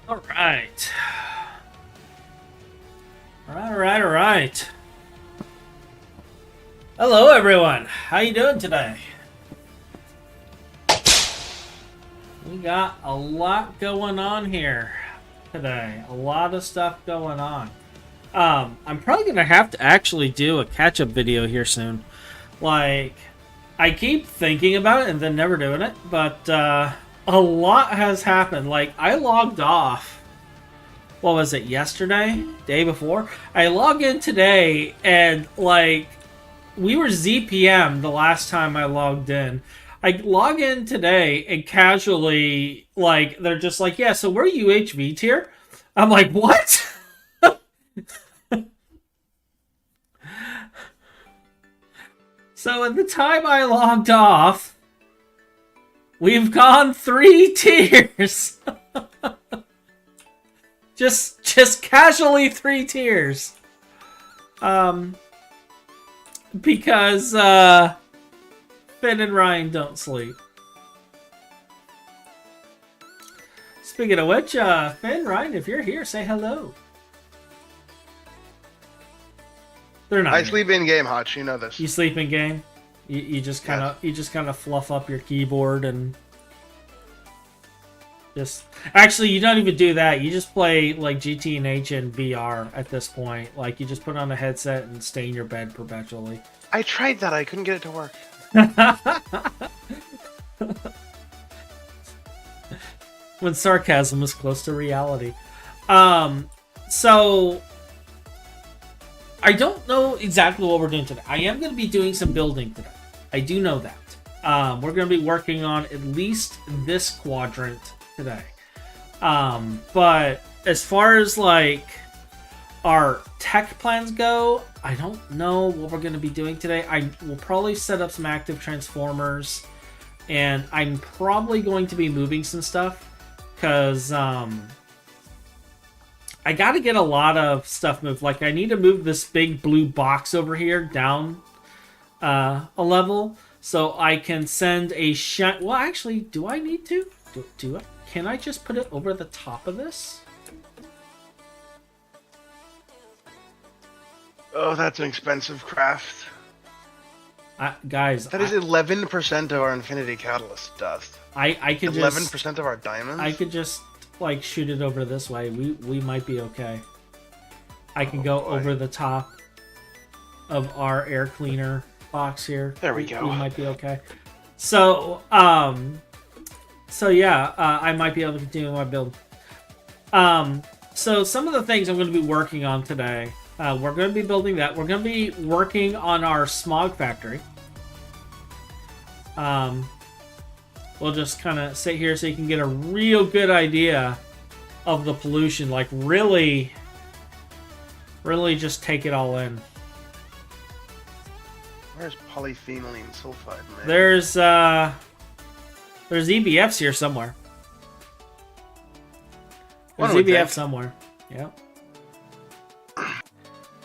All right. All right. Hello, everyone. How you doing today? We got a lot going on here today. A lot of stuff going on. I'm probably gonna have to actually do a catch-up video here soon. Like, I keep thinking about it and then never doing it, but a lot has happened. Like, I logged off. What was it, yesterday? Day before? I logged in today and, like, we were ZPM the last time I logged in. I log in today and casually, like, they're just like, yeah, so we're UHV tier. I'm like, what? So at the time I logged off, we've gone 3 tiers. just casually 3 tiers. Because Finn and Ryan don't sleep. Speaking of which, Finn, Ryan, if you're here, say hello. They're not. I sleep in game, Hutch. You know this. You sleep in game. You just kind of fluff up your keyboard and just. Actually, you don't even do that. You just play like GT&H and VR at this point. Like you just put on a headset and stay in your bed perpetually. I tried that. I couldn't get it to work. When sarcasm is close to reality. So I don't know exactly what we're doing today. I am going to be doing some building today. I do know that. We're going to be working on at least this quadrant today. But as far as like our tech plans go, I don't know what we're going to be doing today. I will probably set up some active transformers, and I'm probably going to be moving some stuff because I got to get a lot of stuff moved. Like, I need to move this big blue box over here down a level so I can send a shine. Well, actually, do I need to? Do I? Can I just put it over the top of this? Oh, that's an expensive craft. Guys, that is 11% of our Infinity Catalyst dust. I could 11% of our diamonds. I could just like shoot it over this way. We might be okay. I can go over the top of our air cleaner box here. There we go. We might be okay. So yeah, I might be able to continue my build. So some of the things I'm going to be working on today. We're going to be building that. We're going to be working on our smog factory. We'll just kind of sit here so you can get a real good idea of the pollution. Like, really just take it all in. Where's polyphenylene sulfide, man? There's EBFs here somewhere. There's EBF somewhere. Yep.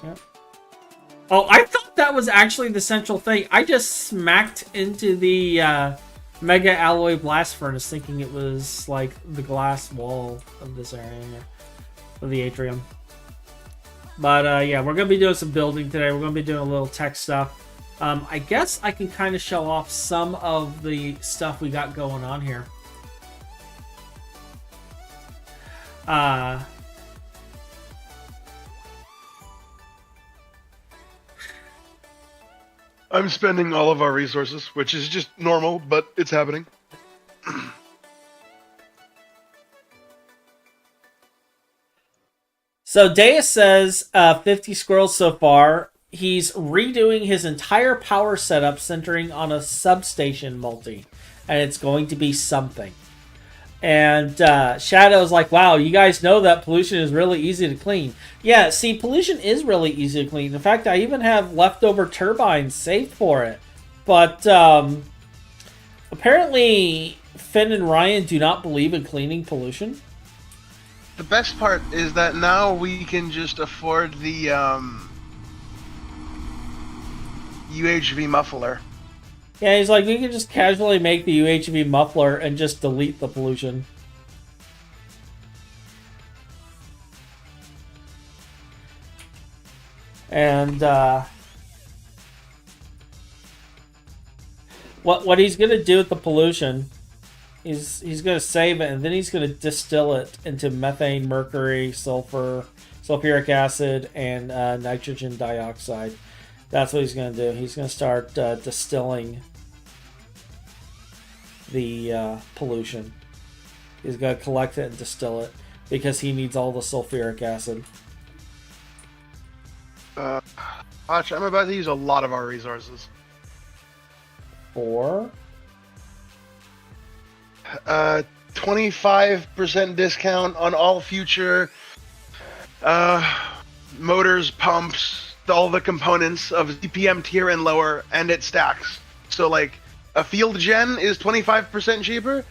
Yep. Oh, I thought that was actually the central thing. I just smacked into the Mega Alloy Blast Furnace thinking it was like the glass wall of this area here, of the atrium. But yeah, we're going to be doing some building today. We're going to be doing a little tech stuff. I guess I can kind of show off some of the stuff we got going on here. I'm spending all of our resources, which is just normal, but it's happening. So Deus says 50 squirrels so far. He's redoing his entire power setup centering on a substation multi. And it's going to be something. And Shadow's like, wow, you guys know that pollution is really easy to clean. Yeah, see, pollution is really easy to clean. In fact, I even have leftover turbines saved for it. But apparently, Finn and Ryan do not believe in cleaning pollution. The best part is that now we can just afford the UHV muffler. Yeah, he's like, we can just casually make the UHV muffler and just delete the pollution. And what he's gonna do with the pollution, he's gonna save it, and then he's gonna distill it into methane, mercury, sulfur, sulfuric acid, and nitrogen dioxide. That's what he's gonna do. He's gonna start distilling the pollution. He's gonna collect it and distill it because he needs all the sulfuric acid. Watch, I'm about to use a lot of our resources. For 25% discount on all future motors, pumps, all the components of ZPM tier and lower, and it stacks. So like a field gen is 25% cheaper,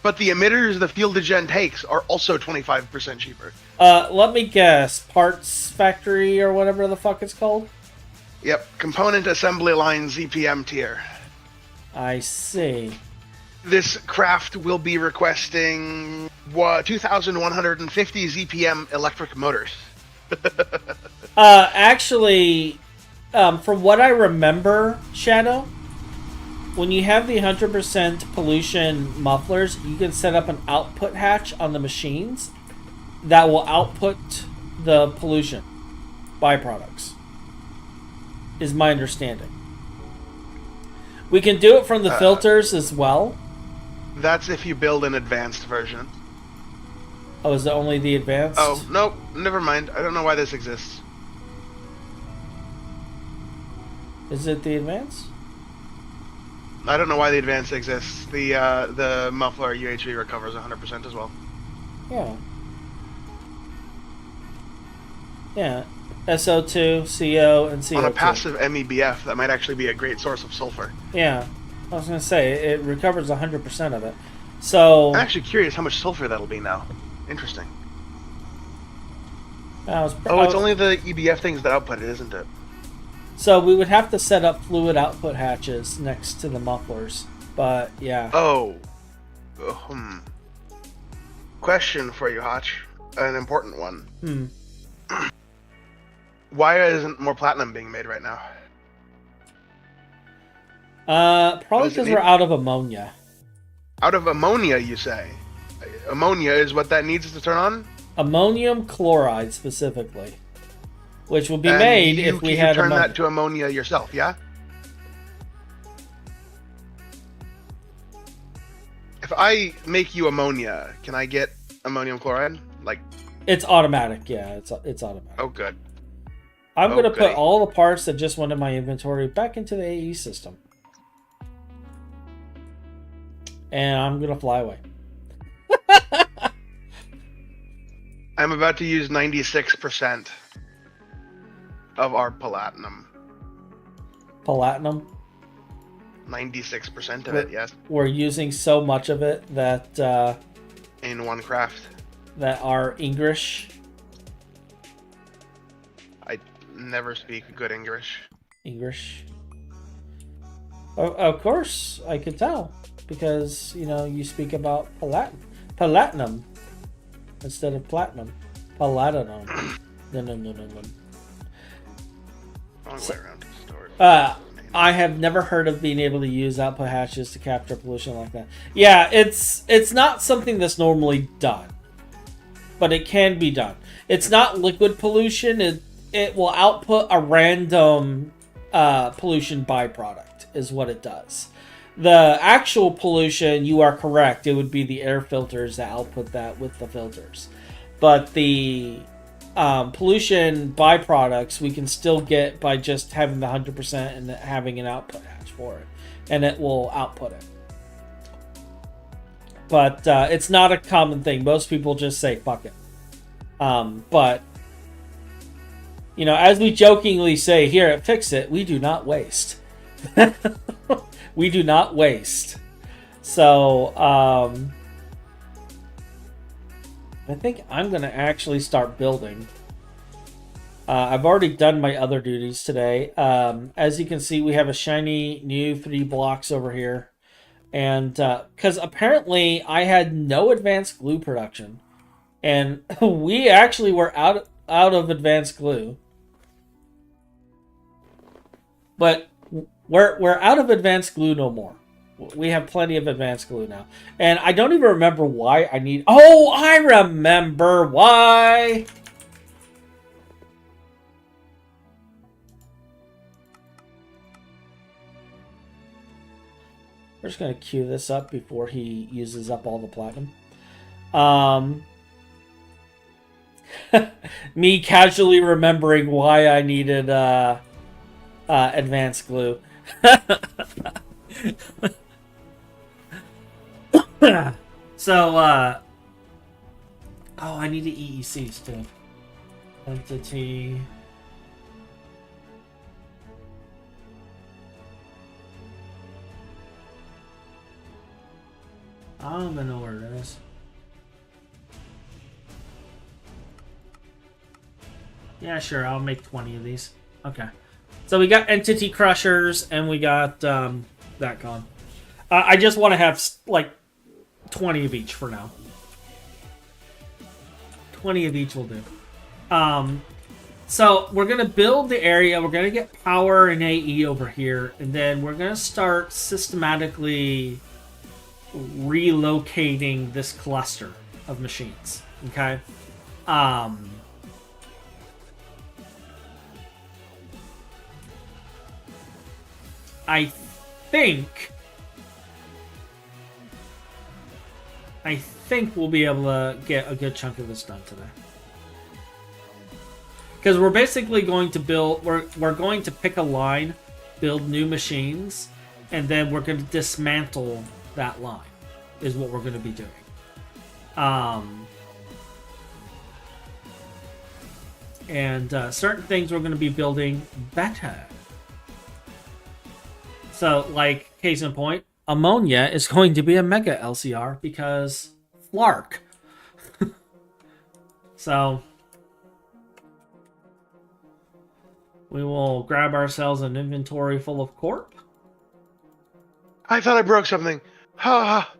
but the emitters the field gen takes are also 25% cheaper. Let me guess. Parts factory or whatever the fuck it's called? Yep, component assembly line ZPM tier. I see. This craft will be requesting 2,150 ZPM electric motors. Actually, from what I remember, Shadow, when you have the 100% pollution mufflers, you can set up an output hatch on the machines that will output the pollution byproducts, is my understanding. We can do it from the filters as well. That's if you build an advanced version. Oh, is it only the advanced? Oh, nope, never mind. I don't know why this exists. Is it the advanced? I don't know why the advanced exists. The muffler UHV recovers 100% as well. Yeah. Yeah. SO2, CO, and CO2. On a passive MEBF, that might actually be a great source of sulfur. Yeah. I was going to say, it recovers 100% of it. So... I'm actually curious how much sulfur that'll be now. Interesting. It's only the EBF things that output it, isn't it? So we would have to set up fluid output hatches next to the mufflers. But, yeah. Oh. Question for you, Hotch. An important one. Why isn't more platinum being made right now? Probably because we're out of ammonia. Out of ammonia, you say? Ammonia is what that needs to turn on? Ammonium chloride, specifically. Which will be made if we had turn ammonia. that to ammonia yourself, yeah? If I make you ammonia, can I get ammonium chloride? Like, it's automatic, yeah. It's automatic. Oh, good. I'm going to put all the parts that just went in my inventory back into the AE system. And I'm going to fly away. I'm about to use 96% of our platinum. Platinum? 96% of it, yes. We're using so much of it that... in one craft. That are English. I never speak good English. English. Of course, I could tell. Because, you know, you speak about platinum instead of platinum. Platinum. No. Wrong way around to store. I have never heard of being able to use output hatches to capture pollution like that. Yeah, it's not something that's normally done. But it can be done. It's not liquid pollution. It will output a random pollution byproduct is what it does. The actual pollution, you are correct. It would be the air filters that output that with the filters. But the pollution byproducts we can still get by just having the 100% and having an output hatch for it. And it will output it. But it's not a common thing. Most people just say, fuck it. But, you know, as we jokingly say here at Fix It, we do not waste. We do not waste. So, I think I'm going to actually start building. I've already done my other duties today. As you can see, we have a shiny new 3 blocks over here. And because apparently I had no advanced glue production. And we actually were out of advanced glue. But we're out of advanced glue no more. We have plenty of advanced glue now. And I don't even remember why I need... Oh, I remember why! We're just going to queue this up before he uses up all the platinum. Me casually remembering why I needed advanced glue. So, oh, I need the EECs too. Entity. I don't even know where it is. Yeah, sure, I'll make 20 of these. Okay. So we got entity crushers and we got that con. I just want to have like 20 of each for now. 20 of each will do. So we're going to build the area. We're going to get power and AE over here. And then we're going to start systematically relocating this cluster of machines. Okay? I think we'll be able to get a good chunk of this done today. Because we're basically going to build... We're going to pick a line, build new machines, and then we're going to dismantle that line, is what we're going to be doing. And certain things we're going to be building better. So, like, case in point, ammonia is going to be a mega LCR because Flark. So, we will grab ourselves an inventory full of corp. I thought I broke something. Ha!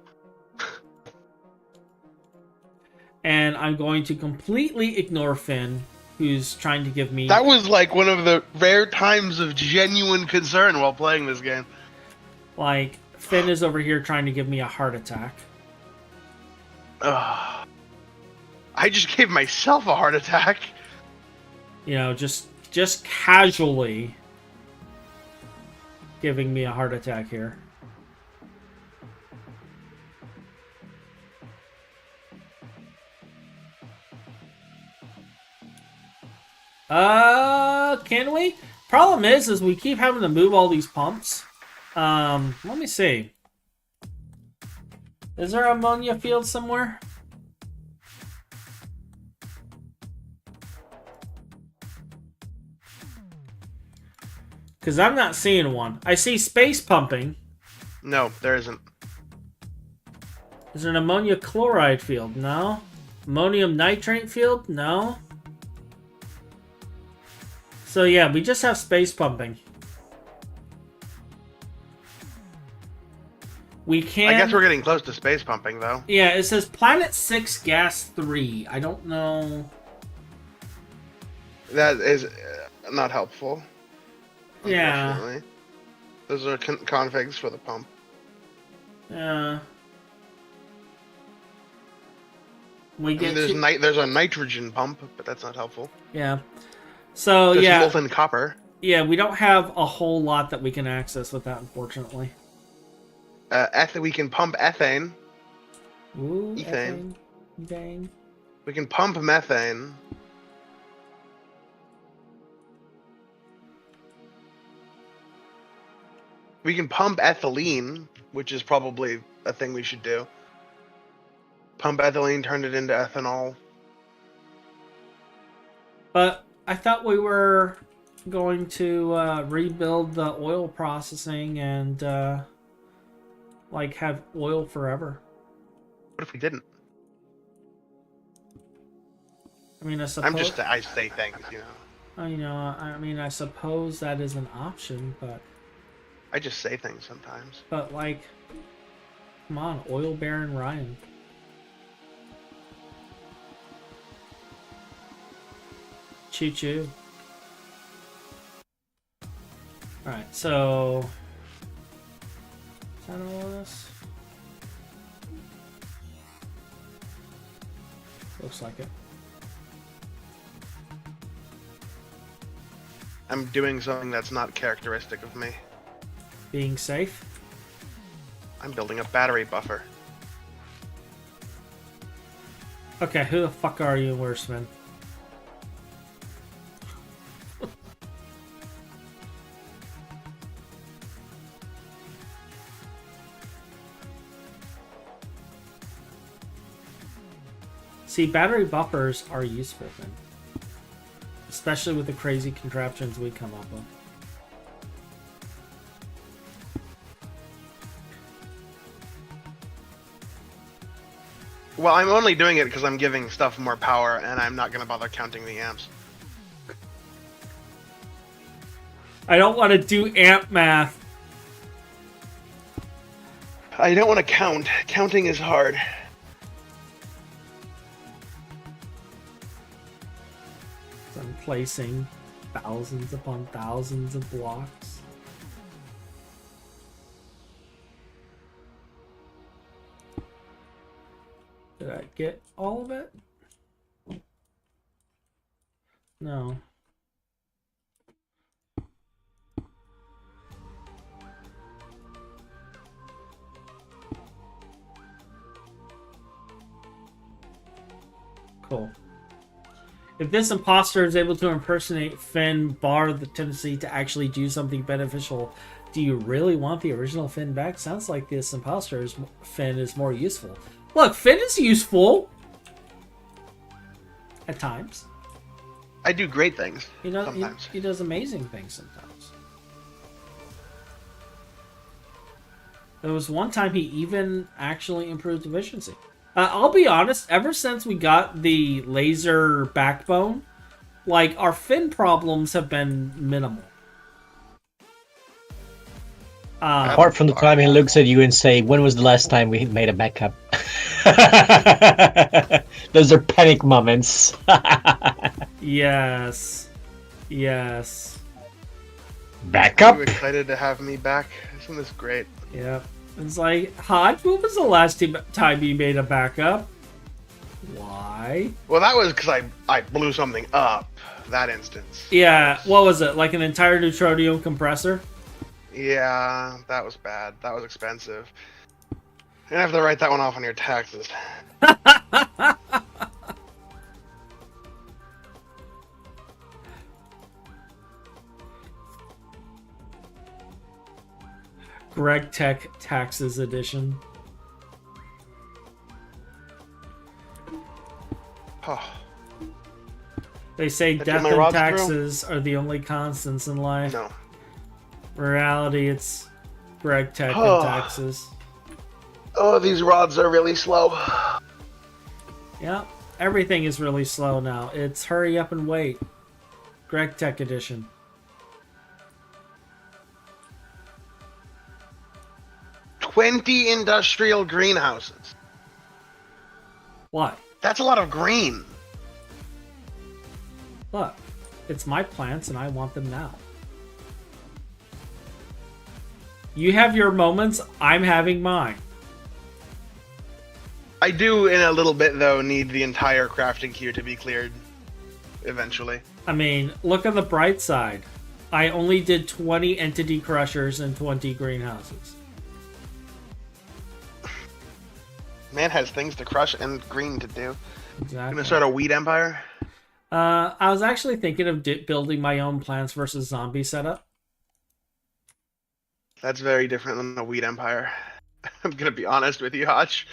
And I'm going to completely ignore Finn, who's trying to give me... That was like one of the rare times of genuine concern while playing this game. Like, Finn is over here trying to give me a heart attack. I just gave myself a heart attack. You know, just casually giving me a heart attack here. Can we? Problem is we keep having to move all these pumps. Let me see. Is there an ammonia field somewhere? Because I'm not seeing one. I see space pumping. No, there isn't. Is there an ammonia chloride field? No. Ammonium nitrate field? No. So yeah, we just have space pumping. We can... I guess we're getting close to space pumping, though. Yeah, it says Planet 6 Gas 3. I don't know... That is not helpful. Yeah. Those are configs for the pump. Yeah. There's a nitrogen pump, but that's not helpful. Yeah. So, there's yeah. molten copper. Yeah, we don't have a whole lot that we can access with that, unfortunately. We can pump ethane. Ooh, ethane. Ethane. We can pump methane. We can pump ethylene, which is probably a thing we should do. Pump ethylene, turn it into ethanol. But I thought we were going to rebuild the oil processing and like have oil forever. What if we didn't? I mean, I suppose... I say things, you know. You know, I mean, I suppose that is an option, but... I just say things sometimes. But, like, come on, Oil Baron Ryan. Choo-choo. Alright, so... Is that all of this? Looks like it. I'm doing something that's not characteristic of me. Being safe? I'm building a battery buffer. Okay, who the fuck are you, Worstman? See, battery buffers are useful then. Especially with the crazy contraptions we come up with. Well, I'm only doing it because I'm giving stuff more power, and I'm not going to bother counting the amps. I don't want to do amp math. I don't want to count. Counting is hard. I'm placing thousands upon thousands of blocks. Did I get all of it? No. Cool. If this imposter is able to impersonate Finn, bar the tendency to actually do something beneficial, do you really want the original Finn back? Sounds like this imposter's Finn is more useful. Look, Finn is useful. At times. I do great things. Sometimes. He does amazing things sometimes. There was one time he even actually improved efficiency. I'll be honest, ever since we got the laser backbone, like, our Finn problems have been minimal. Apart from the time he looks at you and say, when was the last time we made a backup? Those are panic moments. Yes. Yes. Backup? Are you excited to have me back? Isn't this great? Yep. It's like, Hodge, when was the last time you made a backup? Why? Well, that was because I blew something up, that instance. Yeah, what was it? Like an entire neutronium compressor? Yeah, that was bad. That was expensive. You're gonna have to write that one off on your taxes. Greg Tech Taxes Edition. Oh. They say That death my and rods taxes are the only constants in life. No. In reality, it's Greg Tech and taxes. Oh, these rods are really slow. Yeah, everything is really slow now. It's hurry up and wait. Greg Tech Edition. $20 industrial greenhouses. What? That's a lot of green. Look, it's my plants and I want them now. You have your moments, I'm having mine. I do, in a little bit, though, need the entire crafting queue to be cleared eventually. I mean, look on the bright side. I only did 20 entity crushers and 20 greenhouses. Man has things to crush and green to do. Exactly. Gonna start a weed empire? I was actually thinking of building my own Plants vs. Zombie setup. That's very different than a weed empire. I'm gonna be honest with you, Hotch.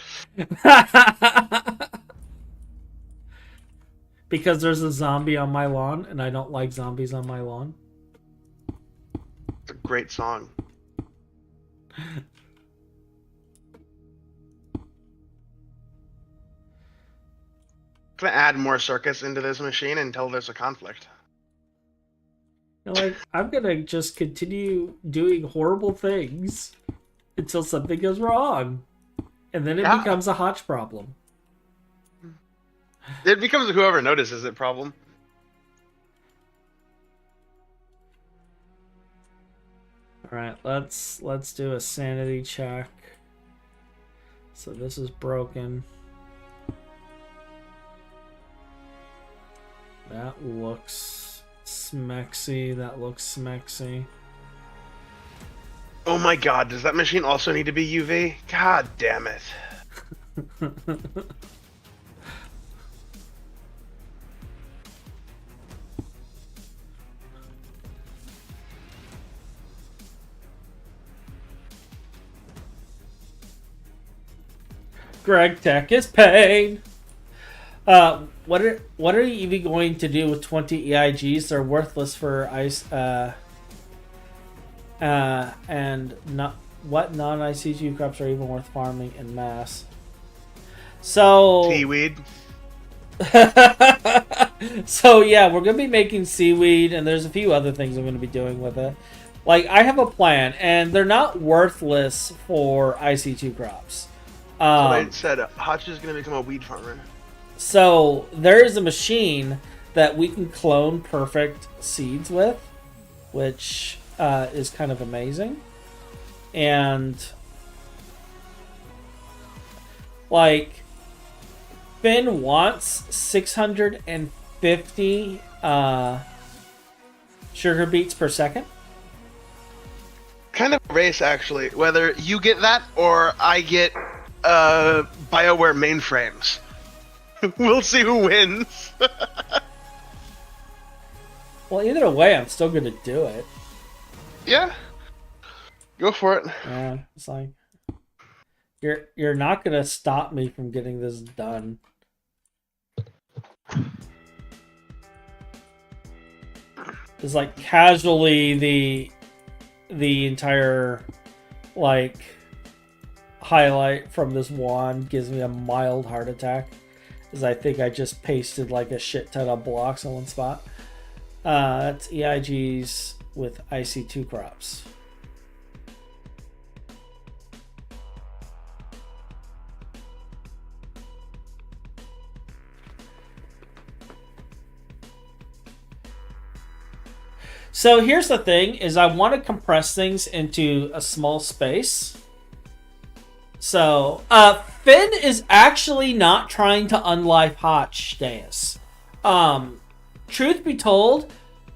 Because there's a zombie on my lawn, and I don't like zombies on my lawn. It's a great song. Gonna add more circuits into this machine until there's a conflict. Like, I'm gonna just continue doing horrible things until something goes wrong. And then it becomes a Hotch problem. It becomes a whoever notices it problem. Alright, let's do a sanity check. So this is broken. That looks smexy. That looks smexy. Oh my god, does that machine also need to be UV? God damn it. Greg Tech is paid. What are you even going to do with 20 EIGs? They're worthless for ice. And not what non-ICG crops are even worth farming in mass. So seaweed. So yeah, we're gonna be making seaweed, and there's a few other things I'm gonna be doing with it. Like I have a plan, and they're not worthless for IC2 crops. I said Hutch is going to become a weed farmer. So there is a machine that we can clone perfect seeds with, which is kind of amazing. And like Finn wants 650 sugar beets per second. Kind of a race, actually. Whether you get that or I get BioWare mainframes. We'll see who wins. Well, either way, I'm still going to do it. Yeah. Go for it. Yeah, it's like you're not going to stop me from getting this done. It's like casually the entire like highlight from this wand gives me a mild heart attack, as I think I just pasted like a shit ton of blocks in one spot. That's EIGs with IC2 crops. So here's the thing, is I want to compress things into a small space. So, Finn is actually not trying to unlife Hotch, Deus. Truth be told,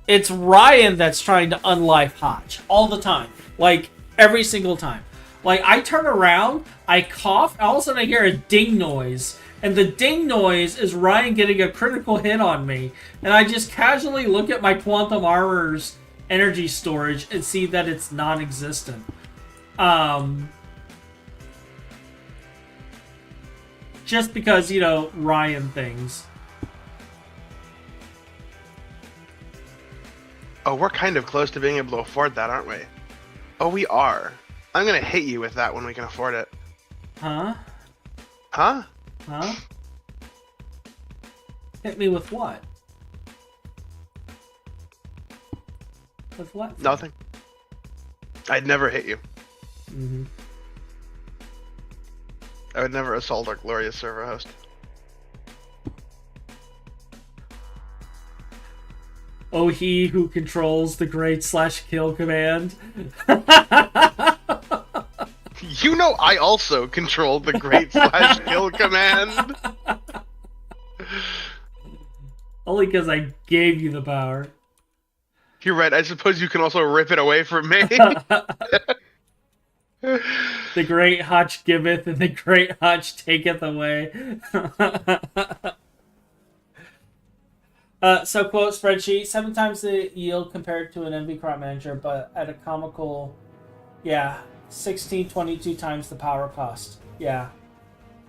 it's Ryan that's trying to unlife Hotch all the time. Like, every single time. Like, I turn around, I cough, all of a sudden I hear a ding noise. And the ding noise is Ryan getting a critical hit on me. And I just casually look at my Quantum Armor's energy storage and see that it's non-existent. Just because, you know, Ryan things. Oh, we're kind of close to being able to afford that, aren't we? Oh, we are. I'm gonna hit you with that when we can afford it. Huh? Huh? Huh? Hit me with what? With what? Nothing. I'd never hit you. Mm-hmm. I would never assault our glorious server host. Oh, he who controls the great /kill command. You know I also control the great /kill command. Only because I gave you the power. You're right, I suppose you can also rip it away from me. The great Hotch giveth and the great Hotch taketh away. So, quote spreadsheet, 7 times the yield compared to an MV crop manager, but at a comical, 22 times the power cost. Yeah,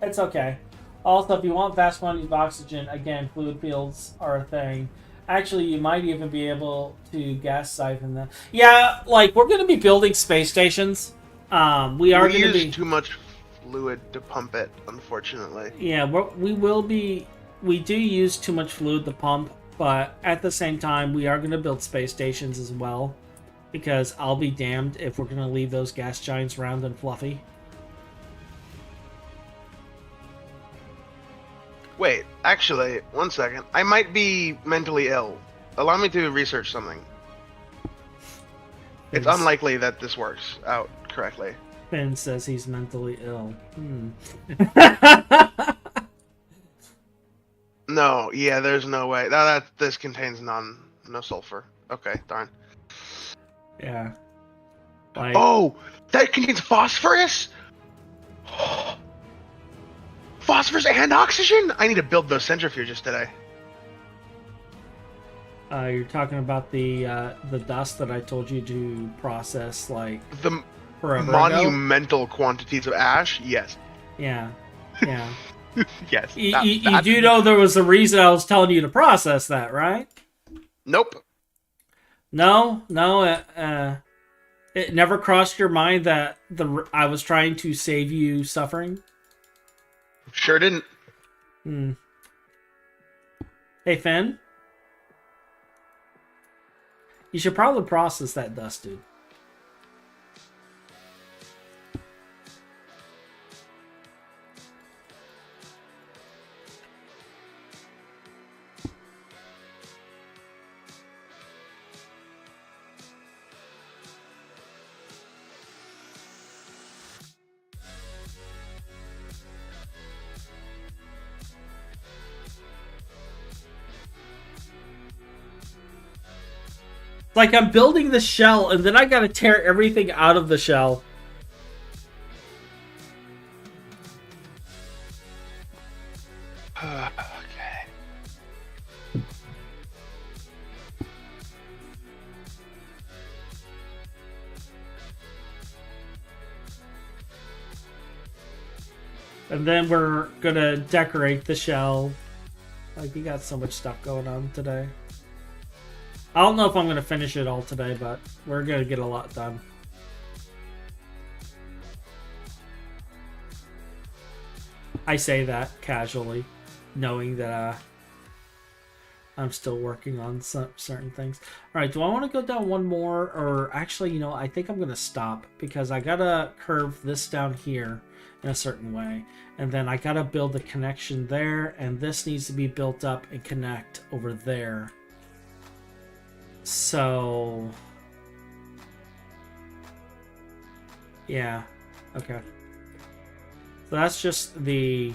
it's okay. Also, if you want vast quantities of oxygen, again, fluid fields are a thing. Actually, you might even be able to gas siphon them. Yeah, like, we're going to be building space stations. We are going to be... too much fluid to pump it, unfortunately. Yeah, we will be... We do use too much fluid to pump, but at the same time, we are going to build space stations as well. Because I'll be damned if we're going to leave those gas giants round and fluffy. Wait, actually, one second. I might be mentally ill. Allow me to research something. It's unlikely that this works out correctly. Finn says he's mentally ill. No, yeah, there's no way. This contains no sulfur. Okay, darn. Yeah. Like, oh, that contains phosphorus? Phosphorus and oxygen? I need to build those centrifuges today. You're talking about the dust that I told you to process, like the forever monumental quantities of ash. Yes. Yeah. Yeah. Yes. You do know there was a reason I was telling you to process that, right? Nope. No. It never crossed your mind that I was trying to save you suffering. Sure didn't. Hey, Finn. You should probably process that dust, dude. Like, I'm building the shell, and then I gotta tear everything out of the shell. Okay. And then we're gonna decorate the shell. Like, we got so much stuff going on today. I don't know if I'm going to finish it all today, but we're going to get a lot done. I say that casually, knowing that I'm still working on certain things. All right, do I want to go down one more? Or actually, you know, I think I'm going to stop because I got to curve this down here in a certain way. And then I got to build a connection there, and this needs to be built up and connect over there. So, yeah, okay. So that's just the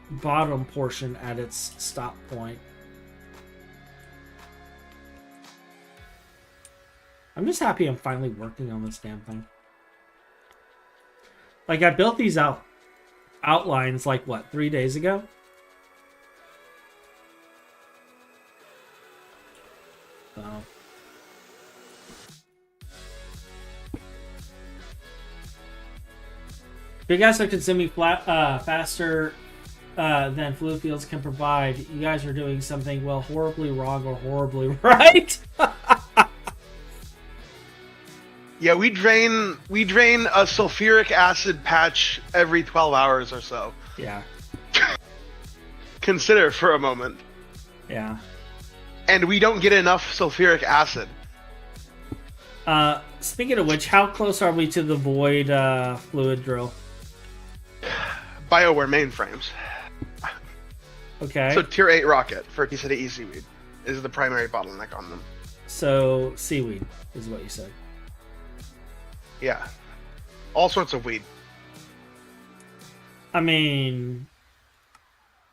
bottom portion at its stop point. I'm just happy I'm finally working on this damn thing. Like, I built these outlines, like, what, 3 days ago? So. If you guys are consuming faster than fluid fields can provide, you guys are doing something, well, horribly wrong or horribly right. Yeah, we drain a sulfuric acid patch every 12 hours or so. Yeah. Consider for a moment. Yeah. And we don't get enough sulfuric acid. Speaking of which, how close are we to the void fluid drill? BioWare mainframes. Okay. So tier 8 rocket for City seaweed is the primary bottleneck on them. So seaweed is what you said. Yeah. All sorts of weed. I mean,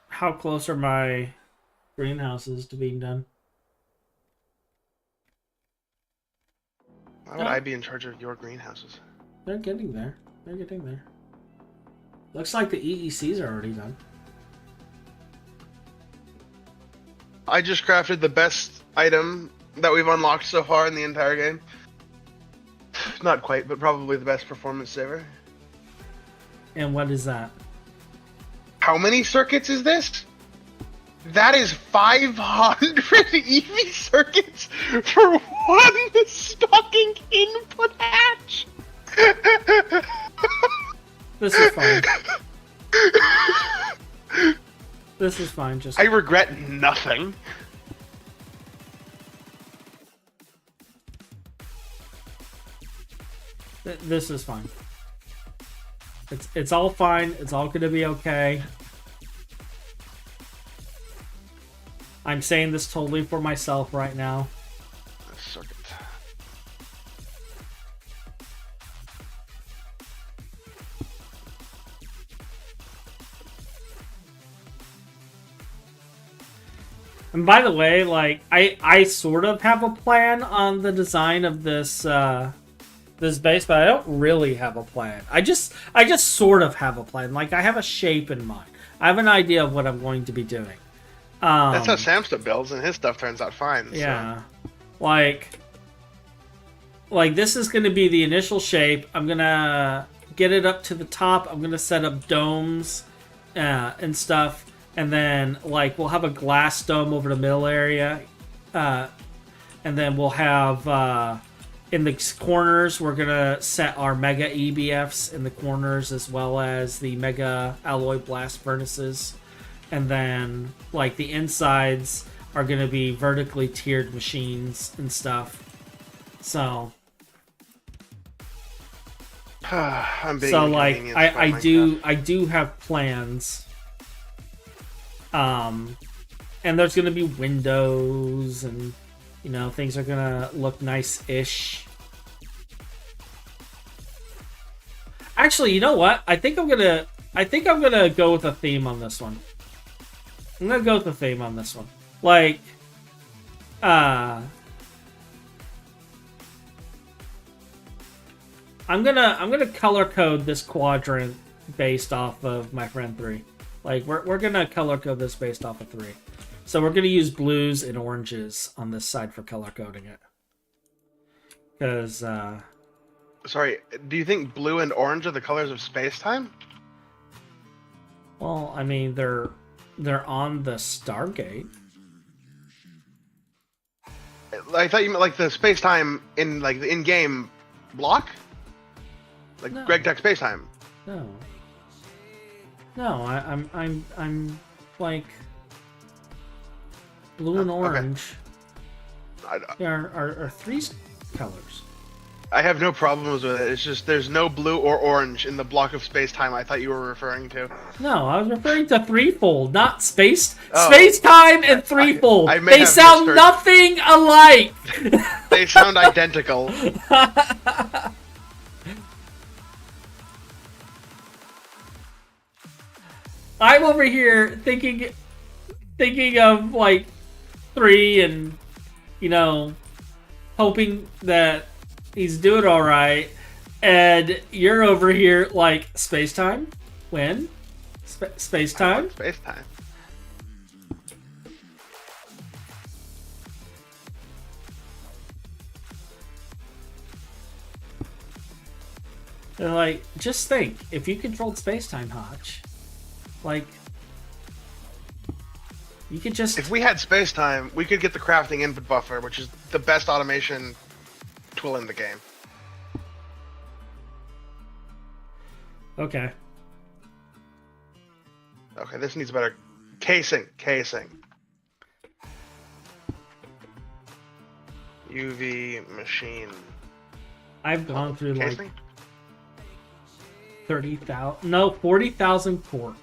how close are my greenhouses to being done? Why would I be in charge of your greenhouses? They're getting there. They're getting there. Looks like the EECs are already done. I just crafted the best item that we've unlocked so far in the entire game. Not quite, but probably the best performance saver. And what is that? How many circuits is this? That is 500 EV circuits for one stocking input hatch. This is fine. This is fine. Just I regret nothing. This is fine. It's all fine. It's all gonna be okay. I'm saying this totally for myself right now. Circuit. And by the way, like I sort of have a plan on the design of this this base, but I don't really have a plan. I just sort of have a plan. Like I have a shape in mind. I have an idea of what I'm going to be doing. That's how Sam stuff builds, and his stuff turns out fine. Yeah, so. like this is going to be the initial shape. I'm gonna get it up to the top. I'm gonna set up domes and stuff. And then, like, we'll have a glass dome over the middle area. And then we'll have, in the corners, we're going to set our Mega EBFs in the corners, as well as the Mega Alloy Blast Furnaces. And then, like, the insides are going to be vertically tiered machines and stuff. So... I'm being I do have plans. And there's gonna be windows, and you know things are gonna look nice-ish. Actually, you know what? I think I'm gonna go with a theme on this one. I'm gonna go with a theme on this one. Like, I'm gonna color code this quadrant based off of my friend 3. Like, we're gonna color code this based off of 3. So we're gonna use blues and oranges on this side for color coding it. Because, Sorry, do you think blue and orange are the colors of space-time? well, I mean, they're on the Stargate. I thought you meant, like, the space-time in, like, the in-game block? Like, No. Greg Tech space-time. No. No, I'm like blue and orange. Okay. Are 3 colors. I have no problems with it. It's just there's no blue or orange in the block of space-time I thought you were referring to. No, I was referring to threefold, not space. Oh. Space-time and threefold. I may They have sound misheard. nothing alike. They sound identical. I'm over here thinking of like 3 and, you know, hoping that he's doing all right, and you're over here like space-time. When? Space-time. Space-time. They're like, just think, if you controlled space-time, Hotch, like, you could just... If we had space-time, we could get the crafting input buffer, which is the best automation tool in the game. Okay. Okay, this needs better casing. UV machine. I've gone through like Casing? 40,000 corp.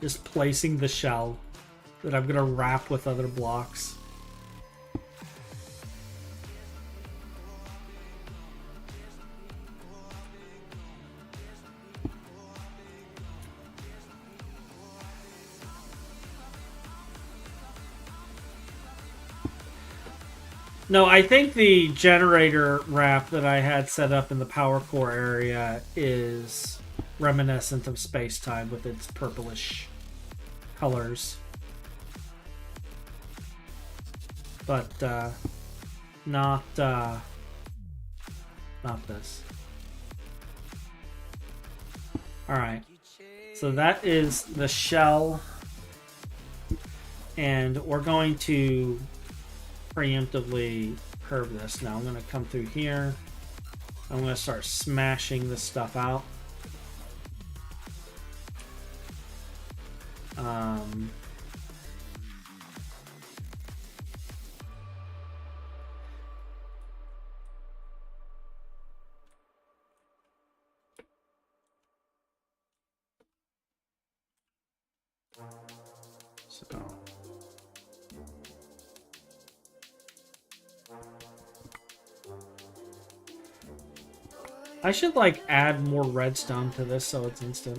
Just placing the shell that I'm gonna wrap with other blocks. No, I think the generator wrap that I had set up in the power core area is reminiscent of space-time with its purplish colors. But, not this. Alright. So that is the shell. And we're going to preemptively curve this. Now I'm going to come through here. I'm going to start smashing this stuff out. So I should like add more redstone to this so it's instant.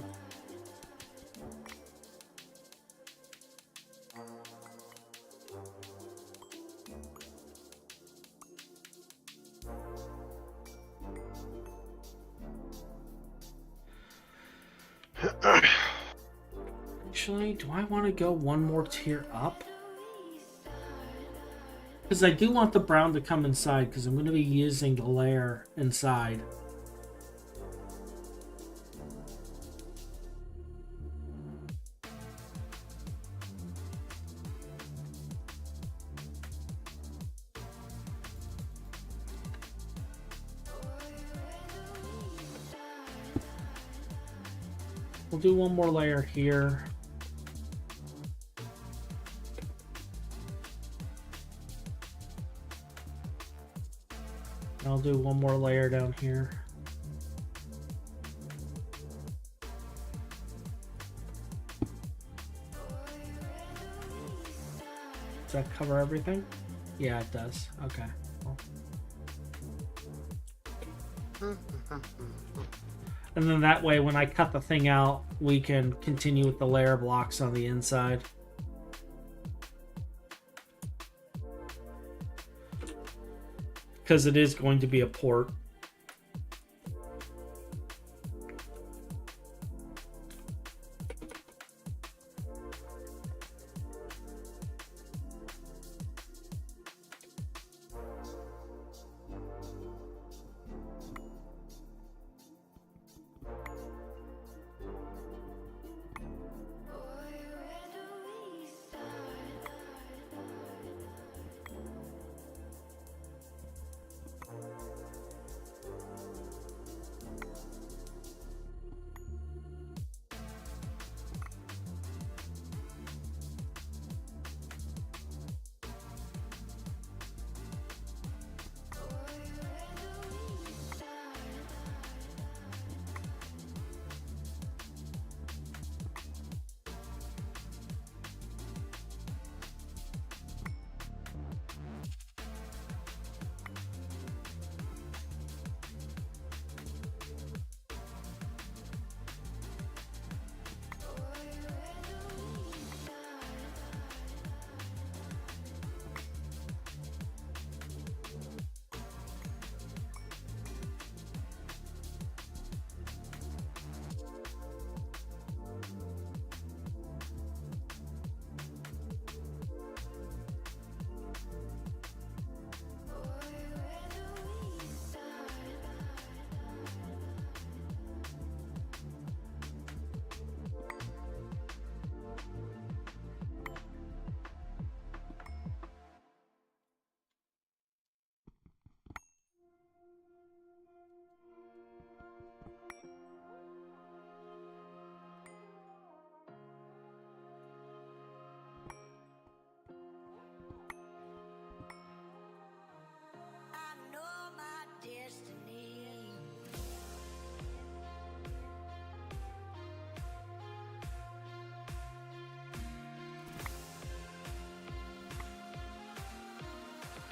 Actually, do I want to go one more tier up? Because I do want the brown to come inside, because I'm going to be using the layer inside. We'll do one more layer here. I'll do one more layer down here. Does that cover everything? Yeah, it does. Okay. Cool. And then that way, when I cut the thing out, we can continue with the layer blocks on the inside. Because it is going to be a port.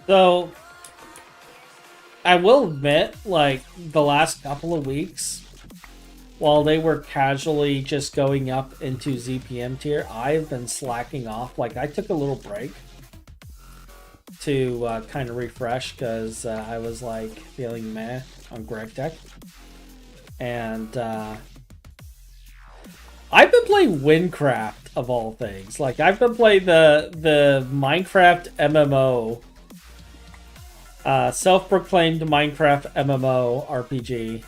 So, I will admit, like, the last couple of weeks, while they were casually just going up into ZPM tier, I've been slacking off. Like, I took a little break to kind of refresh because I was, like, feeling meh on Greg Tech. And I've been playing Windcraft, of all things. Like, I've been playing the Minecraft MMO. Self-proclaimed Minecraft MMO RPG.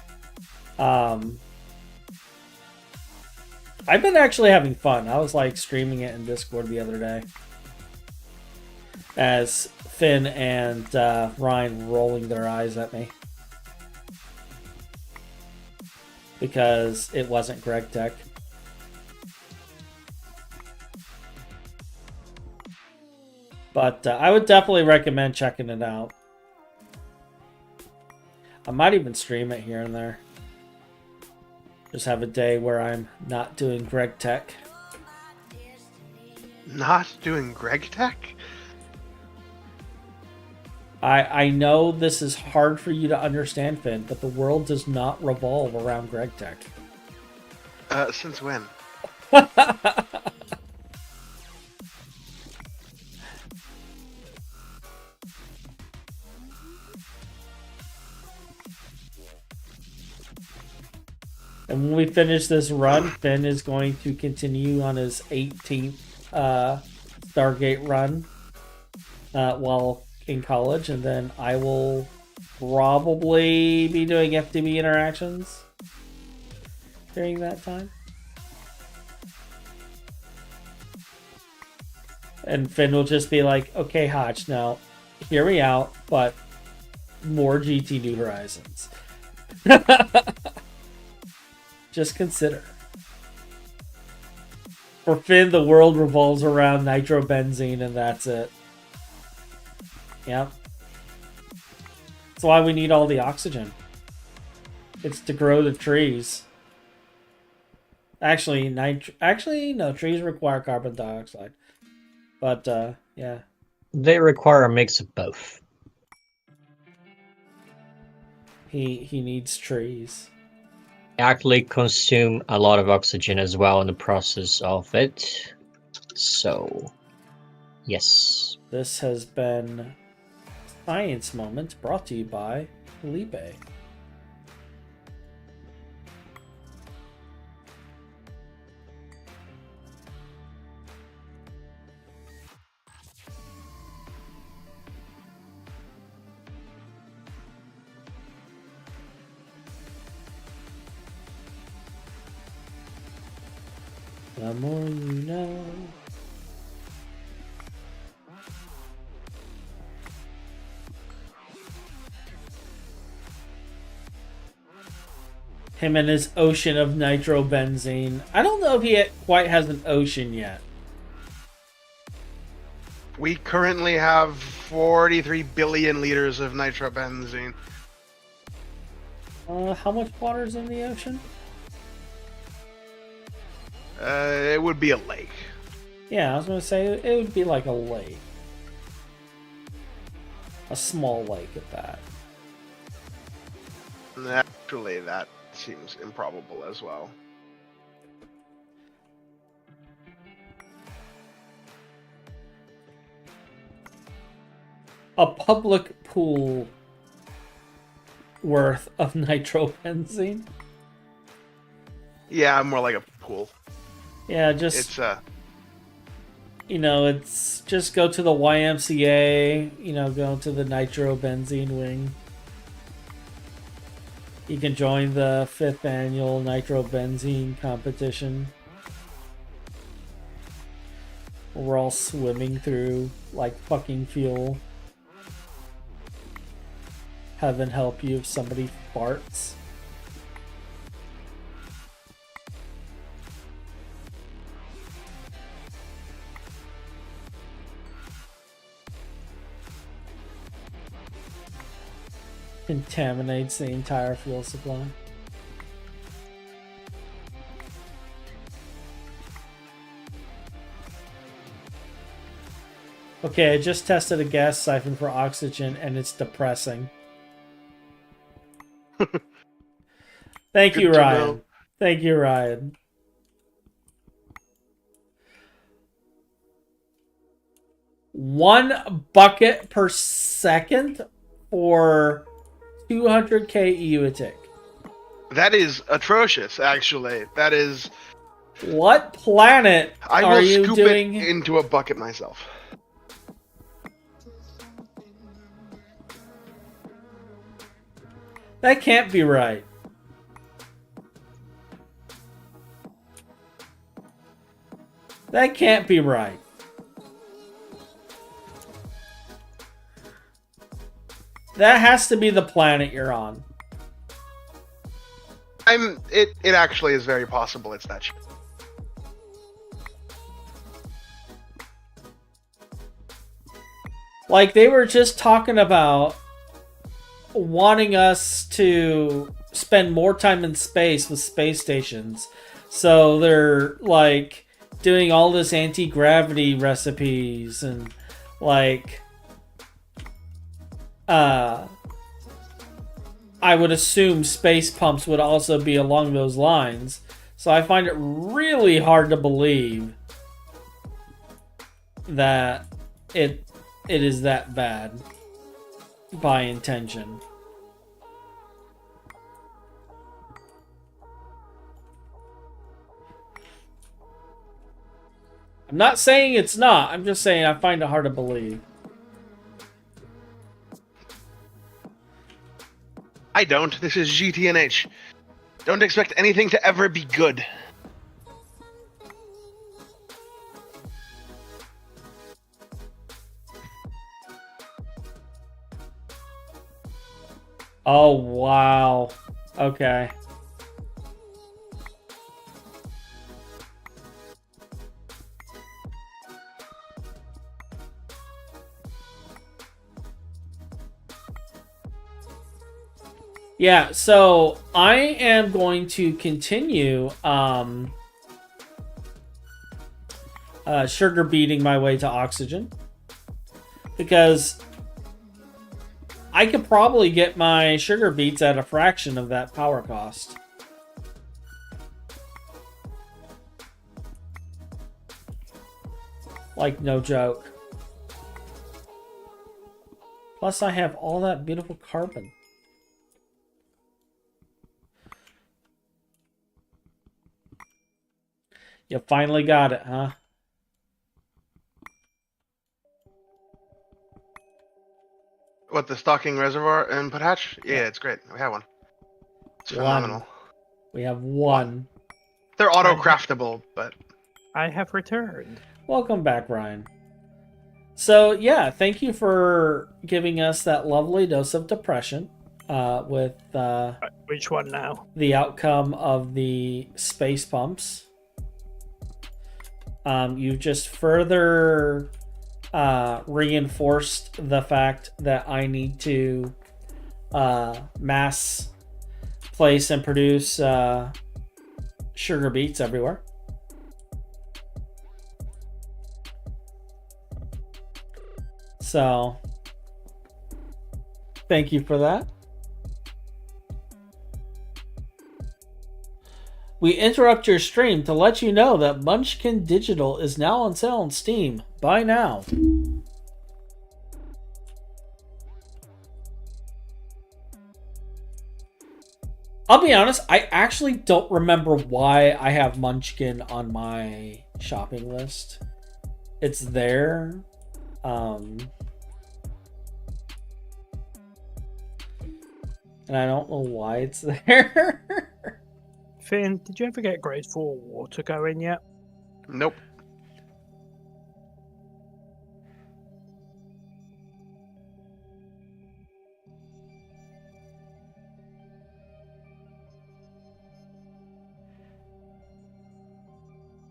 I've been actually having fun. I was like streaming it in Discord the other day as Finn and Ryan rolling their eyes at me because it wasn't Greg Tech. But I would definitely recommend checking it out. I might even stream it here and there. Just have a day where I'm not doing Greg Tech. Not doing Greg Tech? I know this is hard for you to understand, Finn, but the world does not revolve around Greg Tech. Since when? And when we finish this run, Finn is going to continue on his 18th Stargate run while in college, and then I will probably be doing FTB interactions during that time. And Finn will just be like, okay, Hotch, now hear me out, but more GT New Horizons. Just consider. For Finn, the world revolves around nitrobenzene, and that's it. Yep. That's why we need all the oxygen. It's to grow the trees. Actually, no, trees require carbon dioxide. But, yeah. They require a mix of both. He needs trees. Actually consume a lot of oxygen as well in the process of it. So, yes. This has been Science Moment brought to you by Felipe. The more you know. Him and his ocean of nitrobenzene. I don't know if he quite has an ocean yet. We currently have 43 billion liters of nitrobenzene. How much water is in the ocean? It would be a lake. Yeah, I was going to say it would be like a lake. A small lake at that. Actually, that seems improbable as well. A public pool worth of nitrobenzene? Yeah, more like a pool. Yeah, just... It's you know, it's just go to the YMCA, you know, go to the nitrobenzene wing. You can join the 5th annual nitrobenzene competition. We're all swimming through like fucking fuel. Heaven help you if somebody farts. Contaminates the entire fuel supply. Okay, I just tested a gas siphon for oxygen and it's depressing. Thank you, Ryan. Thank you, Ryan. One bucket per second for 200k EU a tick. That is atrocious, actually. That is... What planet are you doing? I will scoop it into a bucket myself. That can't be right. That can't be right. That has to be the planet you're on. It actually is very possible it's that shit. Like, they were just talking about wanting us to spend more time in space with space stations. So they're, like, doing all this anti-gravity recipes and, like... I would assume space pumps would also be along those lines. So I find it really hard to believe that it is that bad by intention. I'm not saying it's not. I'm just saying I find it hard to believe. I don't. This is GTNH. Don't expect anything to ever be good. Oh, wow. Okay. Yeah, so I am going to continue sugar beating my way to oxygen, because I could probably get my sugar beets at a fraction of that power cost. Like, no joke. Plus, I have all that beautiful carbon. You finally got it, huh? What, the stocking reservoir input hatch? Yeah, it's great. We have one. It's phenomenal. We have one. They're auto-craftable, but... I have returned. Welcome back, Ryan. So, yeah, thank you for giving us that lovely dose of depression with Which one now? the outcome of the space pumps. You've just further reinforced the fact that I need to mass place and produce sugar beets everywhere. So, thank you for that. We interrupt your stream to let you know that Munchkin Digital is now on sale on Steam. Buy now. I'll be honest, I actually don't remember why I have Munchkin on my shopping list. It's there. And I don't know why it's there. Finn, did you ever get Graceful Water going yet? Nope.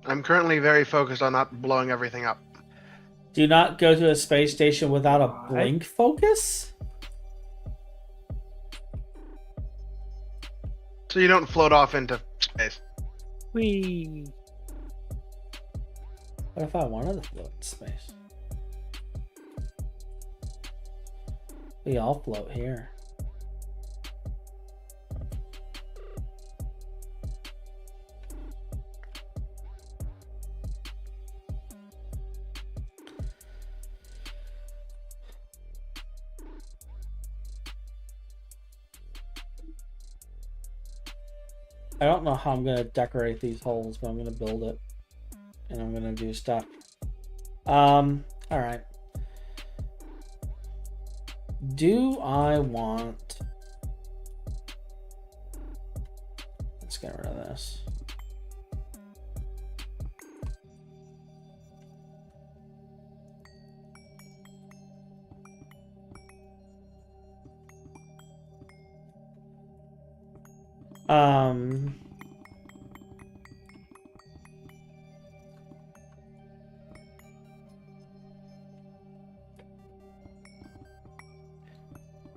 I'm currently very focused on not blowing everything up. Do not go to a space station without a blink focus? So you don't float off into space. Whee! What if I wanted to float in space? We all float here. I don't know how I'm going to decorate these holes, but I'm going to build it. And I'm going to do stuff. Alright. Do I want... Let's get rid of this.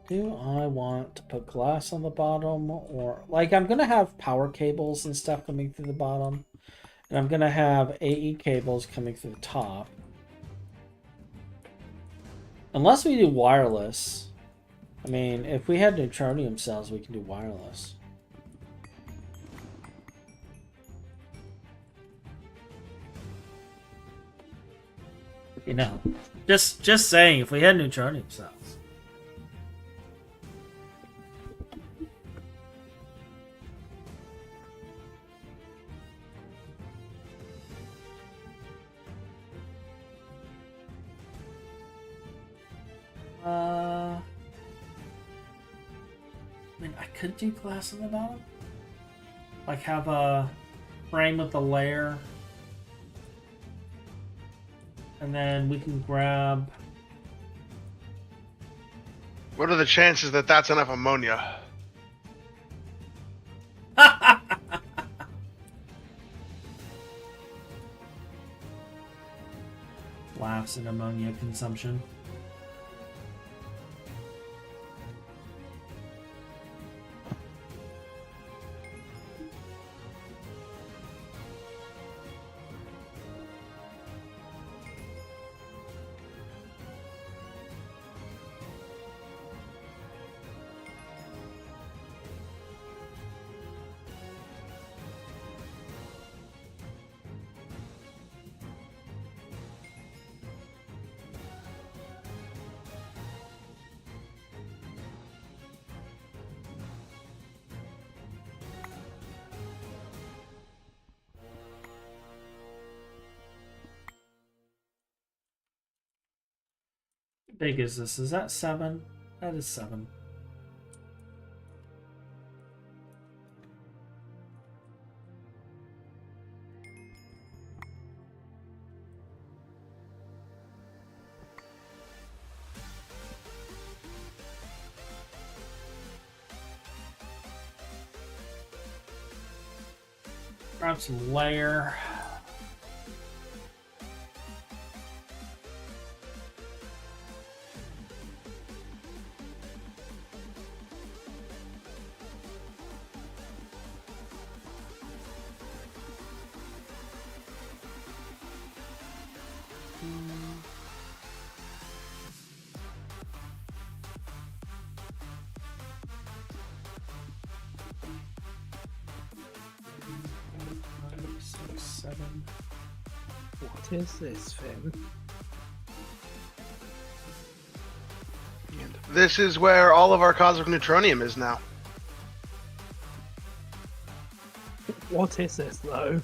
Do I want to put glass on the bottom, or like I'm gonna have power cables and stuff coming through the bottom, and I'm gonna have AE cables coming through the top. Unless we do wireless. I mean, if we had neutronium cells, we can do wireless. You know, just saying, if we had neutronium cells. could do glass on the bottom. Like have a frame with a layer. And then we can grab... What are the chances that that's enough ammonia? Laughs in ammonia consumption. How big is this? Is that 7? That is 7. Grab some layer. What is this, Finn? This is where all of our cosmic neutronium is now. What is this, though?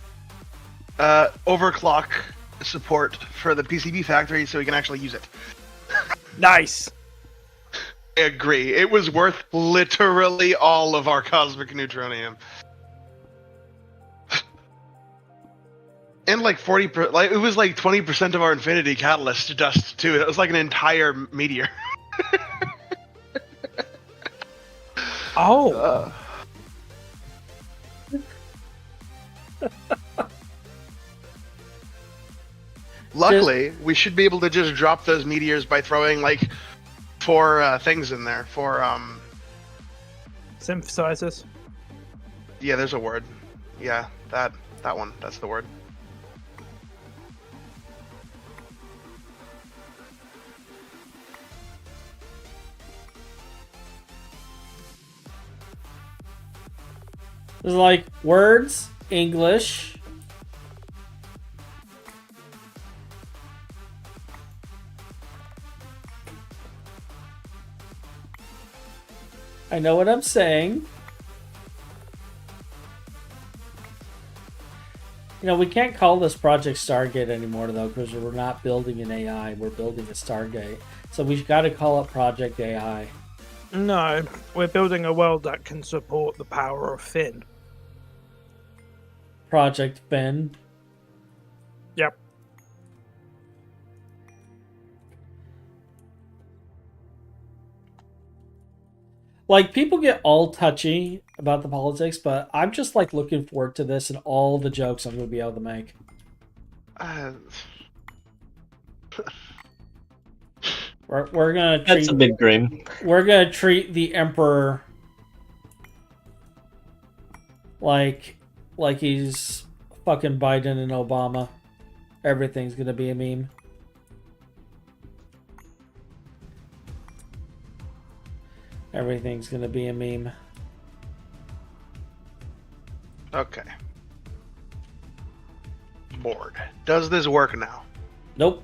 Overclock support for the PCB factory so we can actually use it. Nice! I agree. It was worth literally all of our cosmic neutronium. And like 40%, like it was like 20% of our infinity catalyst dust too. It was like an entire meteor. Oh! Luckily, we should be able to just drop those meteors by throwing like 4 things in there. Synthesizers? Yeah, there's a word. Yeah, that one. That's the word. There's like words, English. I know what I'm saying. You know, we can't call this Project Stargate anymore, though, because we're not building an AI. We're building a Stargate. So we've got to call it Project AI. No, we're building a world that can support the power of Finn. Project Finn. Yep. Like, people get all touchy about the politics, but I'm just, like, looking forward to this and all the jokes I'm going to be able to make. We're going to treat... That's a bit grim. We're going to treat the Emperor like he's fucking Biden and Obama. Everything's going to be a meme. Everything's going to be a meme. Okay. Board. Does this work now? Nope.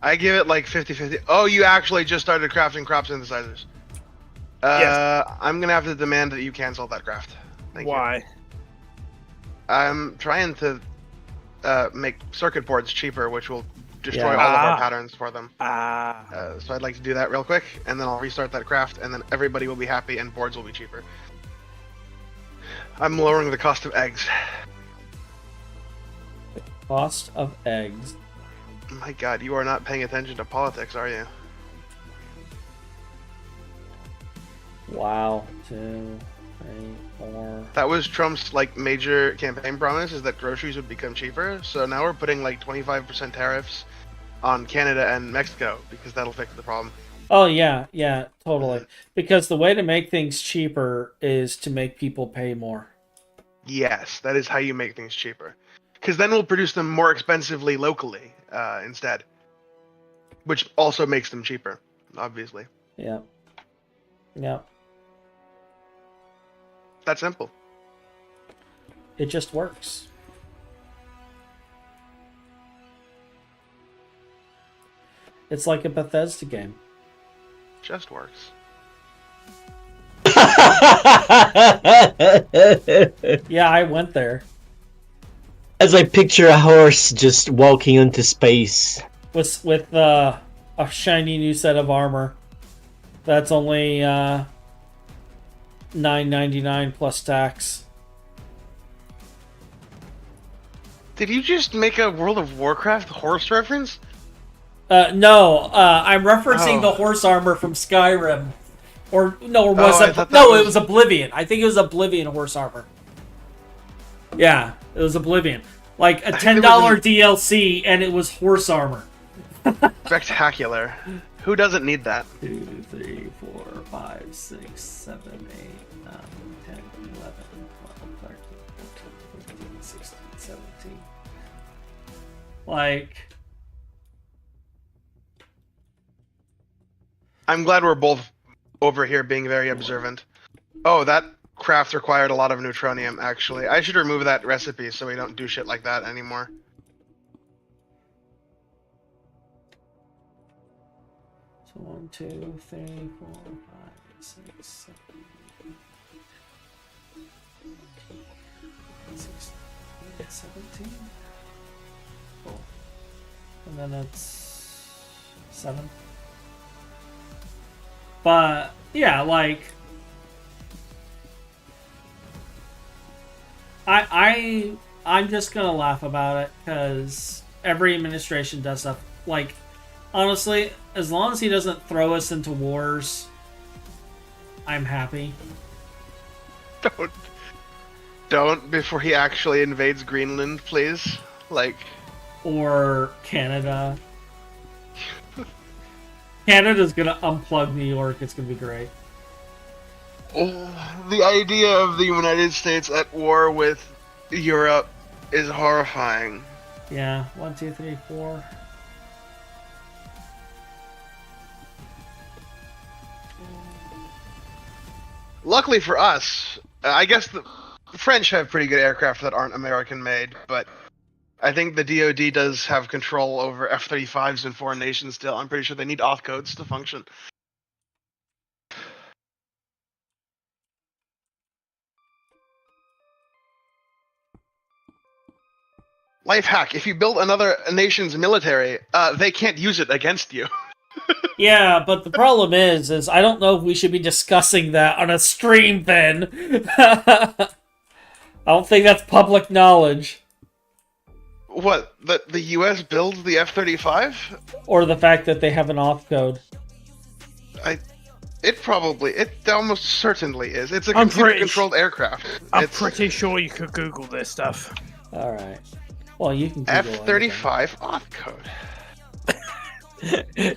I give it like 50-50. Oh, you actually just started crafting crop synthesizers. Yes. I'm going to have to demand that you cancel that craft. Thank Why? you. I'm trying to make circuit boards cheaper, which will destroy Yeah. all of our patterns for them. Ah. So I'd like to do that real quick, and then I'll restart that craft, and then everybody will be happy, and boards will be cheaper. I'm lowering the cost of eggs. Cost of eggs. My God, you are not paying attention to politics, are you? Wow. 2, 3, 4. That was Trump's like major campaign promise, is that groceries would become cheaper. So now we're putting like 25% tariffs on Canada and Mexico because that'll fix the problem. Oh yeah, yeah, totally. Because the way to make things cheaper is to make people pay more. Yes, that is how you make things cheaper. Because then we'll produce them more expensively locally instead, which also makes them cheaper, obviously. Yeah. Yeah. That simple. It just works. It's like a Bethesda game. Just works. Yeah, I went there. As I picture a horse just walking into space. With a shiny new set of armor. That's only $9.99 plus tax. Did you just make a World of Warcraft horse reference? No, I'm referencing Oh. the horse armor from Skyrim. Or no, or Oh, was I it? thought that No, it was- was Oblivion. I think it was Oblivion horse armor. Yeah, it was Oblivion. Like a $10 DLC, and it was horse armor. Spectacular. Who doesn't need that? 2, 3, 4, 5, 6, 7, 8, 9, 10, 11, 12, 13, 14, 15, 16, 17. Like, I'm glad we're both over here being very observant. Oh, that craft required a lot of neutronium, actually. I should remove that recipe so we don't do shit like that anymore. so 1, 2, 3, 4, 5, 6, 7, 8, 17. Cool. And then it's 7. But yeah, like I'm just gonna laugh about it because every administration does stuff. Like, honestly, as long as he doesn't throw us into wars, I'm happy. Don't before he actually invades Greenland, please. Like, Or Canada. Canada's gonna unplug New York. It's gonna be great. the idea of the United States at war with Europe is horrifying. Yeah, 1, 2, 3, 4. Luckily for us, I guess the French have pretty good aircraft that aren't American-made, but I think the DoD does have control over F-35s in foreign nations still. I'm pretty sure they need auth codes to function. Life hack: if you build another nation's military, they can't use it against you. Yeah, but the problem is I don't know if we should be discussing that on a stream then. I don't think that's public knowledge. What? The U.S. builds the F-35? Or the fact that they have an auth code. It almost certainly is. It's a I'm computer-controlled aircraft. I'm It's pretty sure you could Google this stuff. Alright. Well, you can Google F-35 auth code.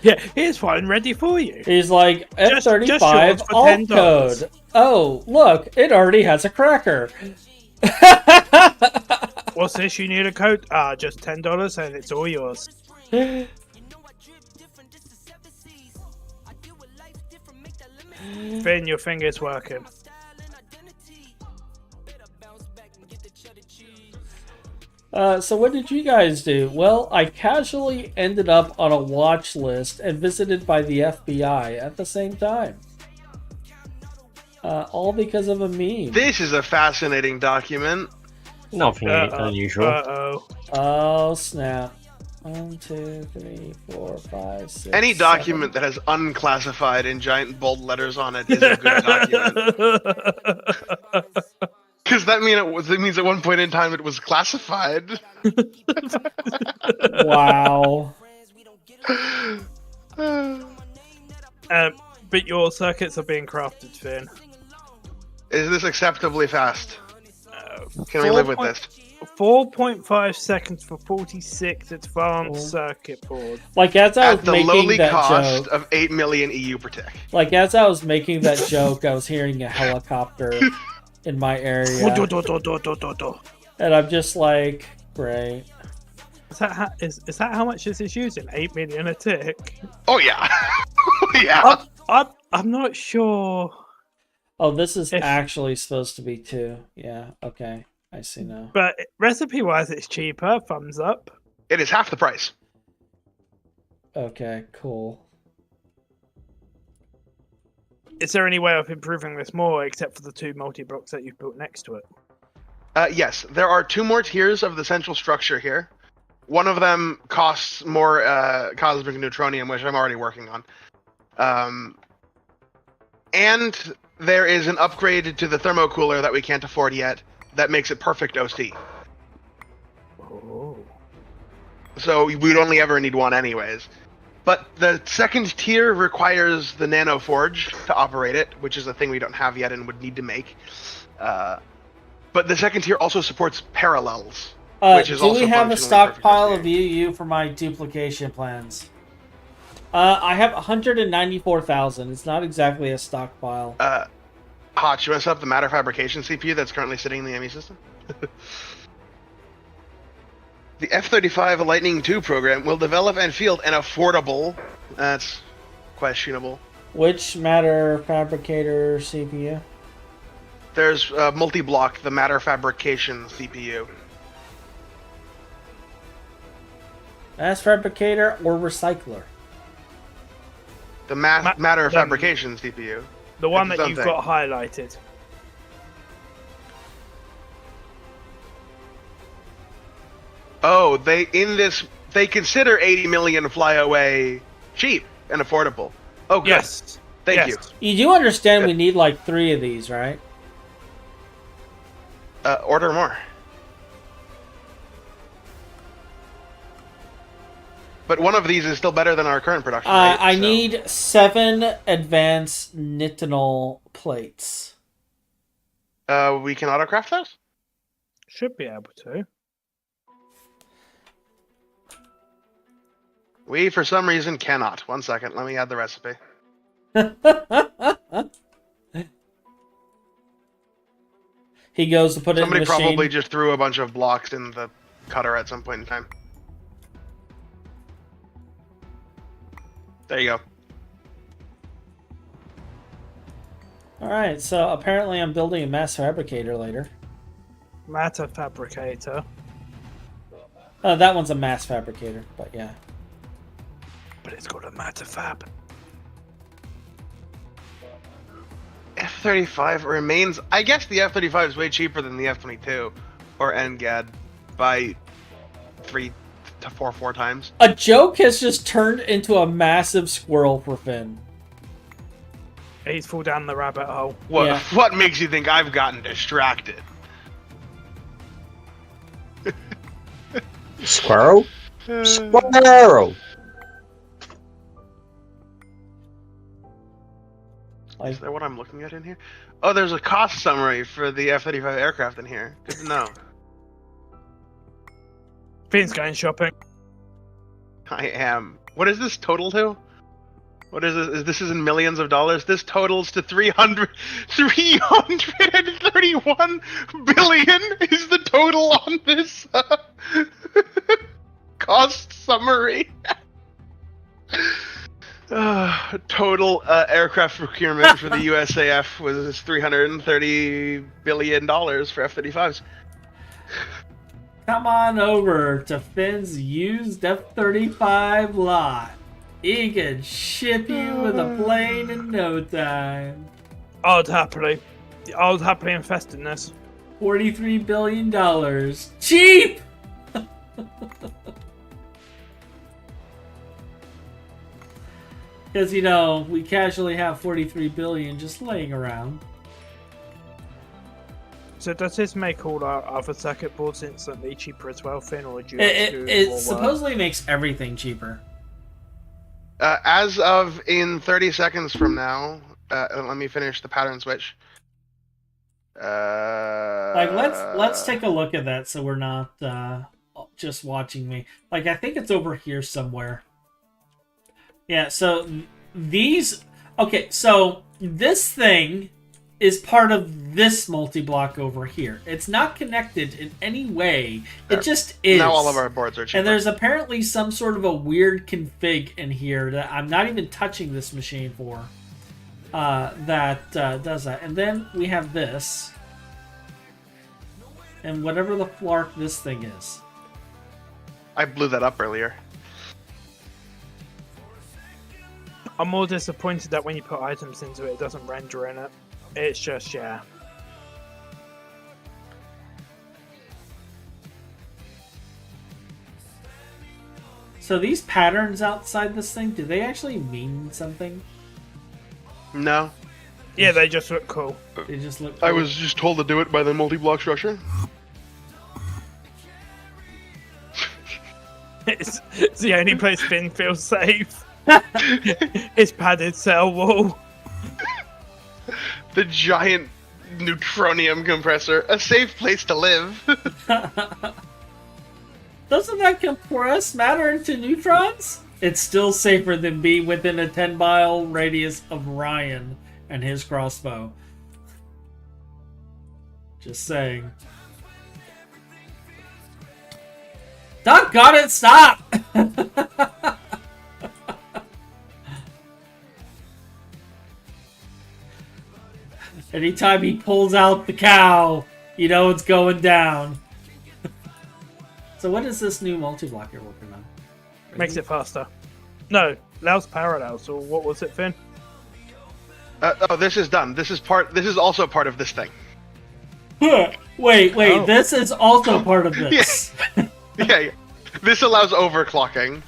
Yeah, here's one ready for you. anything. He's like, Just F-35 shorts for auth $10. code. Oh, look, it already has a cracker. What's this? You need a code? Just $10 and it's all yours. Finn, your finger's working. So what did you guys do? Well, I casually ended up on a watch list and visited by the FBI at the same time. All because of a meme. This is a fascinating document. Nothing unusual. Uh-oh. Oh, snap. 1, 2, 3, 4, 5, 6. Any document that has unclassified in giant bold letters on it is a good document. Because that means at one point in time it was classified. Wow. But your circuits are being crafted, Finn. Is this acceptably fast? Can we live with this? 4.5 seconds for 46 advanced circuit boards. Like as I was At the making lowly that cost joke, of 8 million EU per tick. like as I was making that joke, I was hearing a helicopter in my area, and I'm just like, great. Is that how much this is using? 8 million a tick? Oh yeah, yeah. I'm not sure. Oh, this is actually supposed to be 2. Yeah, okay. I see now. But recipe-wise, it's cheaper. Thumbs up. It is half the price. Okay, cool. Is there any way of improving this more, except for the 2 multi-blocks that you've built next to it? Yes, there are 2 more tiers of the central structure here. One of them costs more cosmic neutronium, which I'm already working on. And there is an upgrade to the thermocooler that we can't afford yet that makes it perfect OC. Oh. So we'd only ever need one anyways. But the second tier requires the nano forge to operate it, which is a thing we don't have yet and would need to make. But the second tier also supports parallels. Which is do also we have a functionally stockpile perfect of UU for my duplication plans? I have 194,000. It's not exactly a stockpile. Hotch, you want to set up the matter fabrication CPU that's currently sitting in the ME system? The F-35 Lightning II program will develop and field an affordable... That's questionable. Which matter fabricator CPU? There's multi-block, the matter fabrication CPU. Mass fabricator or recycler? The matter fabrication CPU. The one It's that you've got highlighted. Oh, they consider 80 million flyaway cheap and affordable. Oh, good. Yes. Thank you. You do understand we need like 3 of these, right? Order more. But one of these is still better than our current production. Right? I need 7 advanced nitinol plates. We can autocraft those? Should be able to. We, for some reason, cannot. 1 second, let me add the recipe. He goes to put it in the machine. Somebody probably just threw a bunch of blocks in the cutter at some point in time. There you go. Alright, so apparently I'm building a mass fabricator later. Matter fabricator. That one's a mass fabricator, but yeah. But it's got a matter fab. F-35 remains... I guess the F-35 is way cheaper than the F-22 or NGAD by 3 to 4 times. A joke has just turned into a massive squirrel for Finn. He's fall down the rabbit hole. What makes you think I've gotten distracted? Squirrel? Squirrel! Is that what I'm looking at in here? Oh, there's a cost summary for the F-35 aircraft in here. Good to know. Finn's going shopping. I am. What is this total to? What is this? This is in millions of dollars. This totals to 331 billion is the total on this cost summary. Total aircraft procurement for the USAF was $330 billion for F-35s. Come on over to Finn's used F-35 lot. He can ship you with a plane in no time. I would happily invest in this. $43 billion. Cheap! Because, you know, we casually have 43 billion just laying around. So does this make all our other circuit boards instantly cheaper as well, Finn, or do you have to do It more work? supposedly makes everything cheaper. As of in 30 seconds from now, let me finish the pattern switch. Like, let's take a look at that so we're not just watching me. Like, I think it's over here somewhere. Yeah, so these... Okay, so this thing is part of this multi-block over here. It's not connected in any way. It just is. Now all of our boards are cheaper. And there's apparently some sort of a weird config in here that I'm not even touching this machine for. That does that. And then we have this. And whatever the flark this thing is. I blew that up earlier. I'm more disappointed that when you put items into it, it doesn't render in it. It's just, yeah. So these patterns outside this thing, do they actually mean something? No. Yeah, they just look cool. They just look I cool. was just told to do it by the multi-block structure. It's the only place Finn feels safe. His padded cell wall. The giant neutronium compressor. A safe place to live. Doesn't that compress matter into neutrons? It's still safer than being within a 10-mile radius of Ryan and his crossbow. Just saying. Doggone it, stop! Anytime he pulls out the cow, you know it's going down. So what is this new multi-block you're working on? Makes it faster. No, allows parallels, or what was it, Finn? Oh, this is done. This is also part of this thing. Wait, Oh. this is also part of this. Yeah. This allows overclocking.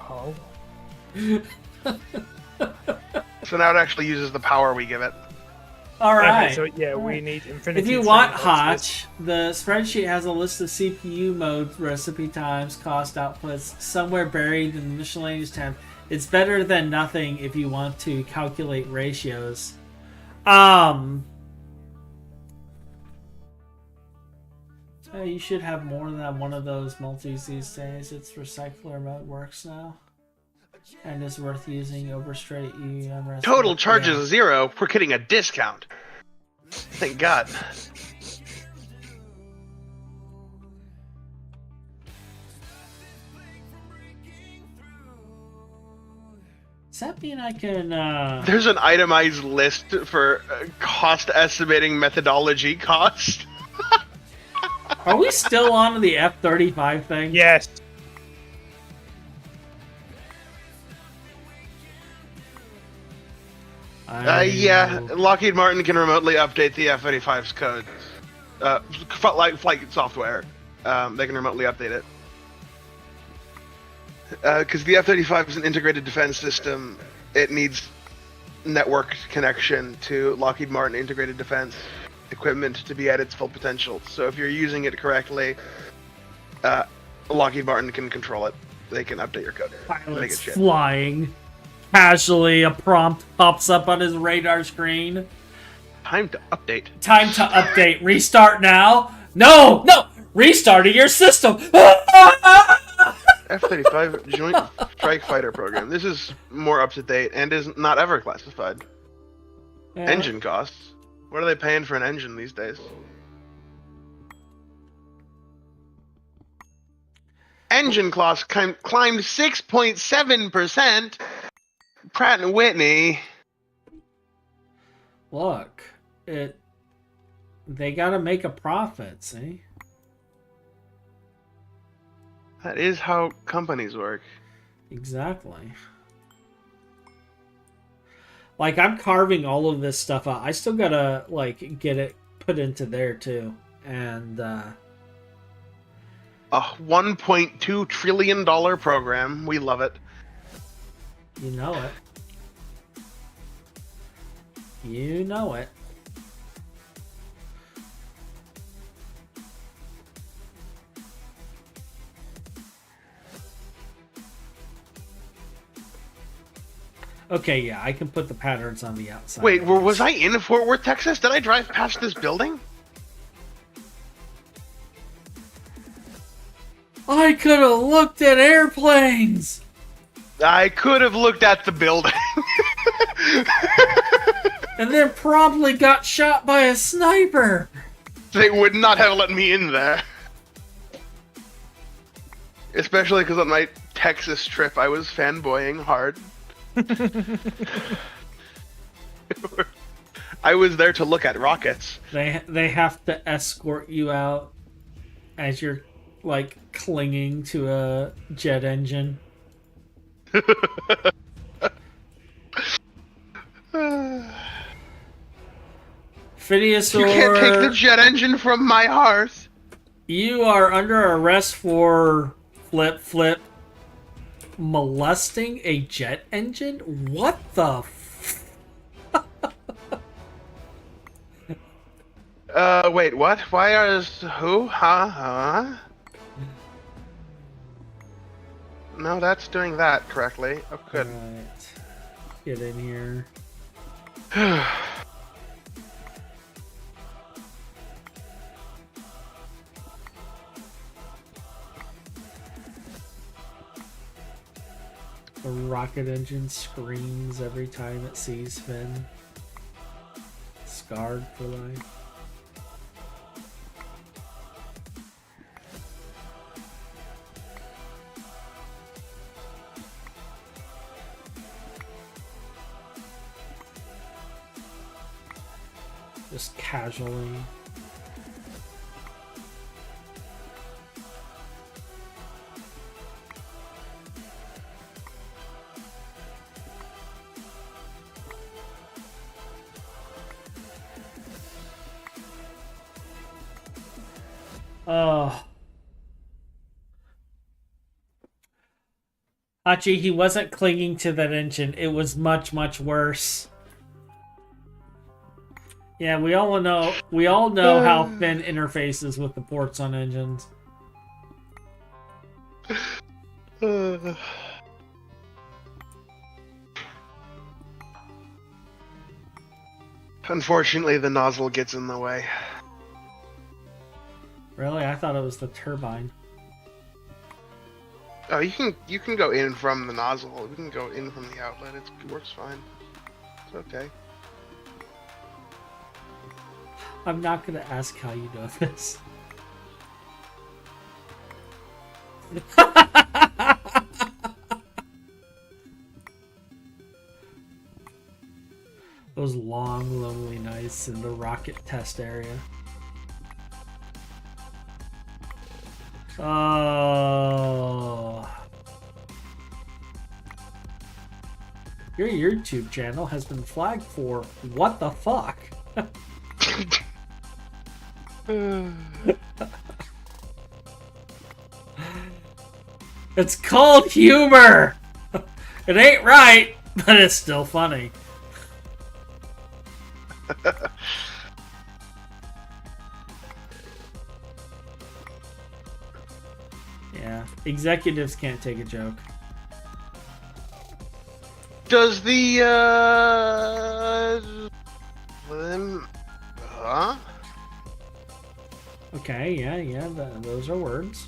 Oh. So now it actually uses the power we give it. Alright. Okay, so yeah, we need infinity. If you want train Hotch, the spreadsheet has a list of CPU modes, recipe times, cost outputs, somewhere buried in the miscellaneous tab. It's better than nothing if you want to calculate ratios. You should have more than one of those multis these days. It's recycler mode works now. And is worth using over straight UEM. Total charges Yeah. 0. We're getting a discount. Thank God. Does that mean I can, There's an itemized list for cost estimating methodology cost. Are we still on the F-35 thing? Yes. Yeah, Lockheed Martin can remotely update the F-35's code. Flight software. They can remotely update it. Because the F-35 is an integrated defense system, it needs network connection to Lockheed Martin integrated defense equipment to be at its full potential. So if you're using it correctly, Lockheed Martin can control it. They can update your code. Make it Pilots shit. flying. Casually, a prompt pops up on his radar screen. Time to update. Time to update. Restart now. No! Restarting your system! F-35 Joint Strike Fighter Program. This is more up to date and is not ever classified. Yeah. Engine costs. What are they paying for an engine these days? Engine costs climbed 6.7%. Pratt and Whitney. Look, they gotta make a profit, see? That is how companies work. Exactly. Like, I'm carving all of this stuff out. I still gotta, like, get it put into there, too. And, A $1.2 trillion program. We love it. You know it. You know it. Okay, yeah, I can put the patterns on the outside. Wait, was I in Fort Worth, Texas? Did I drive past this building? I could have looked at airplanes! I could have looked at the building. And then promptly got shot by a sniper! They would not have let me in there. Especially because on my Texas trip, I was fanboying hard. I was there to look at rockets. They have to escort you out as you're, like, clinging to a jet engine. Phidias, You can't take the jet engine from my heart. You are under arrest for flip molesting a jet engine? What the wait, what? Why is who? Huh? No, that's doing that correctly. Oh, good. Alright. Get in here. The rocket engine screams every time it sees Finn. Scarred for life. Just casually. Oh. Hachi, he wasn't clinging to that engine. It was much, much worse. Yeah, we all know how Finn interfaces with the ports on engines. Unfortunately, the nozzle gets in the way. Really? I thought it was the turbine. Oh, you can go in from the nozzle. You can go in from the outlet. It works fine. It's okay. I'm not gonna ask how you know this. Those long, lonely nights in the rocket test area. Oh. Your YouTube channel has been flagged for what the fuck? It's called humor! It ain't right, but it's still funny. Yeah, executives can't take a joke. Does the huh? Okay, yeah, those are words.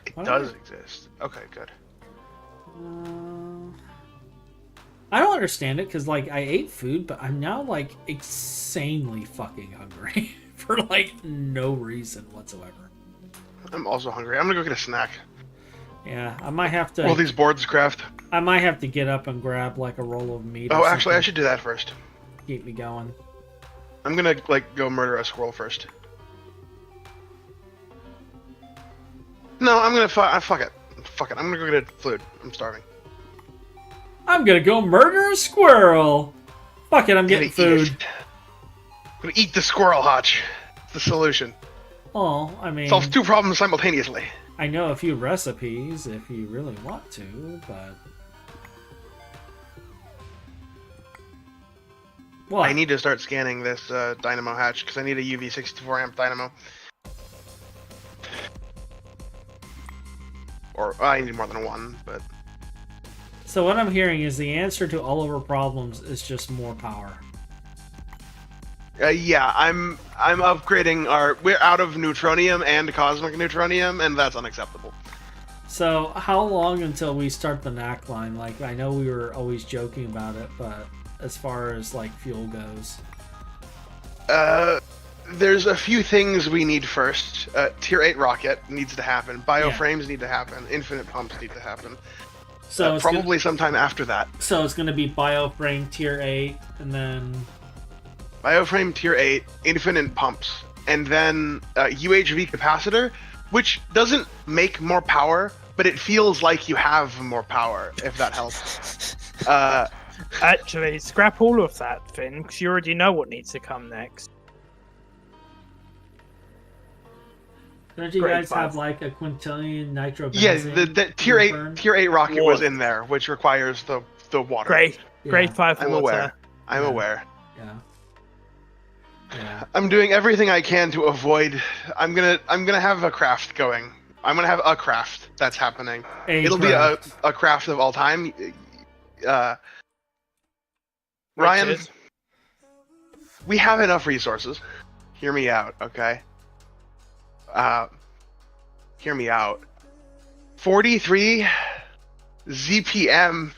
It does exist. Okay, good. I don't understand it, because, like, I ate food, but I'm now, like, insanely fucking hungry. For, like, no reason whatsoever. I'm also hungry. I'm gonna go get a snack. Yeah, I might have to... Will these boards craft? I might have to get up and grab, like, a roll of meat. Oh, actually, I should do that first. Keep me going. I'm gonna, like, go murder a squirrel first. No, I'm gonna fuck it. Fuck it. I'm gonna go get food. I'm starving. I'm gonna go murder a squirrel. Fuck it, I'm getting food. I'm gonna eat the squirrel, Hotch. It's the solution. Oh, I mean, Solves two problems simultaneously. I know a few recipes if you really want to, but... What? I need to start scanning this dynamo hatch because I need a UV 64 amp dynamo. Or I need more than one, but... So what I'm hearing is the answer to all of our problems is just more power. Yeah, I'm upgrading our... We're out of neutronium and cosmic neutronium, and that's unacceptable. So how long until we start the knack line? Like, I know we were always joking about it, but as far as, like, fuel goes... There's a few things we need first. Tier 8 rocket needs to happen. Bioframes need to happen. Infinite pumps need to happen. So probably sometime after that. So it's going to be bioframe tier 8, and then... Bioframe tier 8, infinite pumps, and then UHV capacitor, which doesn't make more power, but it feels like you have more power, if that helps. Actually, scrap all of that, Finn, because you already know what needs to come next. Don't you guys have like a quintillion nitrobenzene? Yeah, the tier 8 rocket was in there, which requires the water. Grade 5 I'm water. aware. I'm aware. Yeah. Yeah. I'm doing everything I can to avoid. I'm gonna have a craft going. I'm gonna have a craft that's happening. It'll be a craft of all time. Ryan, we have enough resources. Hear me out, okay? Hear me out. 43 ZPM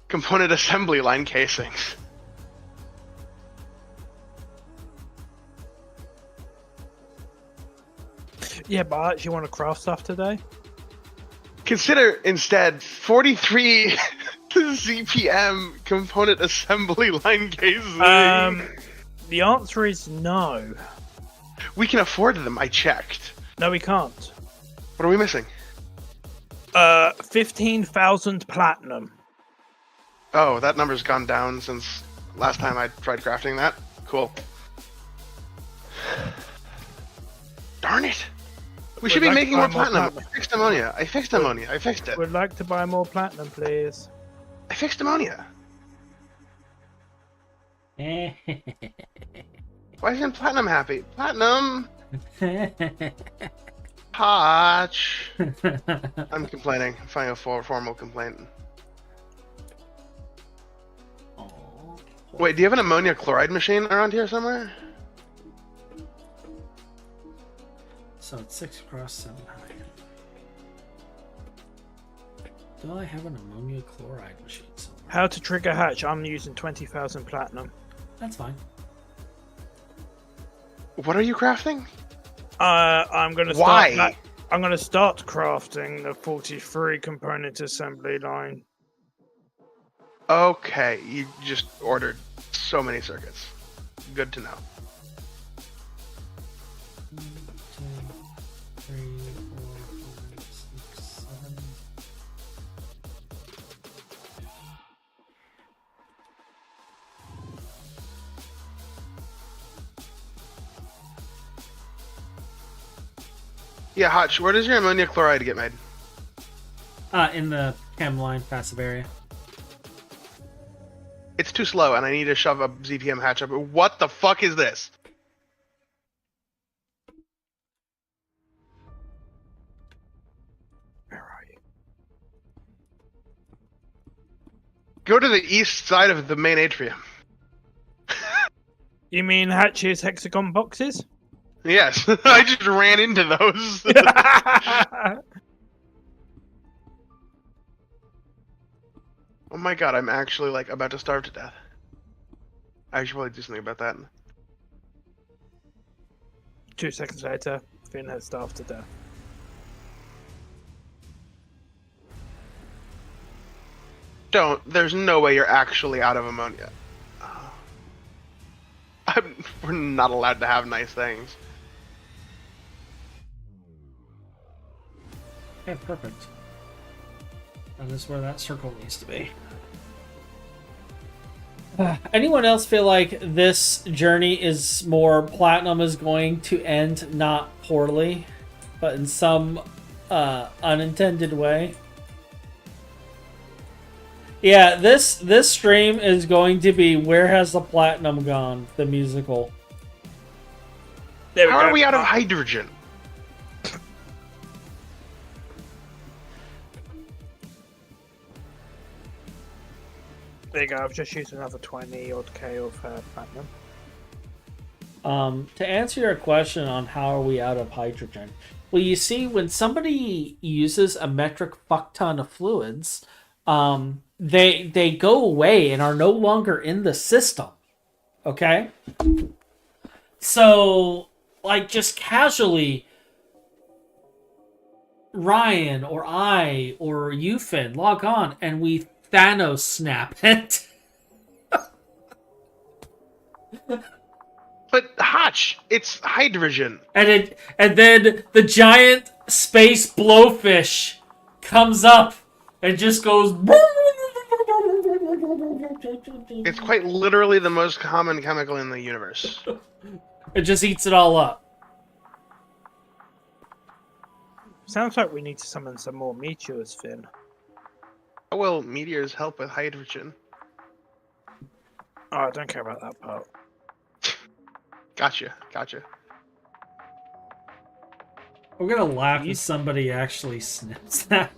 component assembly line casings. Yeah, but I actually want to craft stuff today. Consider instead 43 ZPM component assembly line casings. The answer is no. We can afford them, I checked. No, we can't. What are we missing? 15,000 platinum. Oh, that number's gone down since last time I tried crafting that. Cool. Darn it! We should be making more platinum. I fixed ammonia. I fixed it. Would like to buy more platinum, please. I fixed ammonia. Why isn't platinum happy? Platinum! Hotch! I'm complaining. I'm filing a formal complaint. Wait, do you have an ammonia chloride machine around here somewhere? So it's 6 across 7 high. Do I have an ammonia chloride machine somewhere? How to trigger hatch? I'm using 20,000 platinum. That's fine. What are you crafting? I'm gonna start. I'm gonna start crafting the 43 component assembly line. Okay, you just ordered so many circuits. Good to know. 1, 2, 3, 4, 5, 6, 7. Yeah, Hotch, where does your ammonia chloride get made? In the chem line passive area. It's too slow, and I need to shove a ZPM hatch up. What the fuck is this? Where are you? Go to the east side of the main atrium. You mean Hatch's hexagon boxes? Yes, I just ran into those. Oh my god, I'm actually like about to starve to death. I should probably do something about that. 2 seconds later, Finn has starved to death. Don't. There's no way you're actually out of ammonia. We're not allowed to have nice things. Okay, perfect. That is where that circle needs to be. Anyone else feel like this journey is more platinum is going to end not poorly, but in some unintended way? Yeah, this stream is going to be Where Has the Platinum Gone? The musical. There we How go. are we out of hydrogen? There you go. I've just used another 20 odd K of platinum. To answer your question on how are we out of hydrogen, well, you see, when somebody uses a metric fuck ton of fluids, they go away and are no longer in the system. Okay, so like just casually, Ryan or I or you, Finn, log on and we Thanos snap it. But Hotch, it's hydrogen. And then the giant space blowfish comes up and just goes. It's quite literally the most common chemical in the universe. It just eats it all up. Sounds like we need to summon some more meteors, Finn. Oh, well, meteors help with hydrogen. Oh, I don't care about that part. Gotcha. We're gonna laugh if somebody actually snips that.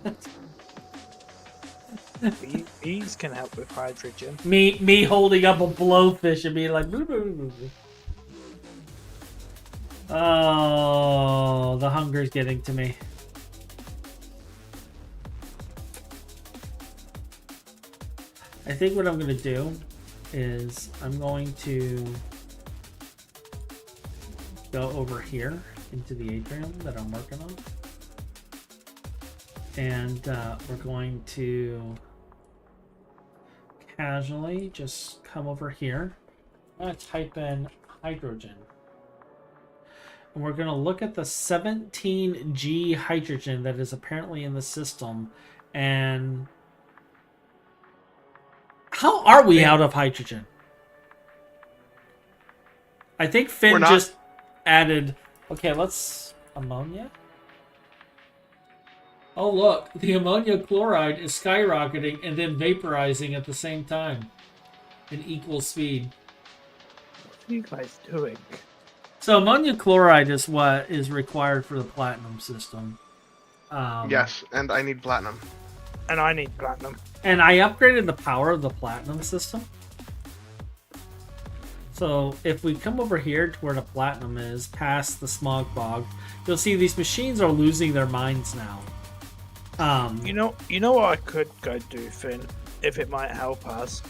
Bees can help with hydrogen. Me holding up a blowfish and being like. Boo, boo, boo, boo. Oh, the hunger's getting to me. I think what I'm going to do is I'm going to go over here into the atrium that I'm working on. And we're going to casually just come over here. I'm going to type in hydrogen. And we're going to look at the 17G hydrogen that is apparently in the system. And how are we out of hydrogen? I think Finn just added... Okay, let's... Ammonia? Oh, look. The ammonia chloride is skyrocketing and then vaporizing at the same time. In equal speed. What are you guys doing? So ammonia chloride is what is required for the platinum system. Yes, and I need platinum. And I need platinum. And I upgraded the power of the platinum system. So if we come over here to where the platinum is, past the smog bog, you'll see these machines are losing their minds now. You know what I could go do, Finn, if it might help us.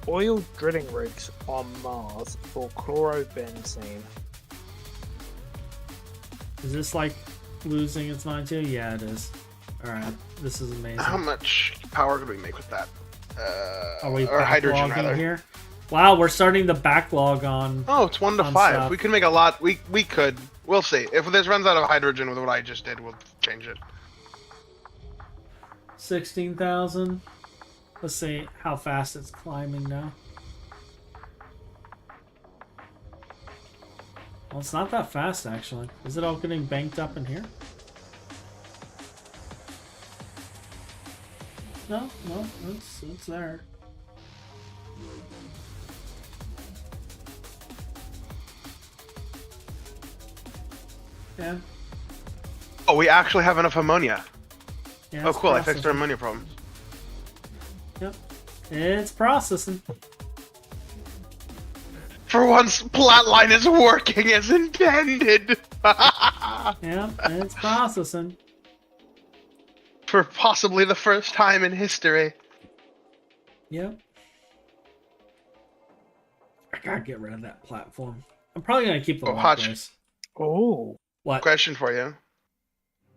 Oil drilling rigs on Mars for chlorobenzene. Is this like losing its mind too? Yeah, it is. Alright, this is amazing. How much power could we make with that? Are we or hydrogen, backlogging rather. here? Wow, we're starting the backlog on... Oh, it's 1 to on 5. stuff. We could make a lot. We could. We'll see. If this runs out of hydrogen with what I just did, we'll change it. 16,000. Let's see how fast it's climbing now. Well, it's not that fast, actually. Is it all getting banked up in here? No, it's there. Yeah. Oh, we actually have enough ammonia. Yeah, Oh, it's cool. I fixed our processing. ammonia problem. Yep. It's processing. For once, Plotline is working as intended. Yeah, it's processing. For possibly the first time in history. Yep. I gotta get rid of that platform. I'm probably gonna keep the Oh, lock Hutch. base. Oh. What? Question for you.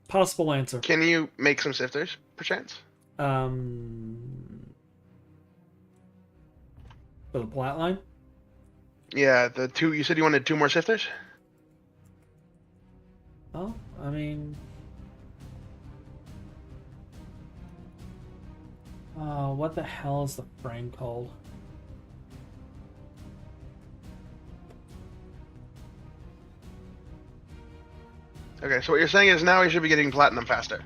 Possible answer. Can you make some sifters, perchance? For the plat line? Yeah, the two. You said you wanted 2 more sifters? Oh, I mean... What the hell is the frame called? Okay, so what you're saying is now we should be getting platinum faster.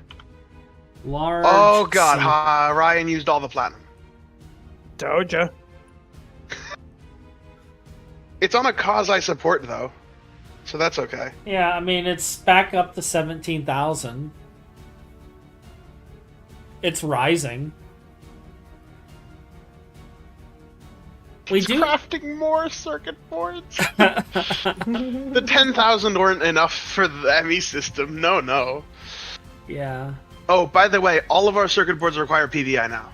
Large. Oh god, Ryan used all the platinum. Told ya. It's on a cause I support though, so that's okay. Yeah, I mean it's back up to 17,000. It's rising. It's crafting more circuit boards. The 10,000 weren't enough for the ME system. No. Yeah. Oh, by the way, all of our circuit boards require PBI now.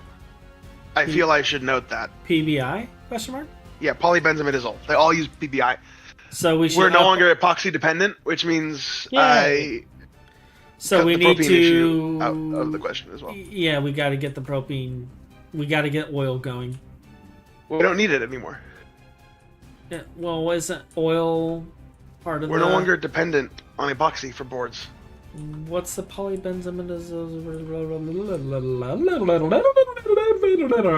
I feel I should note that. PBI? Question mark? Yeah, polybenzimidazole. They all use PBI. So we're no longer epoxy dependent, which means I. So we need to out of the question as well. Yeah, we got to get the propane. We got to get oil going. We don't need it anymore. Yeah, well, isn't oil part of We're no longer dependent on epoxy for boards. What's the polybenzimidazole?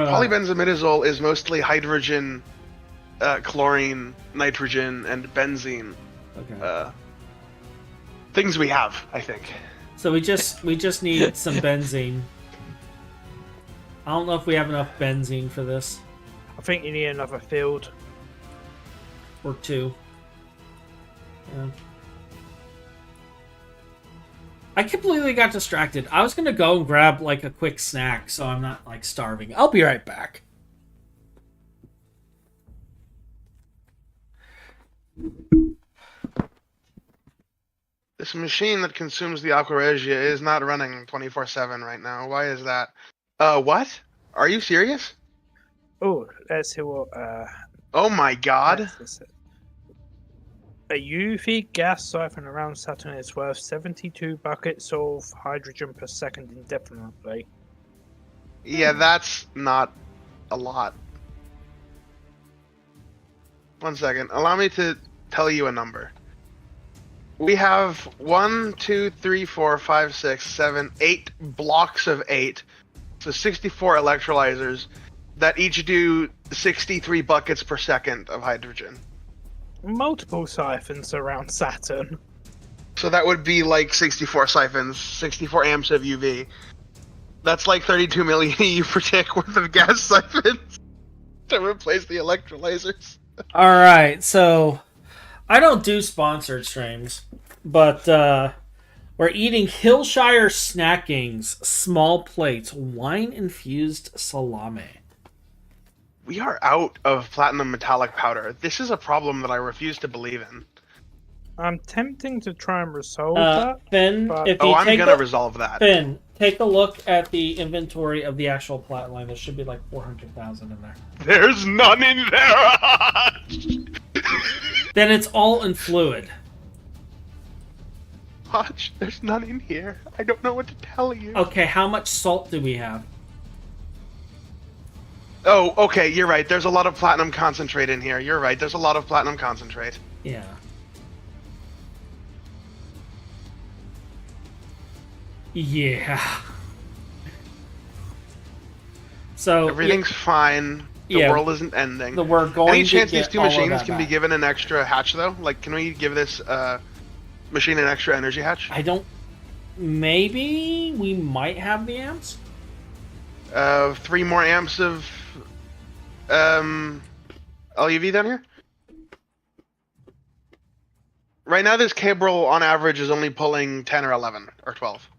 Polybenzimidazole is mostly hydrogen, chlorine, nitrogen, and benzene. Okay. Things we have, I think. So we just need some benzene. I don't know if we have enough benzene for this. I think you need another field. Or two. Yeah. I completely got distracted. I was gonna go and grab like a quick snack so I'm not like starving. I'll be right back. This machine that consumes the Aqua Regia is not running 24/7 right now. Why is that? What? Are you serious? Oh, let's see what. Oh my god. A UV gas siphon around Saturn is worth 72 buckets of hydrogen per second indefinitely. Yeah, that's not a lot. 1 second. Allow me to tell you a number. We have 1, 2, 3, 4, 5, 6, 7, 8 blocks of 8. So 64 electrolyzers that each do 63 buckets per second of hydrogen. Multiple siphons around Saturn. So that would be like 64 siphons, 64 amps of UV. That's like 32 million EU per tick worth of gas siphons to replace the electrolyzers. Alright, so I don't do sponsored streams, but we're eating Hillshire Snackings, small plates, wine-infused salami. We are out of platinum metallic powder. This is a problem that I refuse to believe in. I'm tempting to try and resolve that. Finn, but... if you I'm gonna resolve that. Finn, take a look at the inventory of the actual plat line. There should be like 400,000 in there. There's none in there! Then it's all in fluid. Watch, there's none in here. I don't know what to tell you. Okay, how much salt do we have? Oh, okay, you're right. There's a lot of platinum concentrate in here. You're right. There's a lot of platinum concentrate. Yeah. Yeah. So everything's fine. The world isn't ending. We're going Any chance to these get two all of machines that can be back. given an extra hatch, though? Like, can we give this machine an extra energy hatch? I don't... Maybe we might have the amps? 3 more amps of LUV down here? Right now, this cable on average is only pulling 10 or 11 or 12.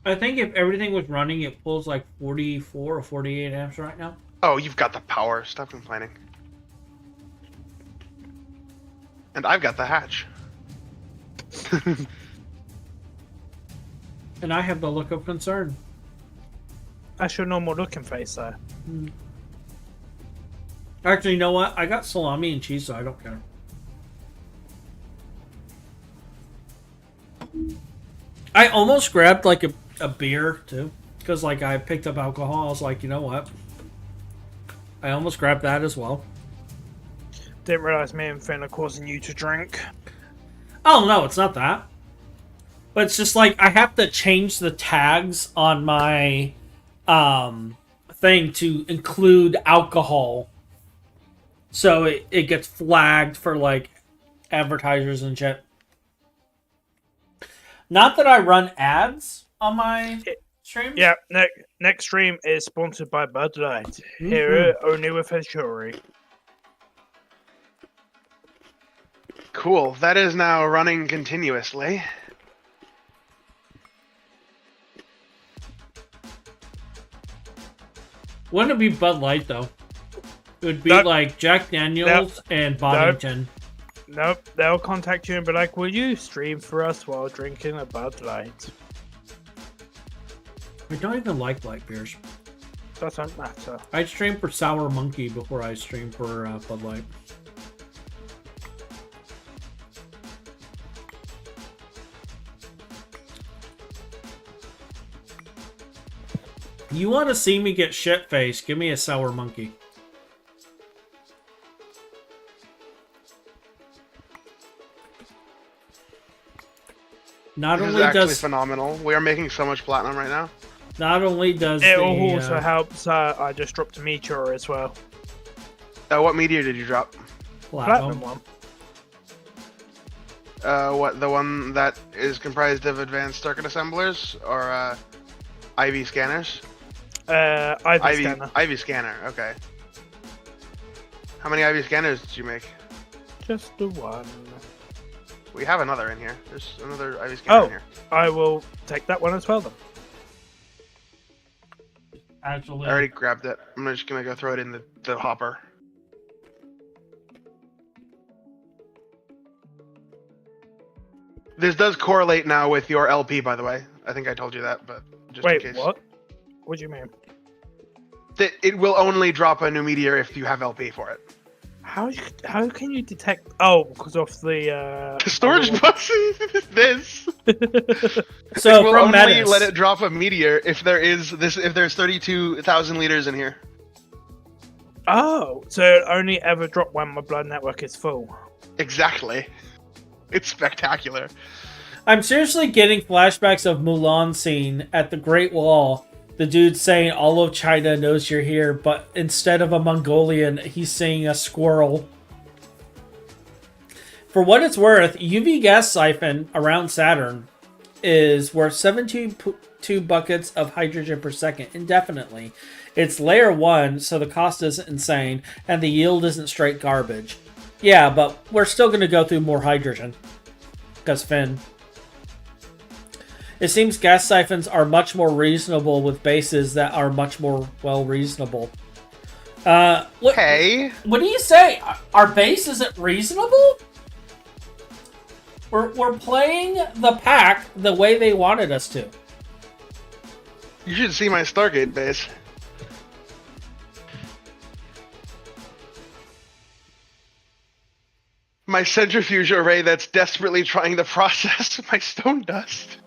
I think if everything was running, it pulls like 44 or 48 amps right now. Oh, you've got the power. Stop complaining. And I've got the hatch. And I have the look of concern. That's your normal looking face, though. Actually, you know what? I got salami and cheese, so I don't care. I almost grabbed like a beer too, because like I picked up alcohol. I was like, you know what? I almost grabbed that as well. Didn't realize me and Finn are causing you to drink. Oh, no, it's not that. But it's just like I have to change the tags on my thing to include alcohol. So it gets flagged for like advertisers and shit. Not that I run ads on my stream. Yeah, next stream is sponsored by Bud Light. Here, only with a jury. Cool. That is now running continuously. Wouldn't it be Bud Light though? It would be like Jack Daniels and Boddington. Nope, they'll contact you and be like, will you stream for us while drinking a Bud Light? I don't even like light beers. Doesn't matter. I'd stream for Sour Monkey before I stream for Bud Light. You want to see me get shit-faced? Give me a Sour Monkey. Not This only is actually does phenomenal. We are making so much platinum right now. not only does It the, also helps. I just dropped a meteor as well. What meteor did you drop? Platinum one. What, the one that is comprised of advanced circuit assemblers or IV scanners? IV scanner. IV scanner. Okay. How many IV scanners did you make? Just the one. We have another in here. There's another IV scanner in here. I will take that one as well then. actually I already grabbed it. I'm just gonna go throw it in the hopper. This does correlate now with your LP, by the way. I think I told you that, but just Wait, in case. what? What do you mean? That it will only drop a new meteor if you have LP for it. How can you detect? Oh, because of the The storage bus. This. so It will from only Metis, let it drop a meteor if there's 32,000 liters in here. Oh, so it only ever drop when my blood network is full. Exactly. It's spectacular. I'm seriously getting flashbacks of Mulan scene at the Great Wall. The dude saying all of China knows you're here, but instead of a Mongolian, he's saying a squirrel. For what it's worth, UV gas siphon around Saturn is worth 72 buckets of hydrogen per second indefinitely. It's layer 1, so the cost isn't insane, and the yield isn't straight garbage. Yeah, but we're still going to go through more hydrogen. Because Finn. It seems gas siphons are much more reasonable with bases that are much more, well, reasonable. Hey. What do you say? Our base isn't reasonable? We're playing the pack the way they wanted us to. You should see my Stargate base. My centrifuge array that's desperately trying to process my stone dust.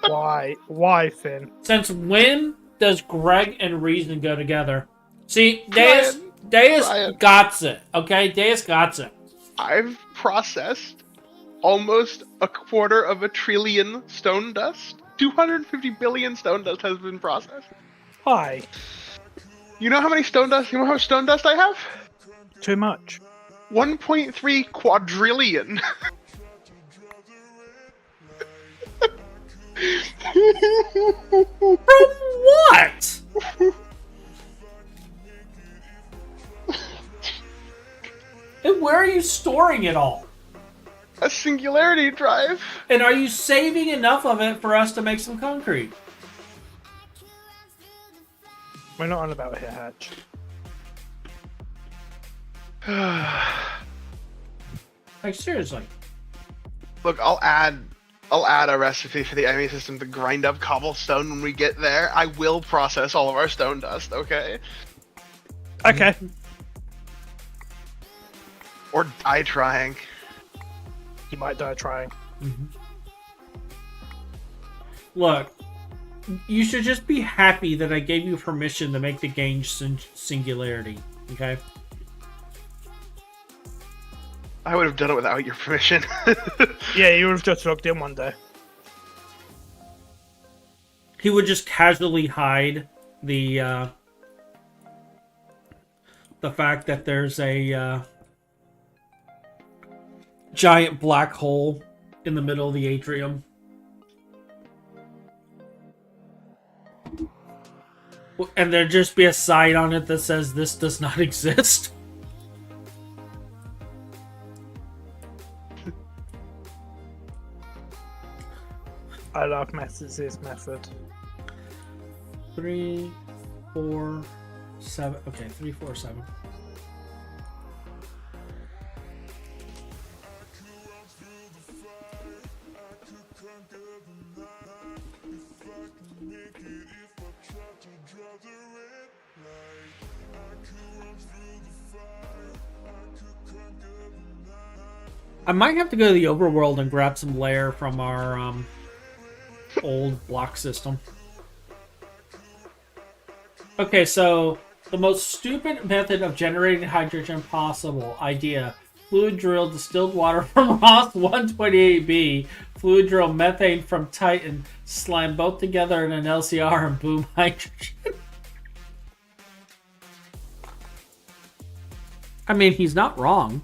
Why? Why, Finn? Since when does Greg and Reason go together? See, Deus Brian. got it, okay? Deus got it. I've processed almost 250 trillion stone dust. 250 billion stone dust has been processed. Why? You know how many stone dust? You know how much stone dust I have? Too much. 1.3 quadrillion. From what? And where are you storing it all? A singularity drive. And are you saving enough of it for us to make some concrete? We're not on about here, Hatch. Like, seriously. Look, I'll add a recipe for the enemy system to grind up cobblestone when we get there. I will process all of our stone dust, okay? Okay. Or die trying. You might die trying. Look, you should just be happy that I gave you permission to make the game singularity, okay? I would have done it without your permission. Yeah, you would have just logged in one day. He would just casually hide the fact that there's a giant black hole in the middle of the atrium. And there'd just be a sign on it that says this does not exist. I love Mess's method. 3, 4, 7. Okay, 3, 4, 7. I might have to go to the overworld and grab some lair from our old block system. Okay, so the most stupid method of generating hydrogen possible. Idea. Fluid drill distilled water from Ross 128B. Fluid drill methane from Titan. Slime both together in an LCR and boom hydrogen. I mean, he's not wrong.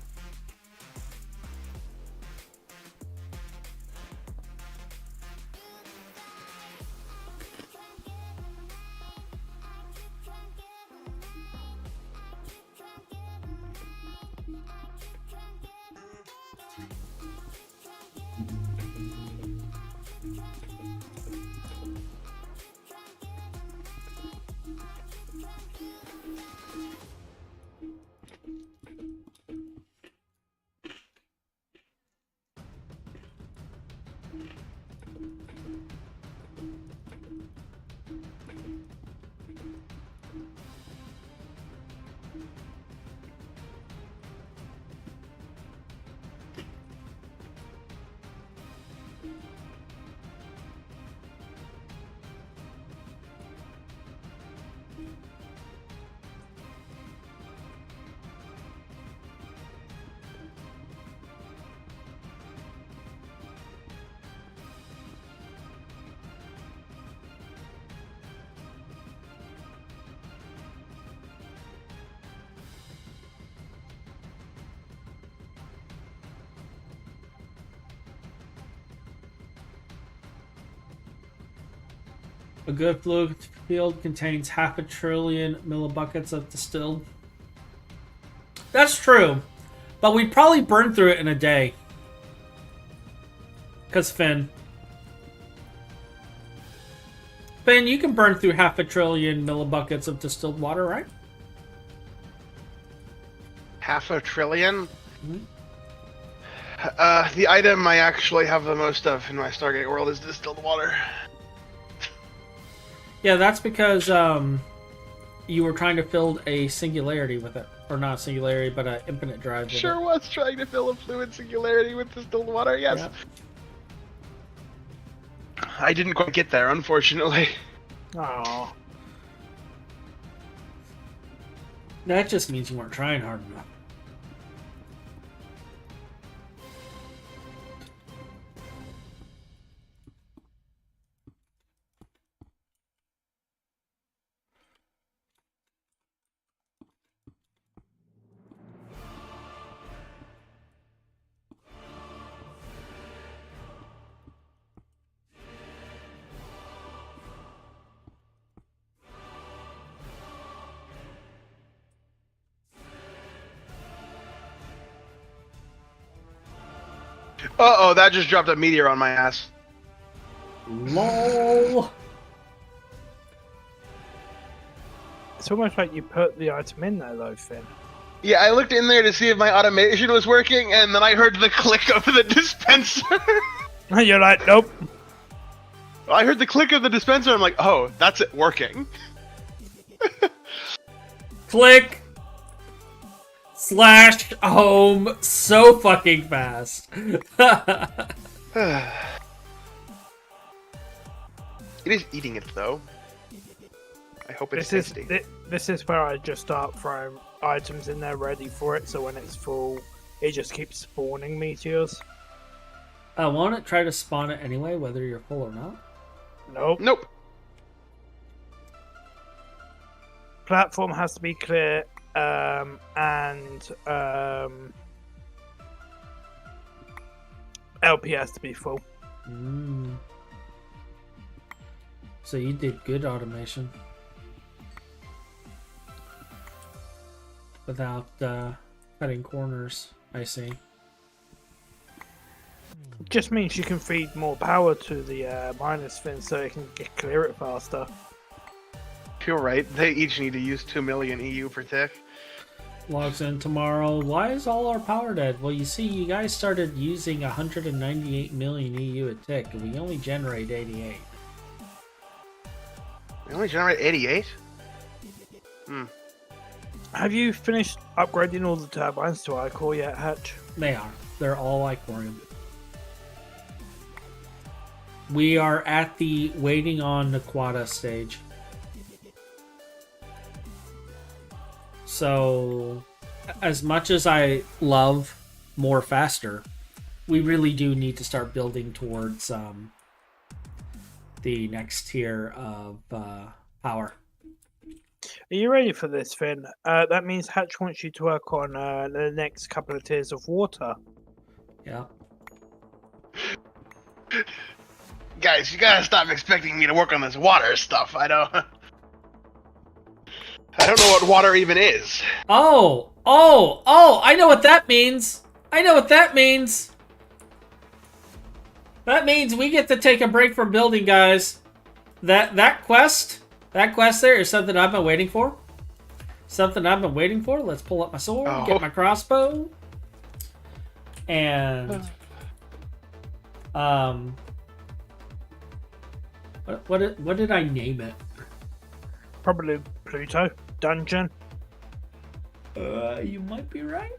A good fluid field contains 500 billion millibuckets of distilled. That's true. But we'd probably burn through it in a day. Because Finn, you can burn through 500 billion millibuckets of distilled water, right? 500 billion? Mm-hmm. The item I actually have the most of in my Stargate world is distilled water. Yeah, that's because you were trying to fill a singularity with it. Or not a singularity, but an infinite drive with Sure it. was trying to fill a fluid singularity with distilled water, yes. Yeah. I didn't quite get there, unfortunately. Oh. That just means you weren't trying hard enough. Uh-oh, that just dropped a meteor on my ass. LOL. It's almost like you put the item in there, though, Finn. Yeah, I looked in there to see if my automation was working, and then I heard the click of the dispenser. You're like, nope. I heard the click of the dispenser, I'm like, oh, that's it working. Click. / home so fucking fast. It is eating it, though. I hope it's tasty. This is where I just start throwing items in there ready for it, so when it's full, it just keeps spawning meteors. Won't it try to spawn it anyway, whether you're full or not? Nope. Nope. Platform has to be clear, LP has to be full. So you did good automation. Without cutting corners, I see. Just means you can feed more power to the minus fin so it can clear it faster. You're right. They each need to use 2 million EU per tick. Logs in tomorrow. Why is all our power dead? Well, you see, you guys started using 198 million EU a tick, and we only generate 88. We only generate 88? Have you finished upgrading all the turbines to iCore yet, Hatch? They are. They're all Icorium. We are at the waiting on Naquata stage. So, as much as I love more faster, we really do need to start building towards the next tier of power. Are you ready for this, Finn? That means Hatch wants you to work on the next couple of tiers of water. Yeah. Guys, you gotta stop expecting me to work on this water stuff. I don't know what water even is. Oh! I know what that means! That means we get to take a break from building, guys. That quest there is something I've been waiting for. Let's pull up my sword, get my crossbow. And what did I name it? Probably Pluto Dungeon. You might be right.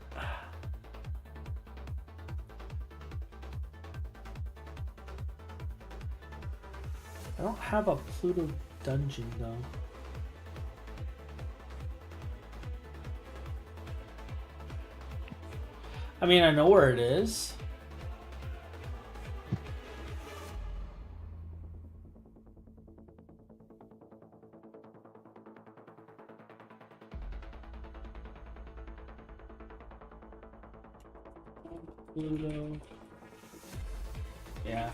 I don't have a Pluto dungeon though. I mean, I know where it is. Pluto. Yeah.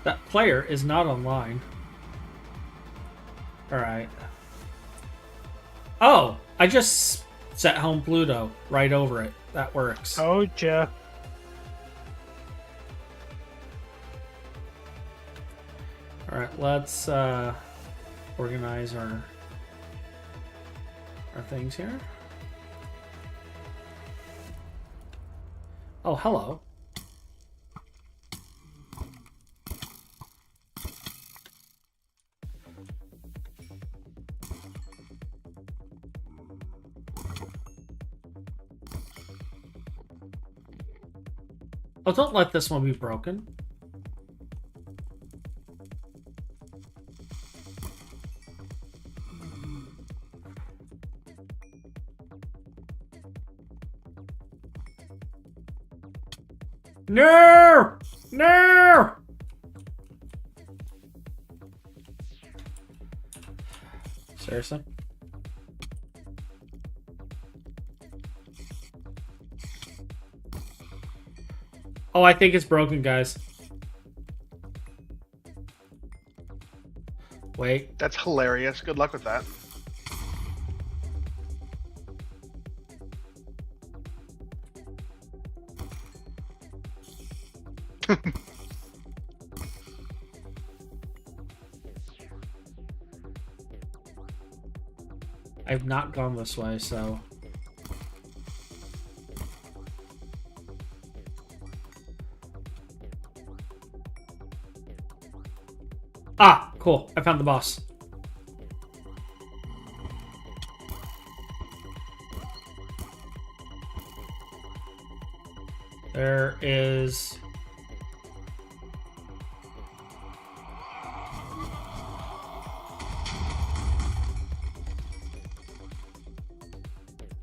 That player is not online. Alright. Oh! I just set home Pluto right over it. That works. Oh, yeah. Alright, let's organize our things here. Oh, hello. Oh, don't let this one be broken. No! No! Seriously? Oh, I think it's broken, guys. Wait. That's hilarious. Good luck with that. I've not gone this way, so... Ah, cool. I found the boss. There is...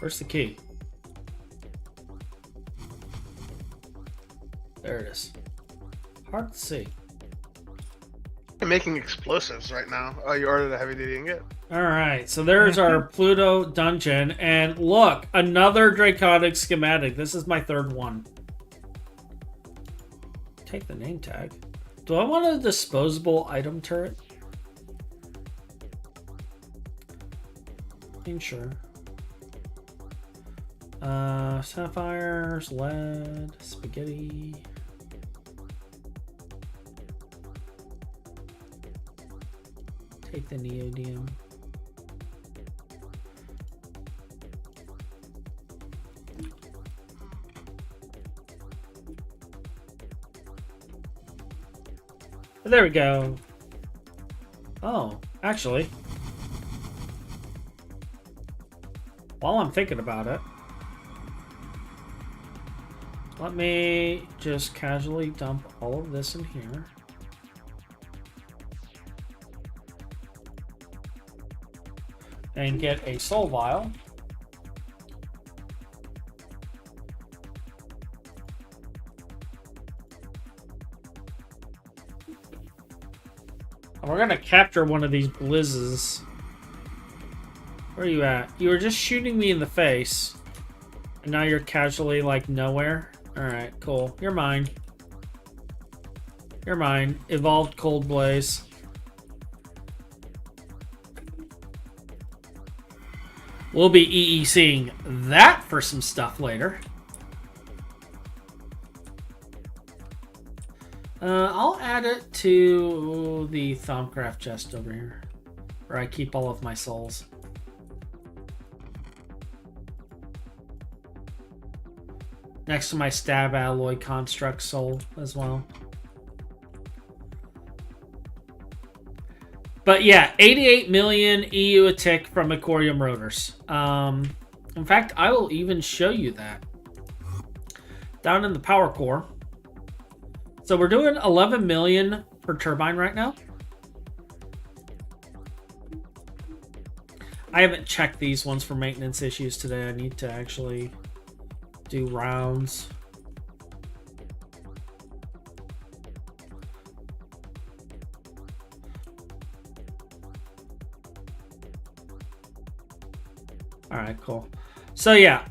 Where's the key? There it is. Hard to see. I'm making explosives right now. Oh, you ordered a heavy duty ingot? Alright, so there's our Pluto dungeon. And look, another Draconic schematic. This is my third one. Take the name tag. Do I want a disposable item turret? I mean, sure. Sapphires, lead, spaghetti. Take the neodymium. There we go. Oh, actually, while I'm thinking about it, let me just casually dump all of this in here. And get a soul vial. And we're gonna capture one of these blizzes. Where are you at? You were just shooting me in the face. And now you're casually like nowhere. Alright, cool. You're mine. You're mine. Evolved Cold Blaze. We'll be EECing that for some stuff later. I'll add it to the Thaumcraft chest over here, where I keep all of my souls. Next to my Stab Alloy Construct soul as well. But yeah, 88 million EU a tick from Icorium rotors. In fact, I will even show you that. Down in the power core. So we're doing 11 million per turbine right now. I haven't checked these ones for maintenance issues today. I need to actually do rounds. All right, cool. So yeah,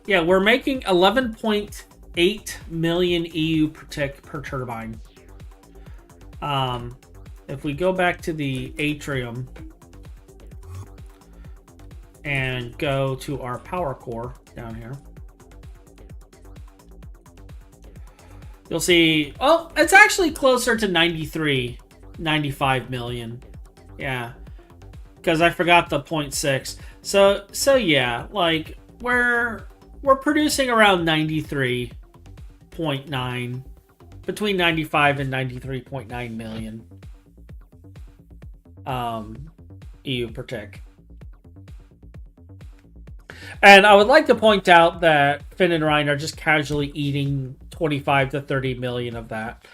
yeah, we're making 11.8 million EU per tick per turbine. If we go back to the atrium and go to our power core down here, you'll see, oh, it's actually closer to 95 million. Yeah. Because I forgot the 0.6. So yeah, like we're producing around 93.9, between 95 and 93.9 million EU per tick. And I would like to point out that Finn and Ryan are just casually eating 25 to 30 million of that.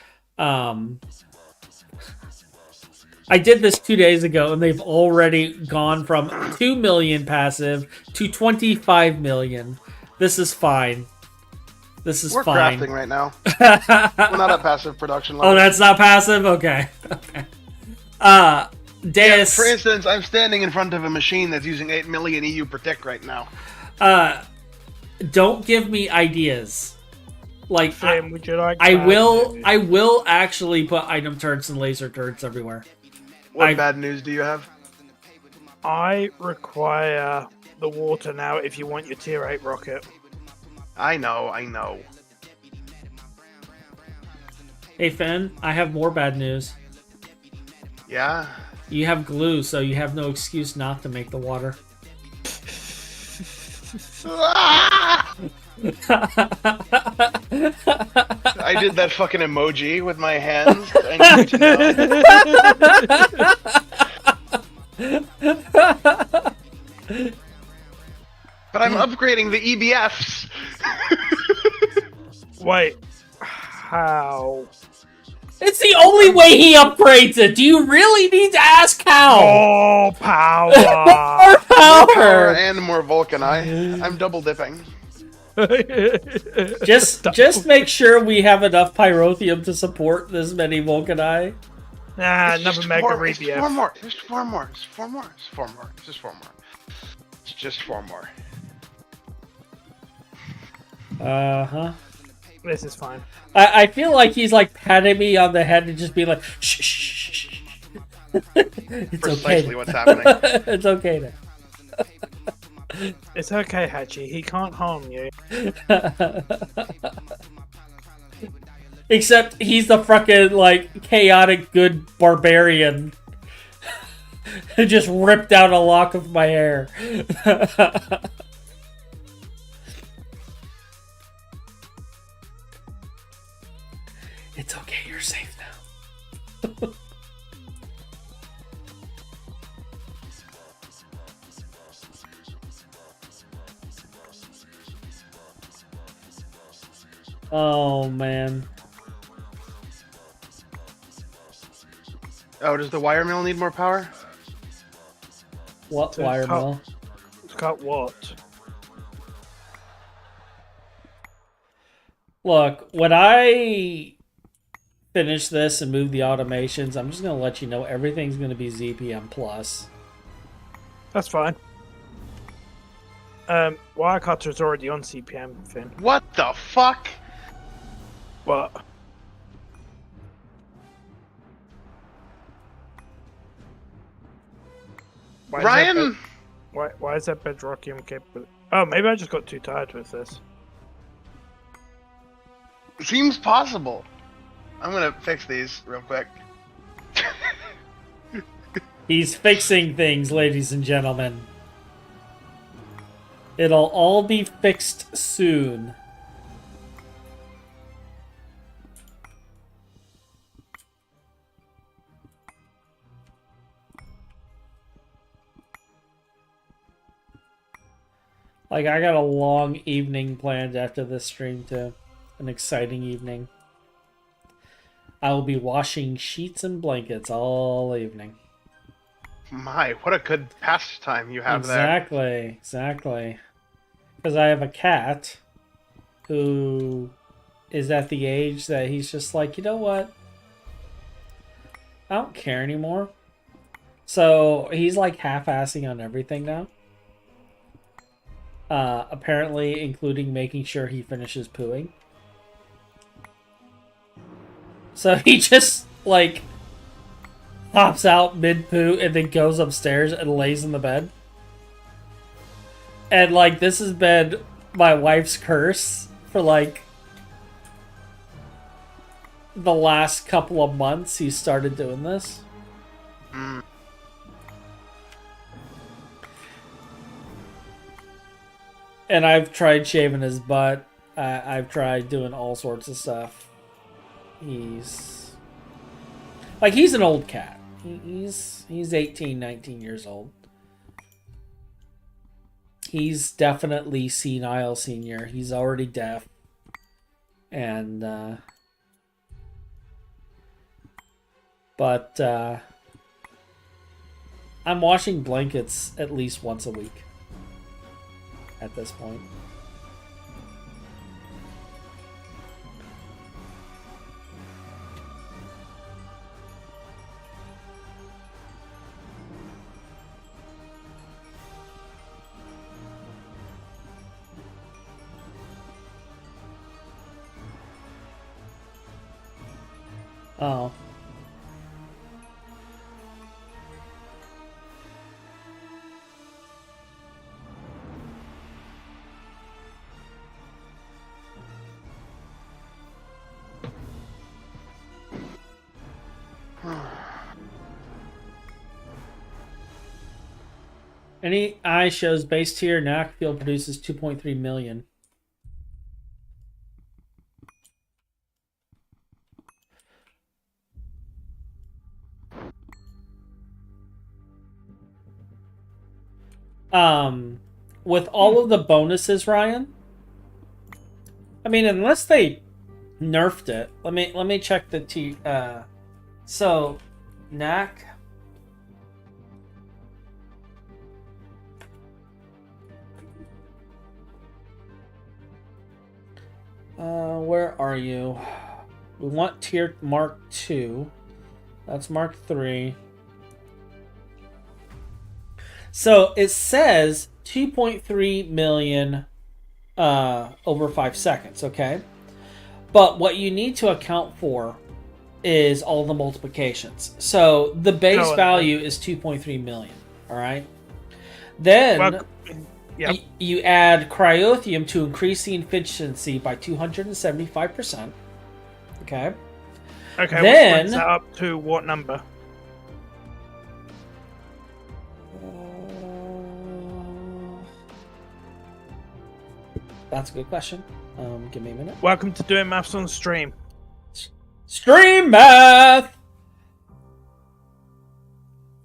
I did this 2 days ago, and they've already gone from 2 million passive to 25 million. This is fine. This is We're fine. crafting right now. We're not at passive production level. Oh, that's not passive? Okay. Okay. Deus. For instance, I'm standing in front of a machine that's using 8 million EU per tick right now. Don't give me ideas. Like, Finn, would you like I bad will. news? I will actually put item turrets and laser turrets everywhere. What bad news do you have? I require the water now if you want your tier 8 rocket. I know. Hey Finn, I have more bad news. Yeah? You have glue, so you have no excuse not to make the water. I did that fucking emoji with my hands. I need to know. But I'm upgrading the EBFs. Wait, how? It's the only way he upgrades it. Do you really need to ask how? Oh, power! More More power power. and more Vulcan Eye. I'm double dipping. Just make sure we have enough pyrotheum to support this many Vulcani. Nah, It's another just mega four, it's rebf. 4 more. Just 4 more. It's 4 more. It's 4 more. It's just 4 more. It's just 4 more. Uh-huh. This is fine. I feel like he's like patting me on the head and just being like, shh, shh, shh, shh. It's Precisely okay. what's happening. It's okay now. It's okay, Hachi. He can't harm you. Except he's the fucking like chaotic good barbarian who just ripped out a lock of my hair. It's okay, you're safe now. Oh man. Oh, does the wire mill need more power? What To wire cut- mill? Cut what? Look, when I finish this and move the automations, I'm just gonna let you know everything's gonna be ZPM plus. That's fine. Wire cutter's already on CPM, Finn. What the fuck? What? Why is that Ryan? Why is that bedrockium capable? Oh, maybe I just got too tired with this. Seems possible. I'm gonna fix these real quick. He's fixing things, ladies and gentlemen. It'll all be fixed soon. Like, I got a long evening planned after this stream, too. An exciting evening. I will be washing sheets and blankets all evening. My, what a good pastime you have Exactly. Because I have a cat who is at the age that he's just like, you know what? I don't care anymore. So he's like half-assing on everything now. Apparently including making sure he finishes pooing. So he just, like, pops out mid-poo and then goes upstairs and lays in the bed. And, like, this has been my wife's curse for, like, the last couple of months he started doing this. Mm. And I've tried shaving his butt. I've tried doing all sorts of stuff. He's an old cat. He's 18, 19 years old. He's definitely senile senior. He's already deaf. And but I'm washing blankets at least once a week at this point. Oh. Any eye shows base tier NAC field produces 2.3 million. With all of the bonuses, Ryan, I mean, unless they nerfed it. Let me check the T. So, NAC. Where are you? We want tier Mark 2. That's Mark 3. So it says 2.3 million over 5 seconds, okay? But what you need to account for is all the multiplications. So the base value is 2.3 million, all right? Then Yep. you add cryotheum to increase the efficiency by 275%. Okay. Okay, Then, which brings that up to what number? That's a good question. Give me a minute. Welcome to doing maths on stream. Stream math!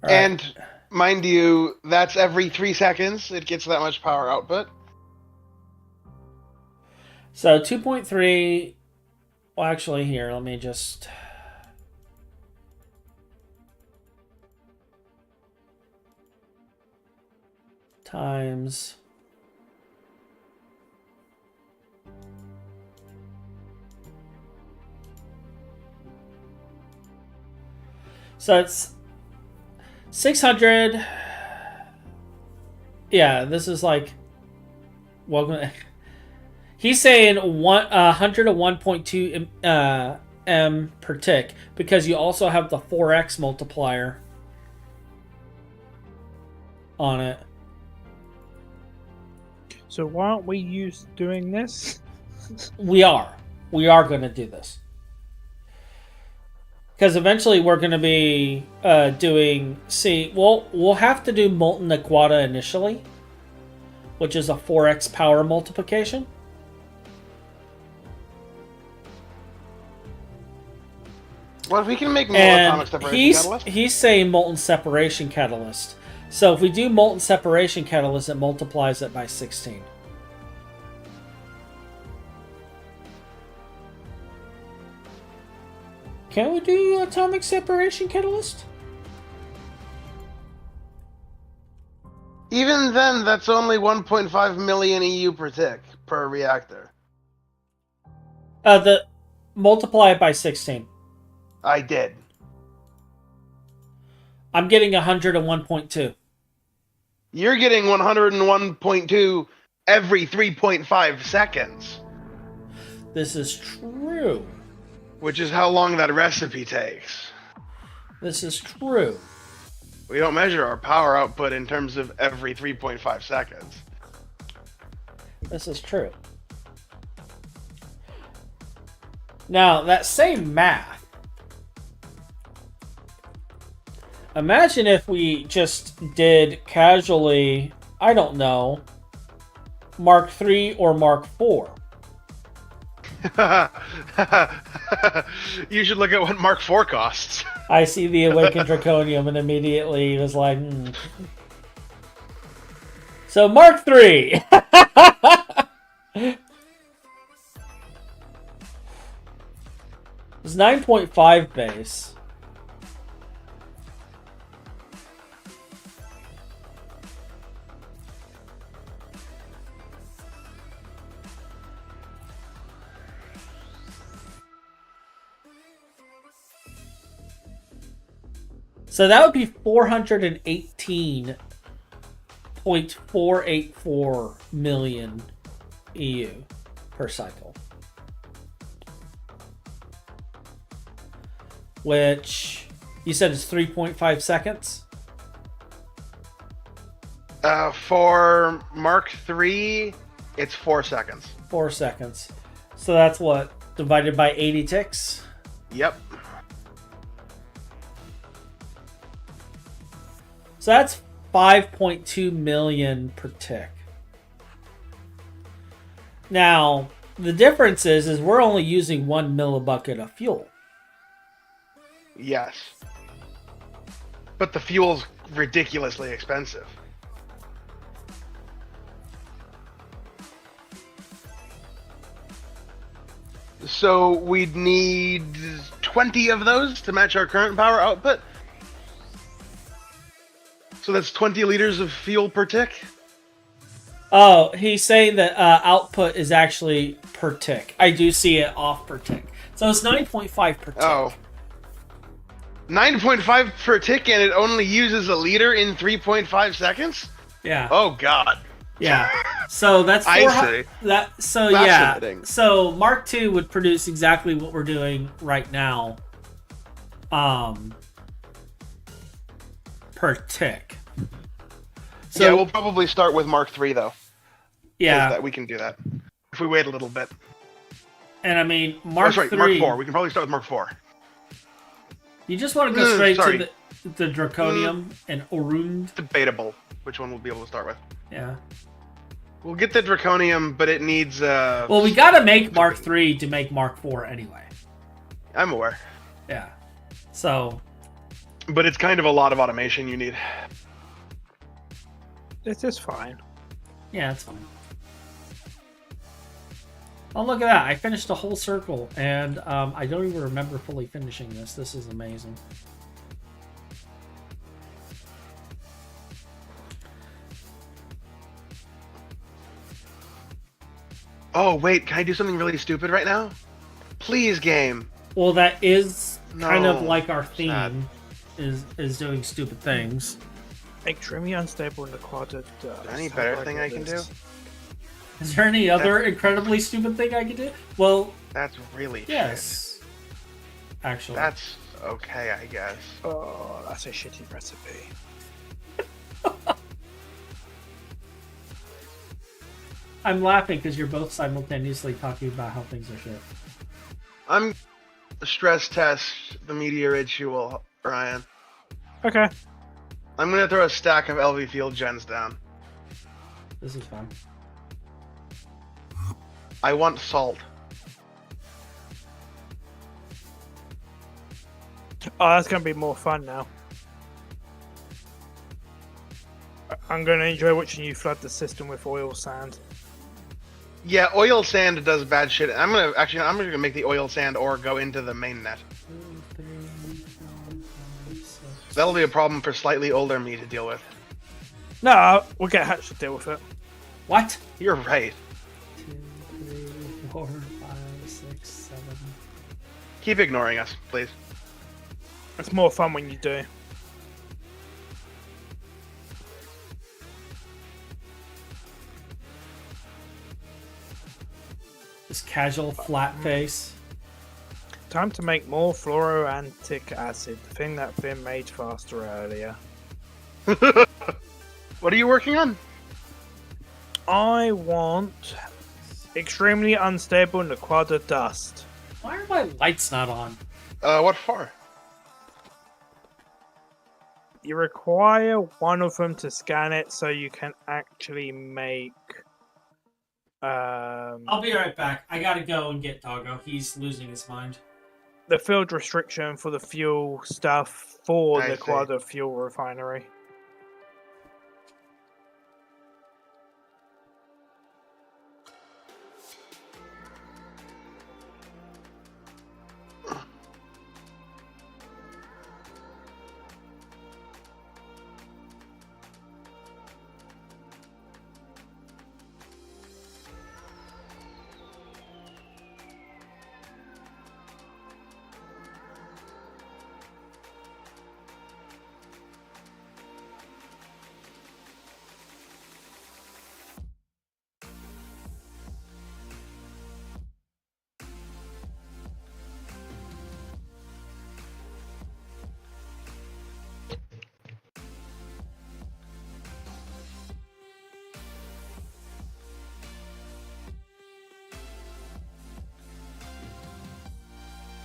All right. And mind you, that's every 3 seconds. It gets that much power output. So 2.3. Well, actually, here, let me just. Times. So it's 600. Yeah, this is like. Welcome. He's saying 100 to 1.2 m per tick because you also have the 4x multiplier on it. So why aren't we doing this? We are going to do this. Because eventually we're going to be doing... See, we'll have to do Molten Aquata initially, which is a 4x power multiplication. Well, if we can make more atomic separation catalyst. He's saying molten separation catalyst. So if we do molten separation catalyst, it multiplies it by 16. Can we do atomic separation catalyst? Even then, that's only 1.5 million EU per tick per reactor. The multiply it by 16. I did. I'm getting 101.2. You're getting 101.2 every 3.5 seconds. This is true. Which is how long that recipe takes. This is true. We don't measure our power output in terms of every 3.5 seconds. This is true. Now, that same math. Imagine if we just did casually, I don't know, Mark 3 or Mark 4. You should look at what Mark 4 costs. I see the Awakened Draconium and immediately was like, So Mark 3. It's 9.5 base. So that would be 418.484 million EU per cycle. Which you said is 3.5 seconds? For Mark 3, it's 4 seconds. 4 seconds. So that's what? Divided by 80 ticks? Yep. So that's 5.2 million per tick. Now, the difference is we're only using 1 millibucket of fuel. Yes. But the fuel's ridiculously expensive. So we'd need 20 of those to match our current power output. So that's 20 liters of fuel per tick. Oh, he's saying that output is actually per tick. I do see it off per tick. So it's 9.5 per tick. Oh. 9.5 per tick, and it only uses a liter in 3.5 seconds? Yeah. Oh, God. Yeah. So that's I see. So Fascinating. yeah. So Mark II would produce exactly what we're doing right now. Per tick. So Yeah, we'll probably start with Mark III, though. yeah, That we can do that if we wait a little bit. and I mean Mark Mark III. IV. We can probably start with Mark IV. You just want to go straight sorry. to the Draconium and Orund. Debatable which one we'll be able to start with. Yeah. We'll get the Draconium, but it needs. Well, we got to make Mark III to make Mark IV anyway. I'm aware. Yeah. So. But it's kind of a lot of automation you need. This is fine. Yeah, it's fine. Oh, look at that. I finished a whole circle, and I don't even remember fully finishing this. This is amazing. Oh, wait. Can I do something really stupid right now? Please, game. Well, that is kind of No. like our theme, Sad. is doing stupid things. Extremely unstable in the quadrant. Any better thing I can do? Is there any other incredibly stupid thing I could do? Well, That's really yes. Actually. shit. That's okay, I guess. Oh, that's a shitty recipe. I'm laughing because you're both simultaneously talking about how things are shit. I'm stress test the meteor ritual, Ryan. Okay. I'm gonna throw a stack of LV field gens down. This is fun. I want salt. Oh, that's gonna be more fun now. I'm gonna enjoy watching you flood the system with oil sand. Yeah, oil sand does bad shit. I'm gonna make the oil sand ore go into the main net. That'll be a problem for slightly older me to deal with. No, we'll get Hatch to deal with it. What? You're right. 2, 3, 4, 5, 6, 7. Keep ignoring us, please. It's more fun when you do. This casual flat face. Time to make more fluoroantic acid, the thing that Finn made faster earlier. What are you working on? I want extremely unstable Naquada dust. Why are my lights not on? What for? You require one of them to scan it so you can actually make. I'll be right back. I gotta go and get Doggo. He's losing his mind. The field restriction for the fuel stuff for I the see. Quada fuel refinery.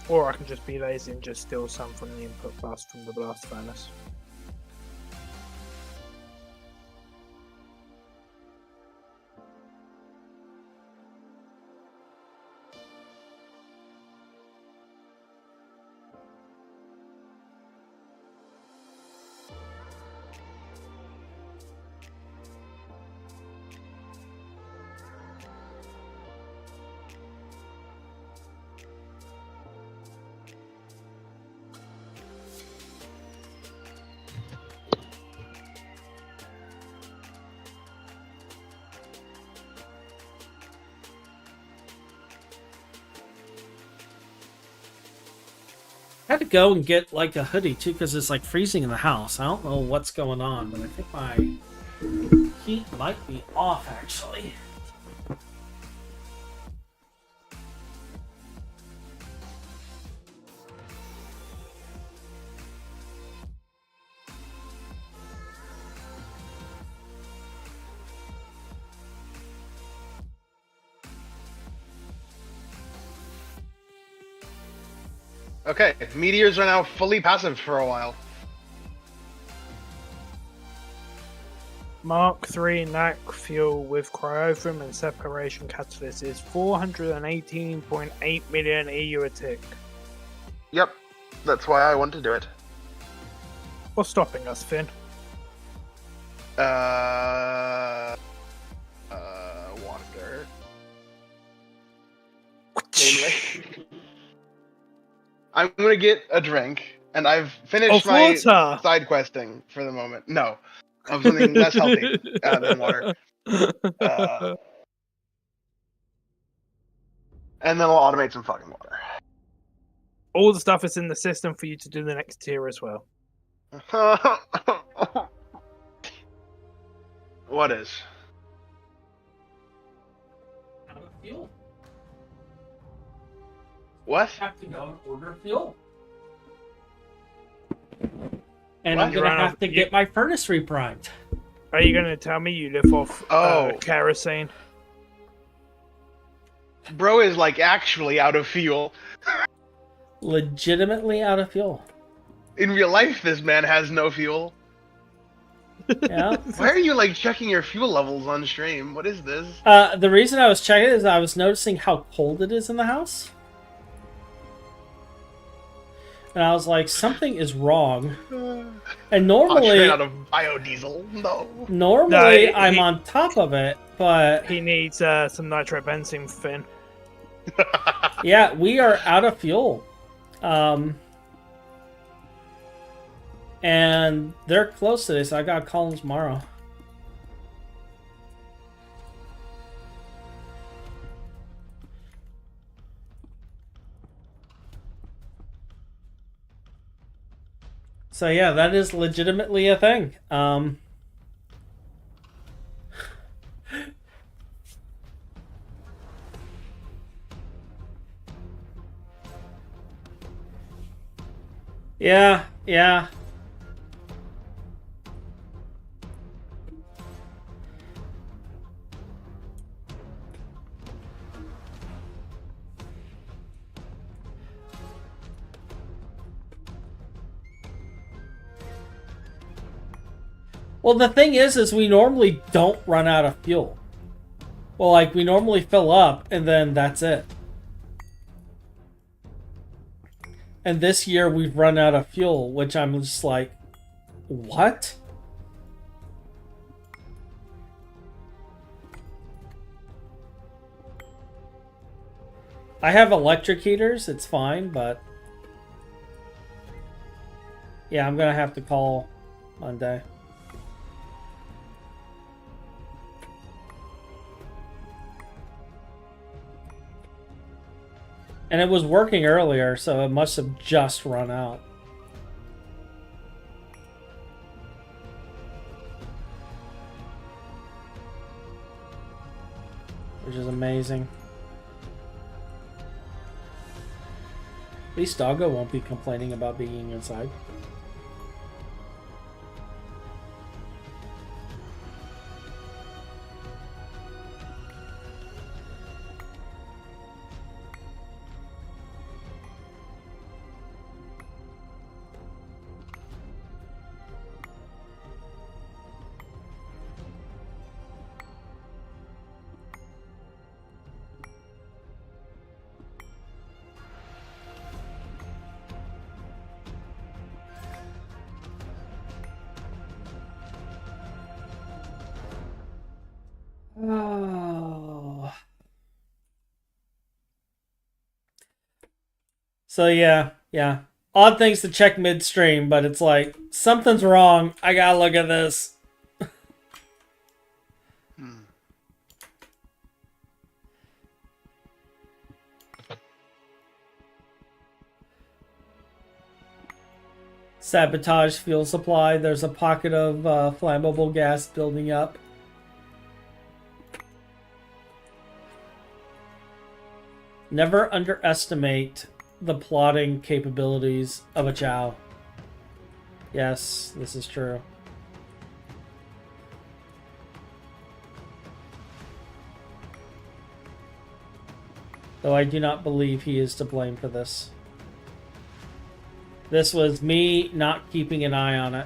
Or I can just be lazy and just steal some from the input bus from the blast furnace. had to go and get like a hoodie too because it's like freezing in the house. I don't know what's going on, but I think my heat might be off actually. Okay, meteors are now fully passive for a while. Mark 3 NAC fuel with cryotherm and separation catalyst is 418.8 million EU a tick. Yep, that's why I want to do it. What's stopping us, Finn? Wander. Namely. I'm gonna get a drink, and I've finished my water. side questing for the moment. No, of something less healthy than water. And then I'll automate some fucking water. All the stuff is in the system for you to do the next tier as well. What is? Out of fuel. What? Have to go and order fuel. And What? I'm gonna have to get my furnace reprimed. Are you going to tell me you live off kerosene? Bro is like actually out of fuel. Legitimately out of fuel. In real life, this man has no fuel. Yeah. Why are you like checking your fuel levels on stream? What is this? The reason I was checking is I was noticing how cold it is in the house. And I was like, something is wrong. And normally, straight out of biodiesel. No. Normally, I'm on top of it, but he needs some nitrobenzene, Finn. Yeah, we are out of fuel. And they're close to this. I gotta call them tomorrow. So yeah, that is legitimately a thing. Yeah. Well, the thing is we normally don't run out of fuel. Well, like, we normally fill up, and then that's it. And this year, we've run out of fuel, which I'm just like, what? I have electric heaters, it's fine, but... yeah, I'm gonna have to call Monday. And it was working earlier, so it must have just run out. Which is amazing. At least Doggo won't be complaining about being inside. Oh. So yeah. Odd things to check midstream, but it's like, something's wrong. I gotta look at this. Sabotage fuel supply. There's a pocket of flammable gas building up. Never underestimate the plotting capabilities of a Chow. Yes, this is true. Though I do not believe he is to blame for this. This was me not keeping an eye on it.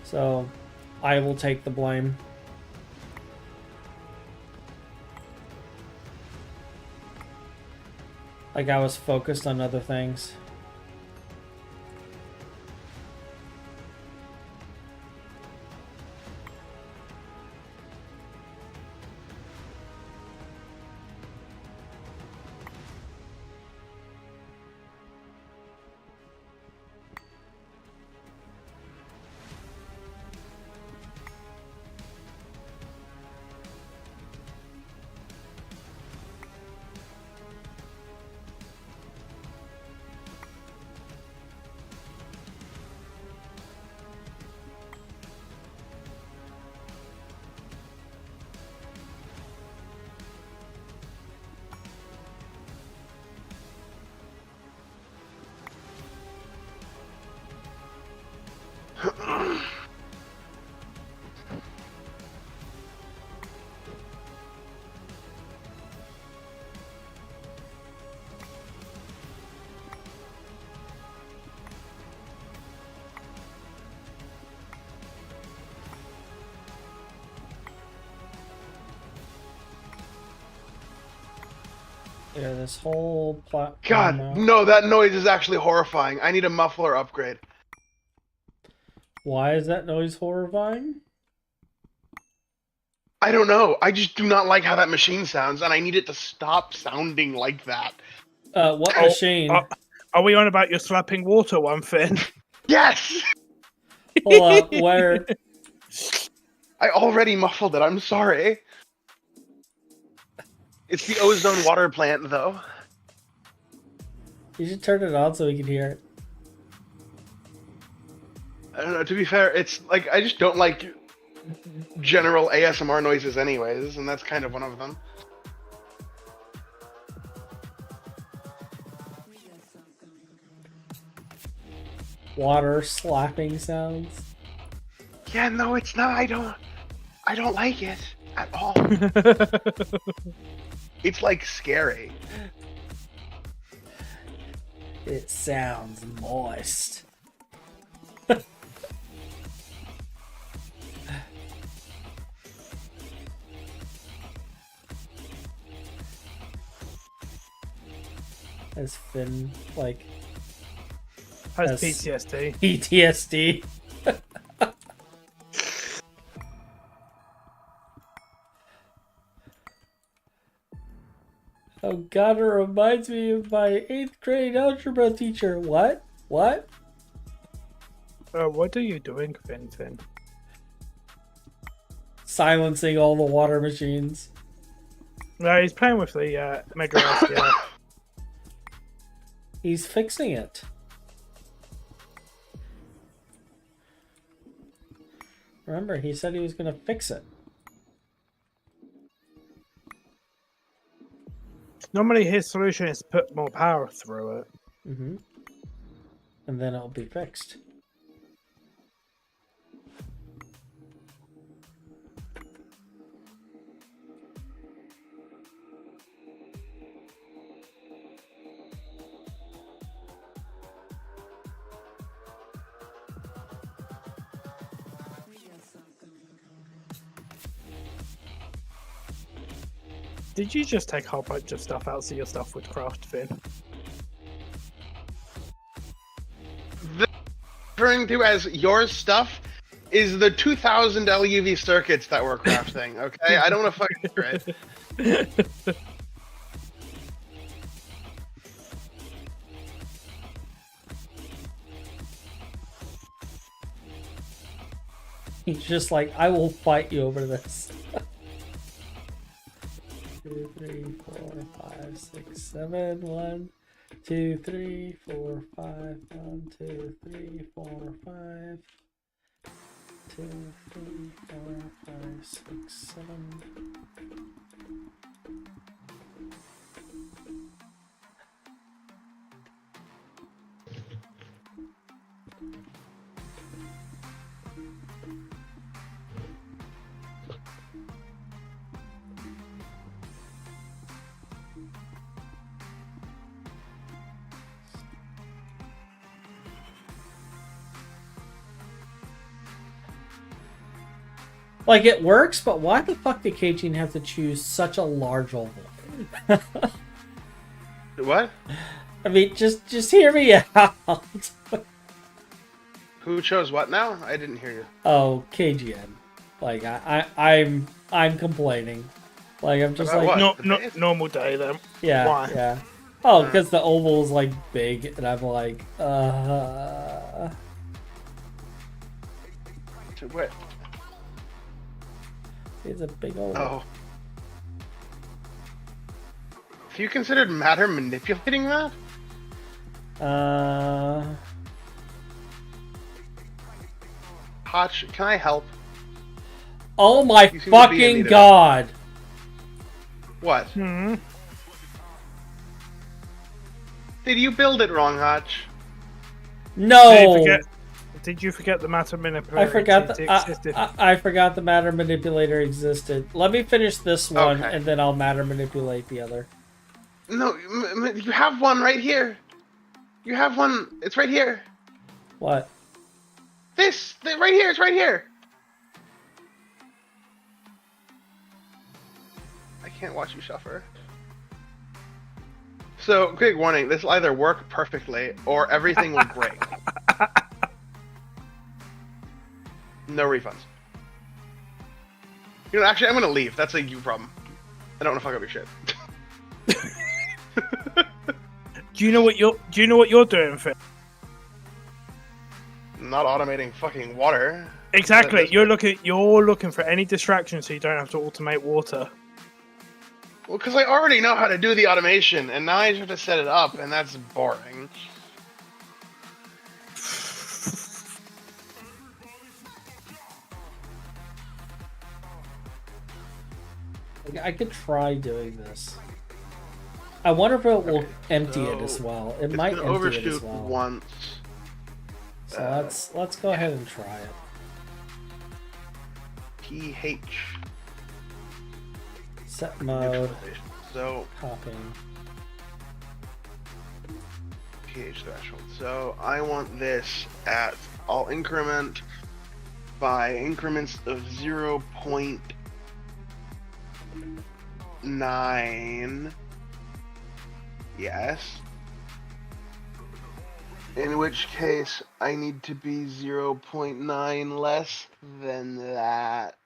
So, I will take the blame. Like I was focused on other things. Yeah, this whole platform. God, no, that noise is actually horrifying. I need a muffler upgrade. Why is that noise horrifying? I don't know. I just do not like how that machine sounds, and I need it to stop sounding like that. What machine? Are we on about your slapping water one, Finn? Yes! Hold up, where? I already muffled it, I'm sorry. It's the ozone water plant, though. You should turn it on so we can hear it. I don't know, to be fair, it's like, I just don't like general ASMR noises anyways, and that's kind of one of them. Water slapping sounds. Yeah, no, it's not. I don't like it at all. It's like scary. It sounds moist. Has Finn, like... Has PTSD. PTSD. Oh god, it reminds me of my 8th grade algebra teacher. What? What? What are you doing, Finn? Silencing all the water machines. No, he's playing with the Mega SDR. He's fixing it. Remember, he said he was going to fix it. Normally his solution is put more power through it. Mm-hmm. And then it'll be fixed. Did you just take a whole bunch of stuff out so your stuff would craft, Finn? Referring to as your stuff is the 2000 LUV circuits that we're crafting, okay? I don't want to fucking hear it. He's just like, I will fight you over this. 2, 3, 4, 5, 6, 7, 1, 2, 3, 4, 5. 1, 2, 3, 4, 5. 2, 3, 4, 5, 6, 7. Like, it works, but why the fuck did Cajun have to choose such a large oval? What? I mean, just hear me out. Who chose what now? I didn't hear you. Oh, KGN. Like, I'm complaining. Like, I'm just About like, what? No, normal day then. yeah, Why? yeah. Oh, because the oval is like big, and I'm like, To what? it's a big oval. Oh. Have you considered matter manipulating that? Hotch, can I help? Oh my You seem to be in fucking need of it. god! What? Hmm. Did you build it wrong, Hotch? No! Did you forget the matter manipulator? I forgot existed? I forgot the matter manipulator existed. Let me finish this one, Okay. and then I'll matter manipulate the other. No, you have one right here. You have one. It's right here. What? Right here. It's right here. I can't watch you suffer. So, quick warning: this will either work perfectly or everything will break. No refunds. You know, actually, I'm gonna leave. That's a you problem. I don't want to fuck up your shit. Do you know what you're doing, Phil? Not automating fucking water. Exactly. But You're looking for any distraction so you don't have to automate water. Well, because I already know how to do the automation, and now I just have to set it up, and that's boring. I could try doing this. I wonder if it will empty it so as well. It It's might gonna empty it overshoot as well. once. So let's go ahead and try it. pH. Set mode, Neutralization. So copying. pH threshold. So I want this at. I'll increment by increments of 0.9. Yes. In which case, I need to be 0.9 less than that.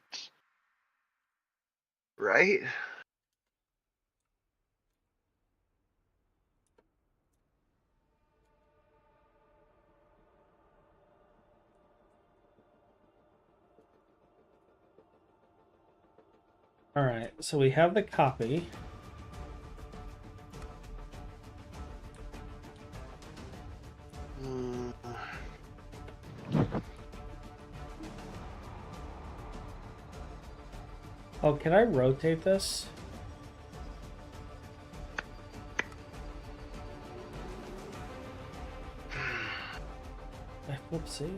Right? Alright, so we have the copy. Oh, can I rotate this? Whoopsie.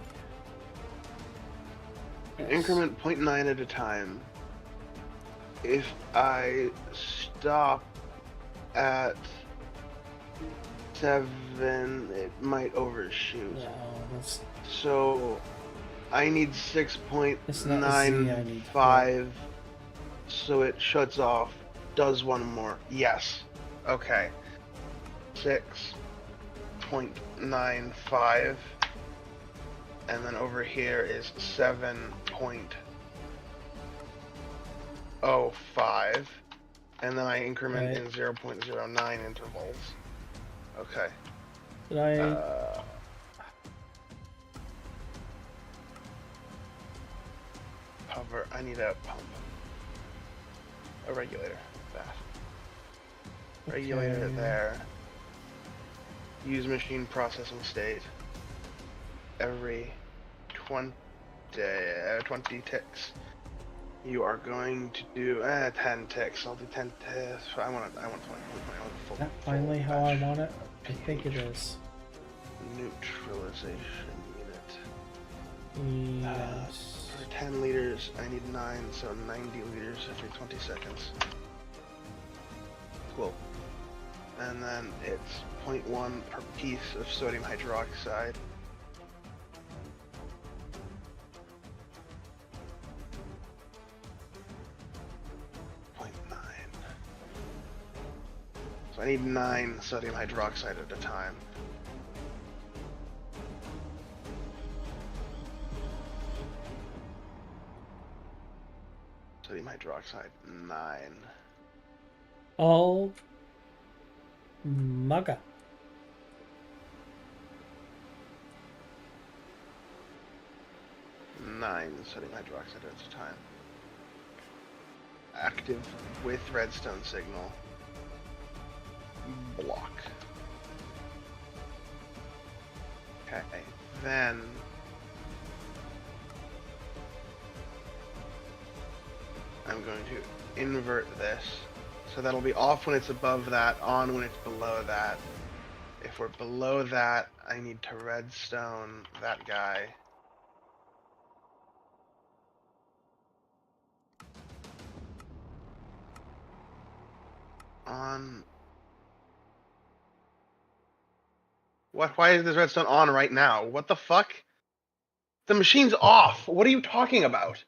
Yes. Increment 0.9 at a time. If I stop at 7, it might overshoot. No, that's So I need It's not a Z I need. 6.95, so it shuts off. Does one more? Yes. Okay. 6.95, and then over here is 7.05, and then I increment in 0.09 intervals. Okay. Did I? Hover. I need a pump. A regulator. That. Regulator Okay. there. use machine processing state every 20 ticks. You are going to do 10 ticks. I'll do 10 ticks. I want 20. Is that finally how I want it? I think it is. Neutralization unit. Yes. For 10 liters, I need 9, so 90 liters every 20 seconds. Cool. And then it's 0.1 per piece of sodium hydroxide. So I need 9 sodium hydroxide at a time. Sodium hydroxide, 9. Oh, mugga. Nine sodium hydroxide at a time. Active with redstone signal. Block. Okay, then I'm going to invert this. So that'll be off when it's above that, on when it's below that. If we're below that, I need to redstone that guy. On. What? Why is this redstone on right now? What the fuck? The machine's off. What are you talking about?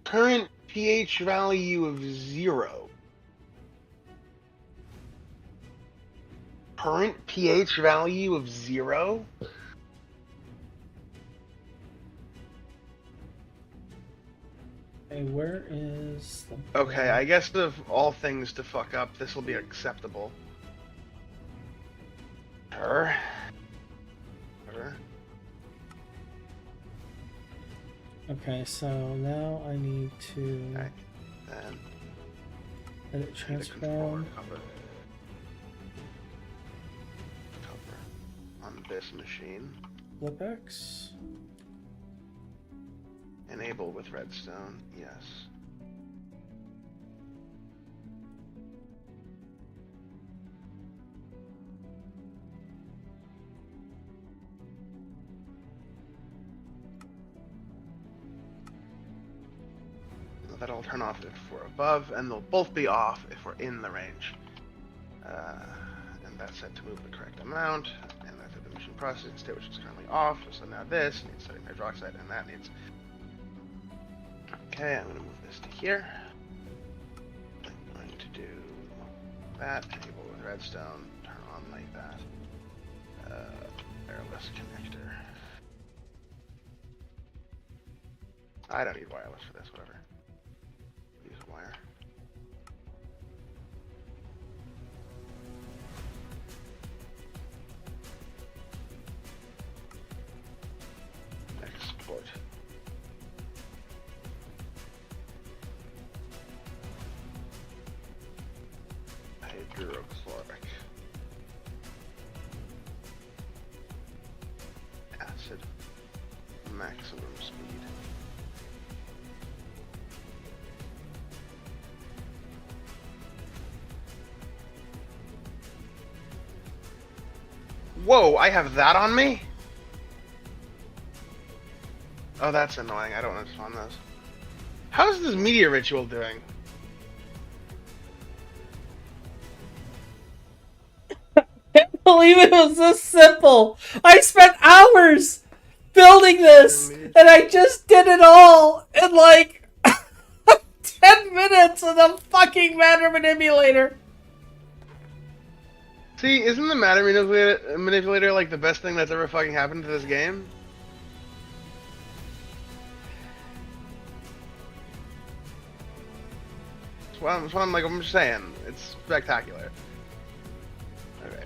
Current pH value of 0. Current pH value of 0? Hey, where is the... Okay, I guess of all things to fuck up, this will be acceptable. Sure. Okay, so now I need to Okay. Then edit transform. cover on this machine. Flip X. Enable with redstone, yes. That'll turn off if we're above, and they'll both be off if we're in the range. And that's set to move the correct amount, and that's at the machine processing state, which is currently off. So now this needs sodium hydroxide, and that needs... Okay, I'm going to move this to here. I'm going to do that, enable with redstone, turn on like that. Wireless connector. I don't need wireless for this, whatever. Use a wire. Export. Hydrochloric acid, maximum speed. Whoa, I have that on me? Oh, that's annoying. I don't want to spawn those. How's this media ritual doing? Believe it was this simple. I spent hours building this, and I just did it all in like 10 minutes with a fucking matter manipulator. See, isn't the matter manipulator like the best thing that's ever fucking happened to this game? That's what I'm just saying. It's spectacular. Okay,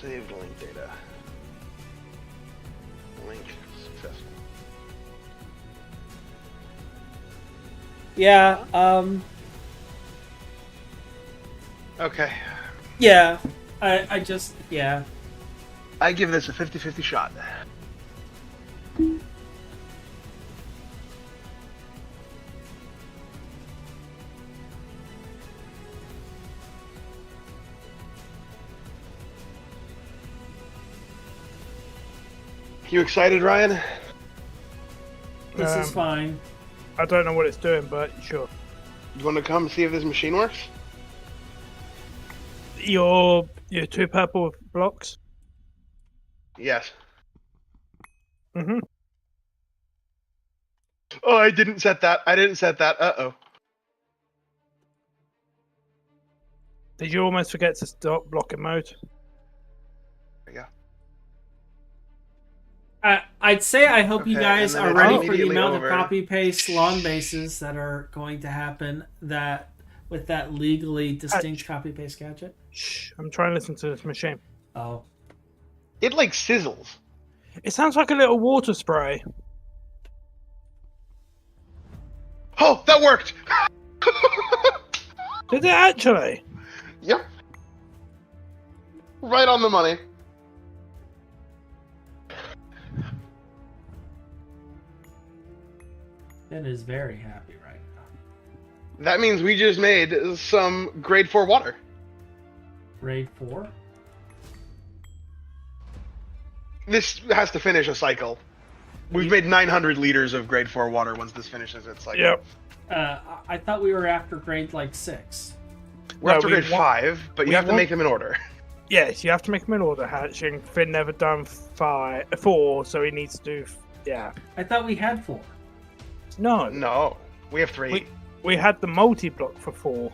saved link data. Link successful. Yeah. Okay. Yeah. I just yeah. I give this a 50-50 shot. You excited, Ryan? This is fine. I don't know what it's doing, but sure. You want to come see if this machine works? Your 2 purple blocks. Yes. Mm-hmm. Oh, I didn't set that. Uh-oh. Did you almost forget to stop blocking mode? Yeah. I'd say I hope you Okay, guys and then are it's ready for the immediately amount over. of copy-paste lawn bases that are going to happen that with that legally distinct copy-paste gadget. Shh, I'm trying to listen to this machine. Oh. It like sizzles. It sounds like a little water spray. Oh, that worked! Did it actually? Yep. Right on the money. Ben is very happy right now. That means we just made some grade 4 water. Grade 4? This has to finish a cycle. We've made 900 liters of grade 4 water once this finishes its cycle. Yep. I thought we were after grade like 6. We're No, after we grade want- 5, but you we have to want- make them in order. Yes, you have to make him an order hatching. Finn never done 4, so he needs to do. Yeah. I thought we had 4. No. No, we have 3. We had the multi block for 4.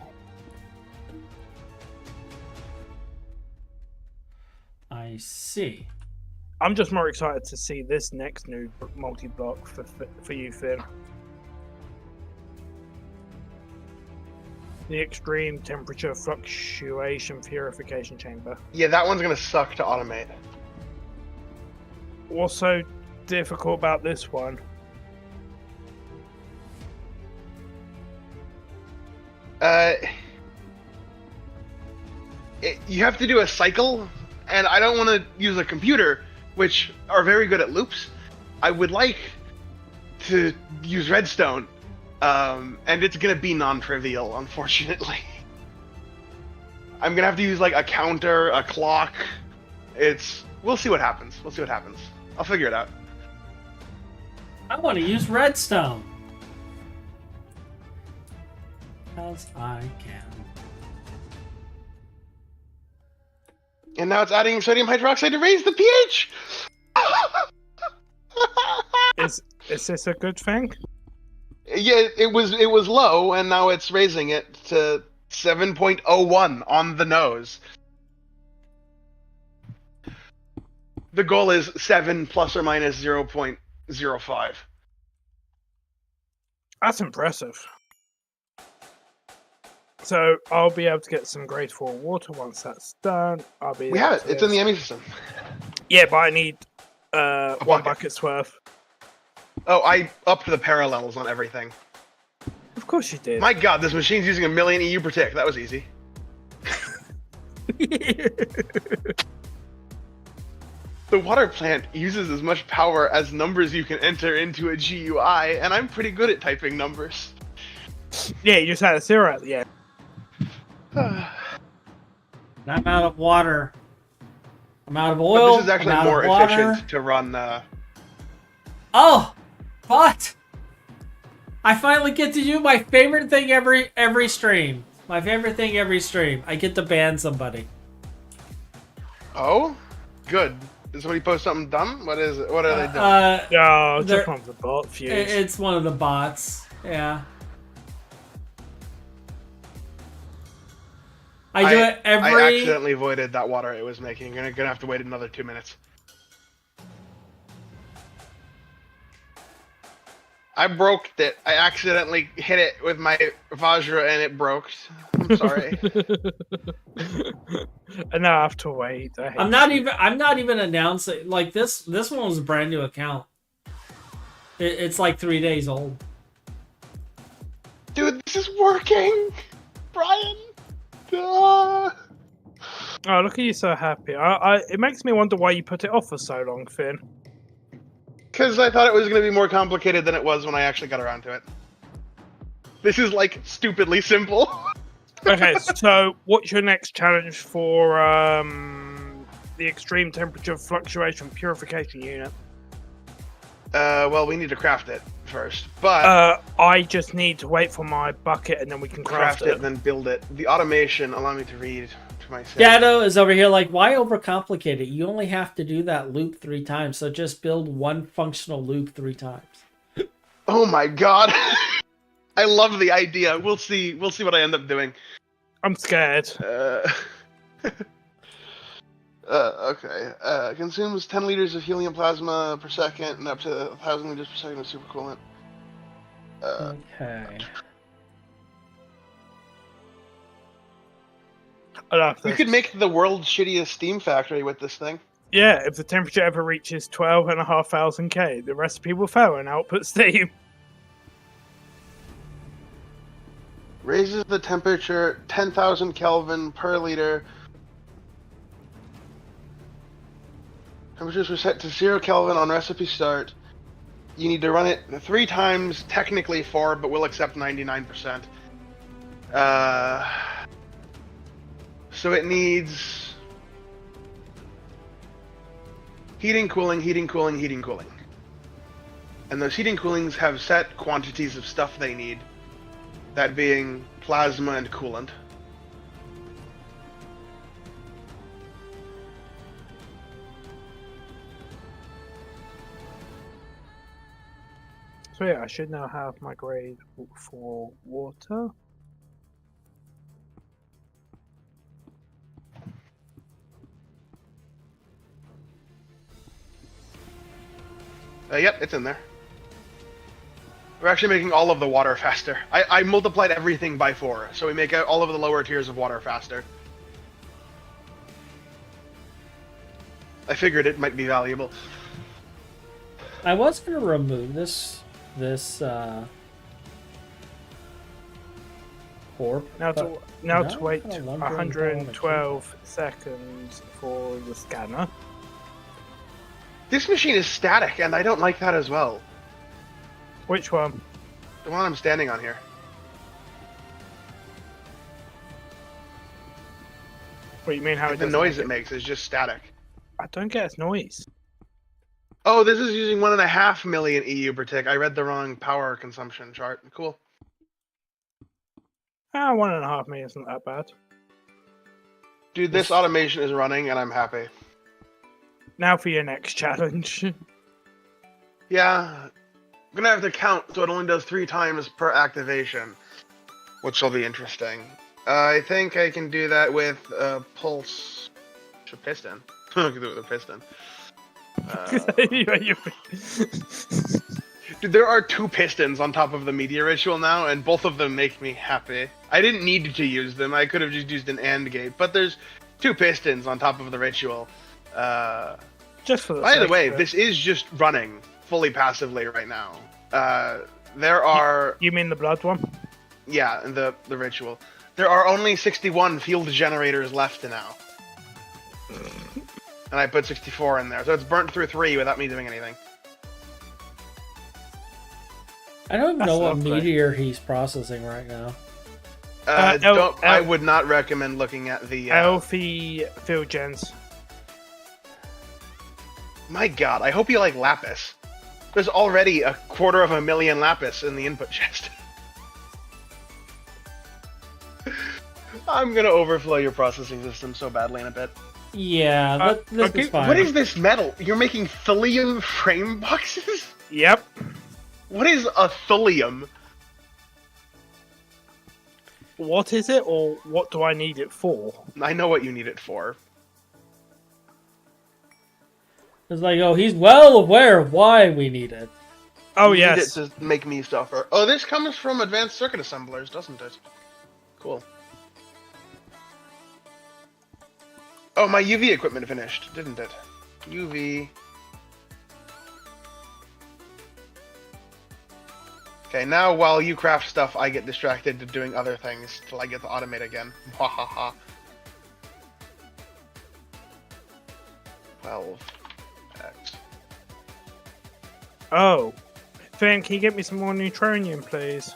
I see. I'm just more excited to see this next new multi block for you, Finn. The extreme temperature fluctuation purification chamber. Yeah, that one's gonna suck to automate. What's so difficult about this one? You have to do a cycle, and I don't want to use a computer, which are very good at loops. I would like to use redstone, and it's gonna be non-trivial, unfortunately. I'm gonna have to use like a counter, a clock. We'll see what happens. I'll figure it out. I want to use redstone. Because I can. And now it's adding sodium hydroxide to raise the pH. Is this a good thing? Yeah, it was low, and now it's raising it to 7.01 on the nose. The goal is 7 plus or minus 0.05. That's impressive. So I'll be able to get some grade 4 water once that's done. We have it. It's in the ME system. Yeah, but I need one bucket. bucket's worth. Oh, I upped the parallels on everything. Of course you did. My god, this machine's using 1,000,000 EU per tick. That was easy. The water plant uses as much power as numbers you can enter into a GUI, and I'm pretty good at typing numbers. Yeah, you just had a 0 at the end. I'm out of water. I'm out of oil. But this is actually I'm out more of water. efficient to run. Oh, but I finally get to do my favorite thing every stream. My favorite thing every stream. I get to ban somebody. Oh, good. Is somebody post something dumb? What is it? What are they doing? Oh, There- just one of the bot fuse. It's one of the bots. Yeah. I do it every. I accidentally voided that water it was making. I'm gonna have to wait another 2 minutes. I broke it. I accidentally hit it with my Vajra and it broke. I'm sorry. And now I have to wait. I'm not even announcing like this. This one was a brand new account. It's like 3 days old. Dude, This is working! Brian! Oh, look at you so happy. It makes me wonder why you put it off for so long, Finn. Because I thought it was going to be more complicated than it was when I actually got around to it. This is, like, stupidly simple. Okay, so what's your next challenge for the extreme temperature fluctuation purification unit? Well, we need to craft it first, but... I just need to wait for my bucket and then we can craft it. And then build it. The automation, allow me to read to myself. Dado is over here like, why overcomplicate it? You only have to do that loop 3 times, so just build one functional loop 3 times. Oh my god. I love the idea. We'll see what I end up doing. I'm scared. Okay. Consumes 10 liters of helium plasma per second and up to 1,000 liters per second of supercoolant. Okay. You could make the world's shittiest steam factory with this thing. Yeah, if the temperature ever reaches 12,500 K, the recipe will fail and output steam. Raises the temperature 10,000 Kelvin per liter. Temperatures were set to 0 Kelvin on recipe start. You need to run it 3 times, technically 4, but we'll accept 99%. So it needs heating, cooling, heating, cooling, heating, cooling. And those heating coolings have set quantities of stuff they need. That being plasma and coolant. So yeah, I should now have my grade for water. Yep, it's in there. We're actually making all of the water faster. I multiplied everything by 4, so we make all of the lower tiers of water faster. I figured it might be valuable. I was going to remove this corp. Now to wait kinda wondering 112 seconds for the scanner. This machine is static, and I don't like that as well. Which one? The one I'm standing on here. What do you mean? How The noise it makes is just static. I don't get its noise. Oh, this is using 1.5 million EU per tick. I read the wrong power consumption chart. Cool. 1.5 million isn't that bad. Dude, this automation is running, and I'm happy. Now for your next challenge. Yeah. I'm gonna have to count so it only does 3 times per activation, which will be interesting. I think I can do that with a pulse piston. I can do it with a piston. Dude, there are 2 pistons on top of the media ritual now, and both of them make me happy. I didn't need to use them. I could have just used an AND gate, but there's 2 pistons on top of the ritual. Just for the By the way, this is just running fully passively right now. There are... You mean the blood one? Yeah, the ritual. There are only 61 field generators left now. And I put 64 in there, so it's burnt through 3 without me doing anything. I don't even know what lovely. meteor he's processing right now. I would not recommend looking at the... Healthy field gens. My god, I hope you like lapis. There's already 250,000 lapis in the input chest. I'm gonna overflow your processing system so badly in a bit. Yeah, this is fine. What is this metal? You're making thulium frame boxes? Yep. What is a thulium? What is it, or what do I need it for? I know what you need it for. It's like, oh, he's well aware of why we need it. Oh, You yes. need it to make me suffer. Oh, this comes from advanced circuit assemblers, doesn't it? Cool. Oh, my UV equipment finished, didn't it? UV. Okay, now while you craft stuff, I get distracted to doing other things till I get to automate again. Ha ha ha. 12x. Oh. Finn, can you get me some more neutronium, please?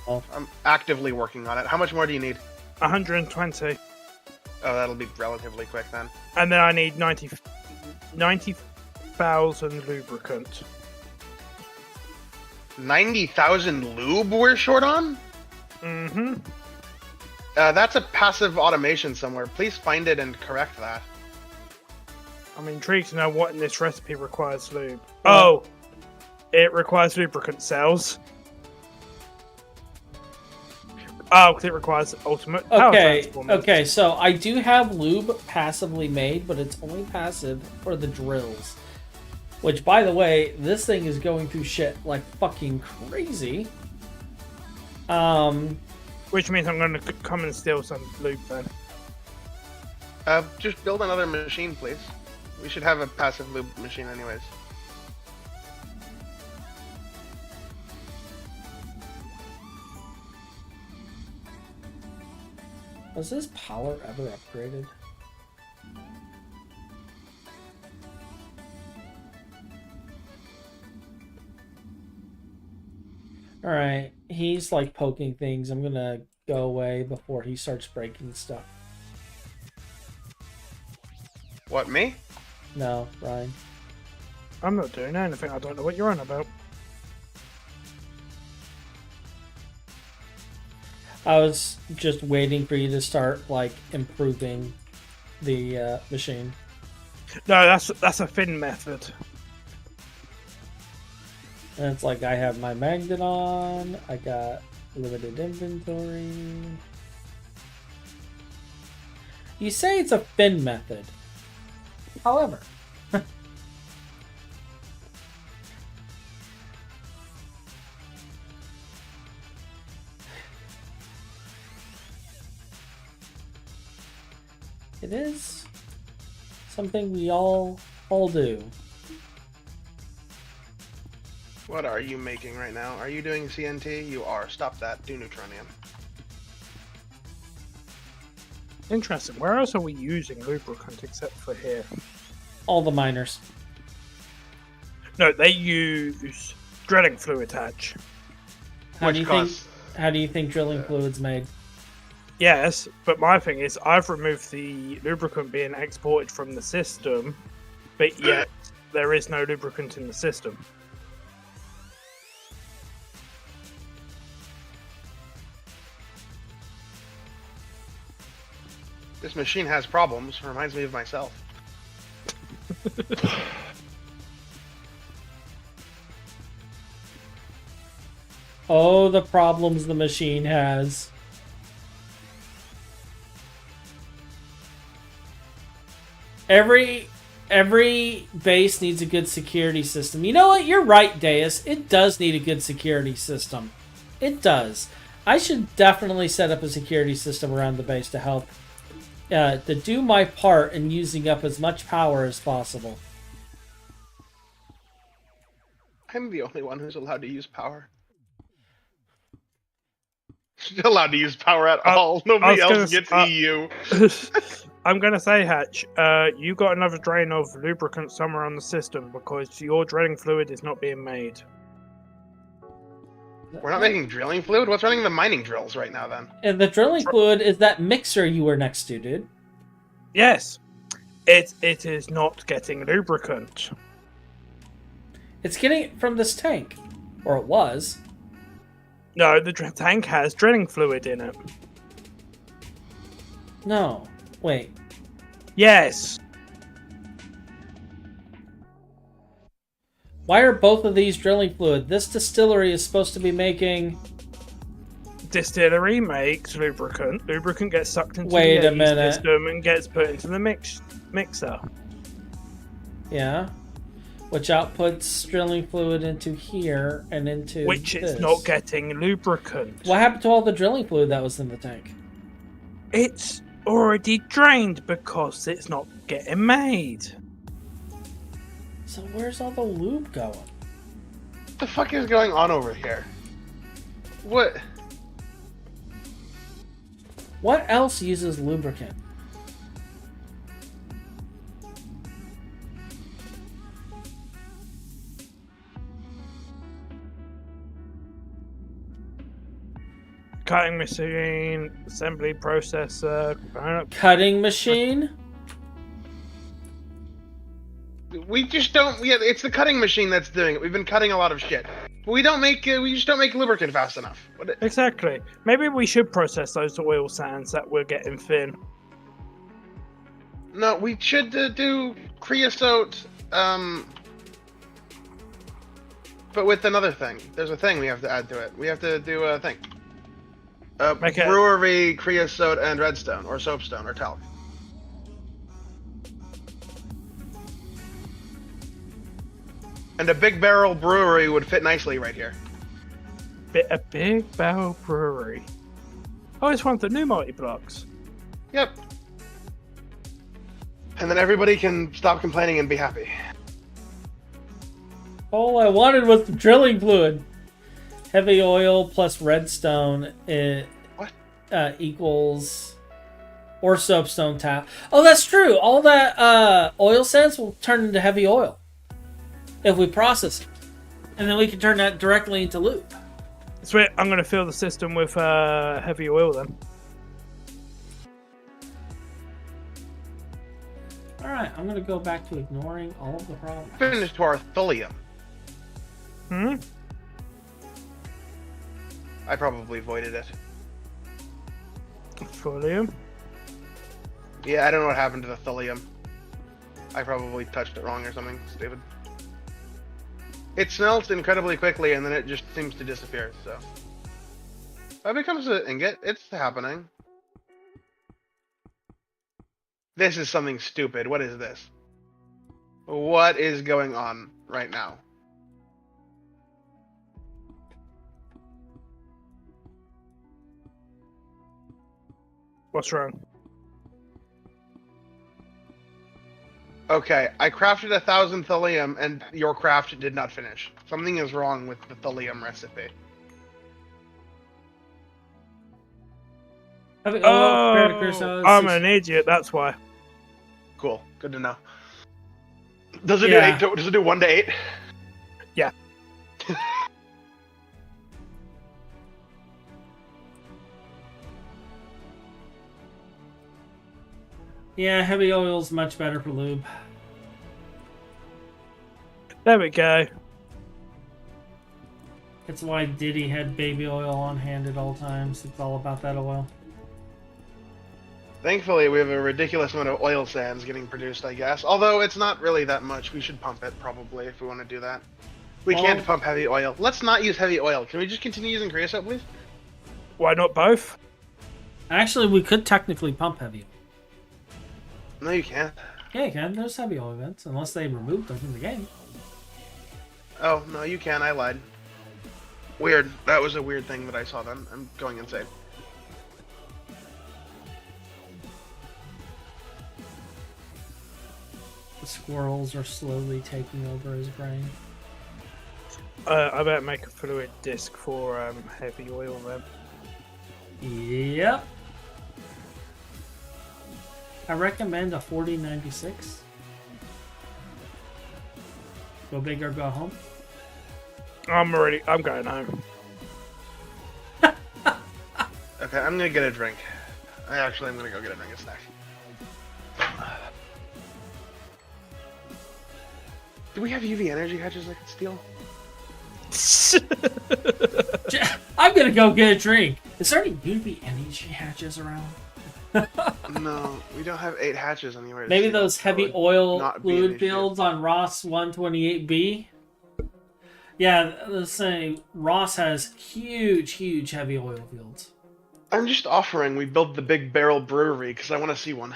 I'm actively working on it. How much more do you need? 120. Oh, that'll be relatively quick then. And then I need 90,000 lubricant. 90,000 lube we're short on? Mm-hmm. That's a passive automation somewhere. Please find it and correct that. I'm intrigued to know what in this recipe requires lube. Oh! It requires lubricant cells. Oh, because it requires ultimate power transformers. Okay, so I do have lube passively made, but it's only passive for the drills. Which, by the way, this thing is going through shit like fucking crazy. Which means I'm going to come and steal some lube then. Just build another machine, please. We should have a passive lube machine anyways. Was this power ever upgraded? Alright, he's like poking things. I'm gonna go away before he starts breaking stuff. What, me? No, Ryan. I'm not doing anything. I don't know what you're on about. I was just waiting for you to start like improving the machine. No, that's a Finn method. And it's like I have my magnet on, I got limited inventory. You say it's a Finn method. However, it is something we all do. What are you making right now? Are you doing CNT? You are. Stop that. Do neutronium. Interesting. Where else are we using lubricant except for here? All the miners. No, they use drilling fluid hatch. How do costs? you think drilling fluid's made? Yes, but my thing is I've removed the lubricant being exported from the system, but yet there is no lubricant in the system. This machine has problems. Reminds me of myself. Oh, the problems the machine has. Every base needs a good security system. You know what? You're right, Deus. It does need a good security system. It does. I should definitely set up a security system around the base to help to do my part in using up as much power as possible. I'm the only one who's allowed to use power. Allowed to use power at all. Nobody else gets EU. I'm gonna say, Hatch, you got another drain of lubricant somewhere on the system because your drilling fluid is not being made. We're not making drilling fluid? What's running the mining drills right now, then? And the drilling fluid is that mixer you were next to, dude. Yes. It is not getting lubricant. It's getting it from this tank. Or it was. No, the tank has drilling fluid in it. No. Wait. Yes. Why are both of these drilling fluid? This distillery is supposed to be making... Distillery makes lubricant. Lubricant gets sucked into Wait the a minute. system and gets put into the mixer. Yeah. Which outputs drilling fluid into here and into Which this. is not getting lubricant. What happened to all the drilling fluid that was in the tank? It's already drained because it's not getting made. So where's all the lube going? What the fuck is going on over here? What? What else uses lubricant? Cutting machine, assembly processor, Cutting machine? We just don't. Yeah, it's the cutting machine that's doing it. We've been cutting a lot of shit. We don't make. We just don't make lubricant fast enough. Exactly. Maybe we should process those oil sands that we're getting thin. No, we should do creosote. But with another thing. There's a thing we have to add to it. We have to do a thing. Brewery, creosote, and redstone, or soapstone, or talc. And a big barrel brewery would fit nicely right here. A big barrel brewery. I always want the new multi-blocks. Yep. And then everybody can stop complaining and be happy. All I wanted was the drilling fluid. Heavy oil plus redstone equals or soapstone tap. Oh, that's true. All that oil sands will turn into heavy oil if we process it, and then we can turn that directly into lube. Sweet. I'm going to fill the system with heavy oil then. All right, I'm going to go back to ignoring all of the problems. Finish to our thulium. Hmm. I probably voided it. Thulium. Yeah, I don't know what happened to the thulium. I probably touched it wrong or something stupid. It smelts incredibly quickly and then it just seems to disappear, so. That becomes an ingot. It's happening. This is something stupid. What is this? What is going on right now? What's wrong? Okay, I crafted 1,000 thulium and your craft did not finish. Something is wrong with the thulium recipe. I'm an idiot, that's why. Cool, good to know. Does it do 8 does it do 1 to 8? Yeah. Yeah, heavy oil's much better for lube. There we go. That's why Diddy had baby oil on hand at all times. It's all about that oil. Thankfully, we have a ridiculous amount of oil sands getting produced, I guess. Although it's not really that much. We should pump it, probably, if we want to do that. We can't pump heavy oil. Let's not use heavy oil. Can we just continue using creosote, please? Why not both? Actually, we could technically pump heavy oil. No, you can't. Yeah, you can. There's heavy oil vents, unless they removed them from the game. Oh, no, you can. I lied. Weird. That was a weird thing that I saw then. I'm going insane. The squirrels are slowly taking over his brain. I better make a fluid disc for heavy oil then. Yep. I recommend a 4096. Go big or go home. I'm going home. Okay, I'm gonna get a drink. I'm gonna go get a drink and snack. Do we have UV energy hatches I could steal? I'm gonna go get a drink. Is there any UV energy hatches around? No, we don't have 8 hatches anywhere. Maybe those heavy oil fluid fields on Ross 128B. Yeah, let's say Ross has huge heavy oil fields. I'm just offering we build the big barrel brewery because I want to see one.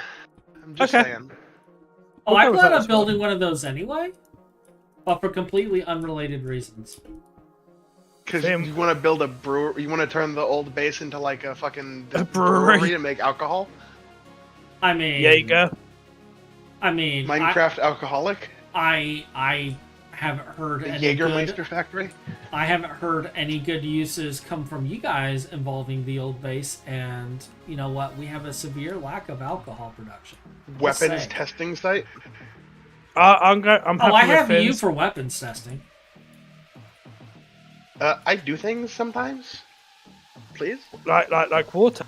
I'm just saying. Oh, I plan on building one of those anyway, but for completely unrelated reasons. Because you want to build a brewery, you want to turn the old base into like a fucking brewery to make alcohol. I mean, yeah, you go. I mean, Minecraft alcoholic. I haven't heard The any Jägermeister good, factory. I haven't heard any good uses come from you guys involving the old base, and you know what? We have a severe lack of alcohol production. Just Weapons saying. testing site. I'm happy I with have you Finn's. for weapons testing. I do things sometimes. Please. like water.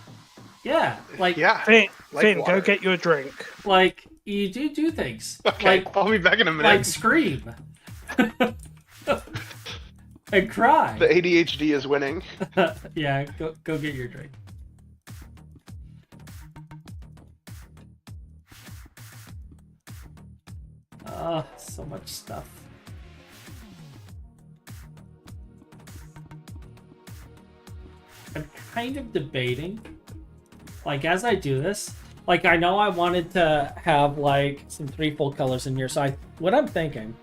Yeah, like Yeah. Finn, Like Finn, water. go get you a drink. like you do things. Okay, Like I'll be back in a minute. like scream. And cry. The ADHD is winning. Yeah, go get your drink. So much stuff. I'm kind of debating, like, as I do this, like, I know I wanted to have, like, some 3 full colors in here, so what I'm thinking,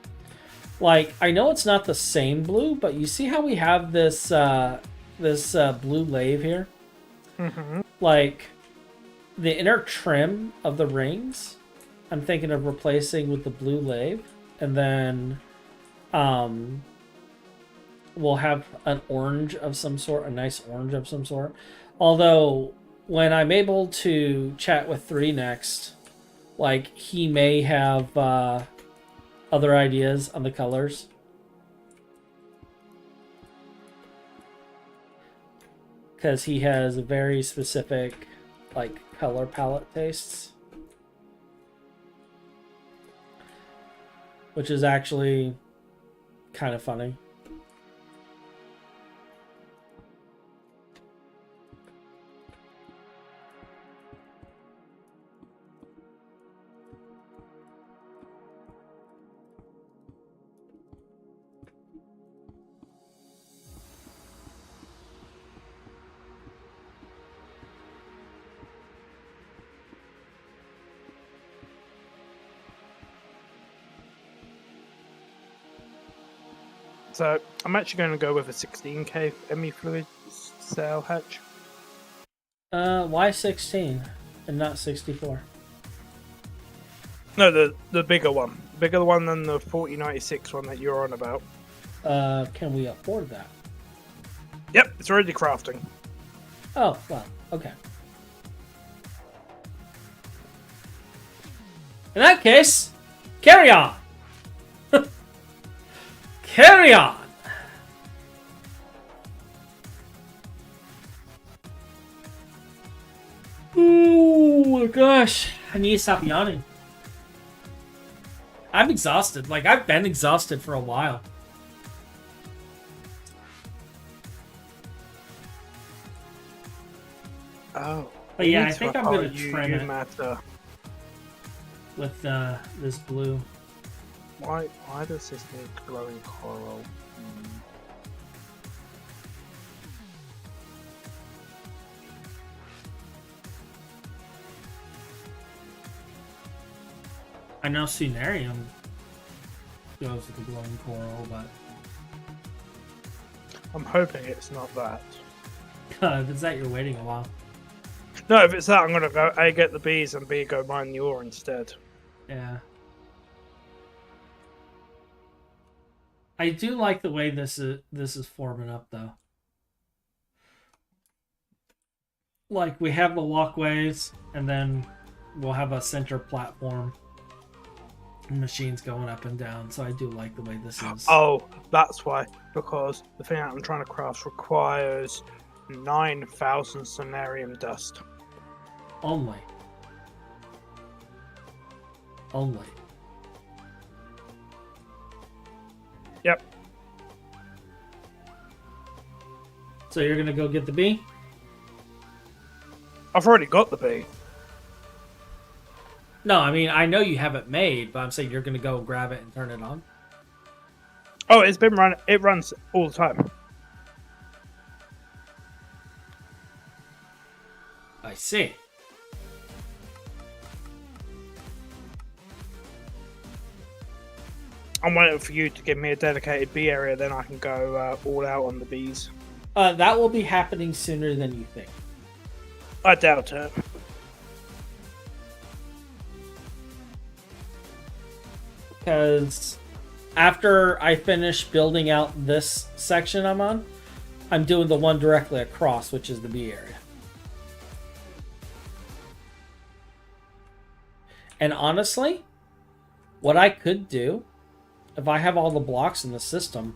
like, I know it's not the same blue, but you see how we have this, blue lave here? Mm-hmm. Like, the inner trim of the rings, I'm thinking of replacing with the blue lave, and then, we'll have an orange of some sort, a nice orange of some sort. Although, when I'm able to chat with 3 next, like, he may have other ideas on the colors. Because he has a very specific, like, color palette tastes. Which is actually kind of funny. So I'm actually going to go with a 16k ME fluid cell hatch. Why 16 and not 64? No, the bigger one, bigger one than the 4096 one that you're on about. Can we afford that? Yep, it's already crafting. Oh, well, okay. In that case, carry on! Carry on! Oh my gosh, I need to stop yawning. I'm exhausted. Like, I've been exhausted for a while. Oh. But yeah, I Needs think to I'm gonna you trim it matter. with this blue. Why does this need glowing coral? I know Sunarium goes with the glowing coral, but I'm hoping it's not that. if it's that, you're waiting a while. No, if it's that, I'm gonna go A, get the bees, and B, go mine the ore instead. Yeah. I do like the way this is forming up, though. Like, we have the walkways, and then we'll have a center platform. Machines going up and down, so I do like the way this is. Oh, that's why. Because the thing that I'm trying to craft requires 9,000 sonarium dust. Only. Yep. So you're gonna go get the bee? I've already got the bee. No, I mean, I know you have it made, but I'm saying you're gonna go grab it and turn it on. Oh, it's been running. It runs all the time. I see. I'm waiting for you to give me a dedicated bee area, then I can go all out on the bees. That will be happening sooner than you think. I doubt it. Because after I finish building out this section I'm on, I'm doing the one directly across, which is the B area. And honestly, what I could do, if I have all the blocks in the system,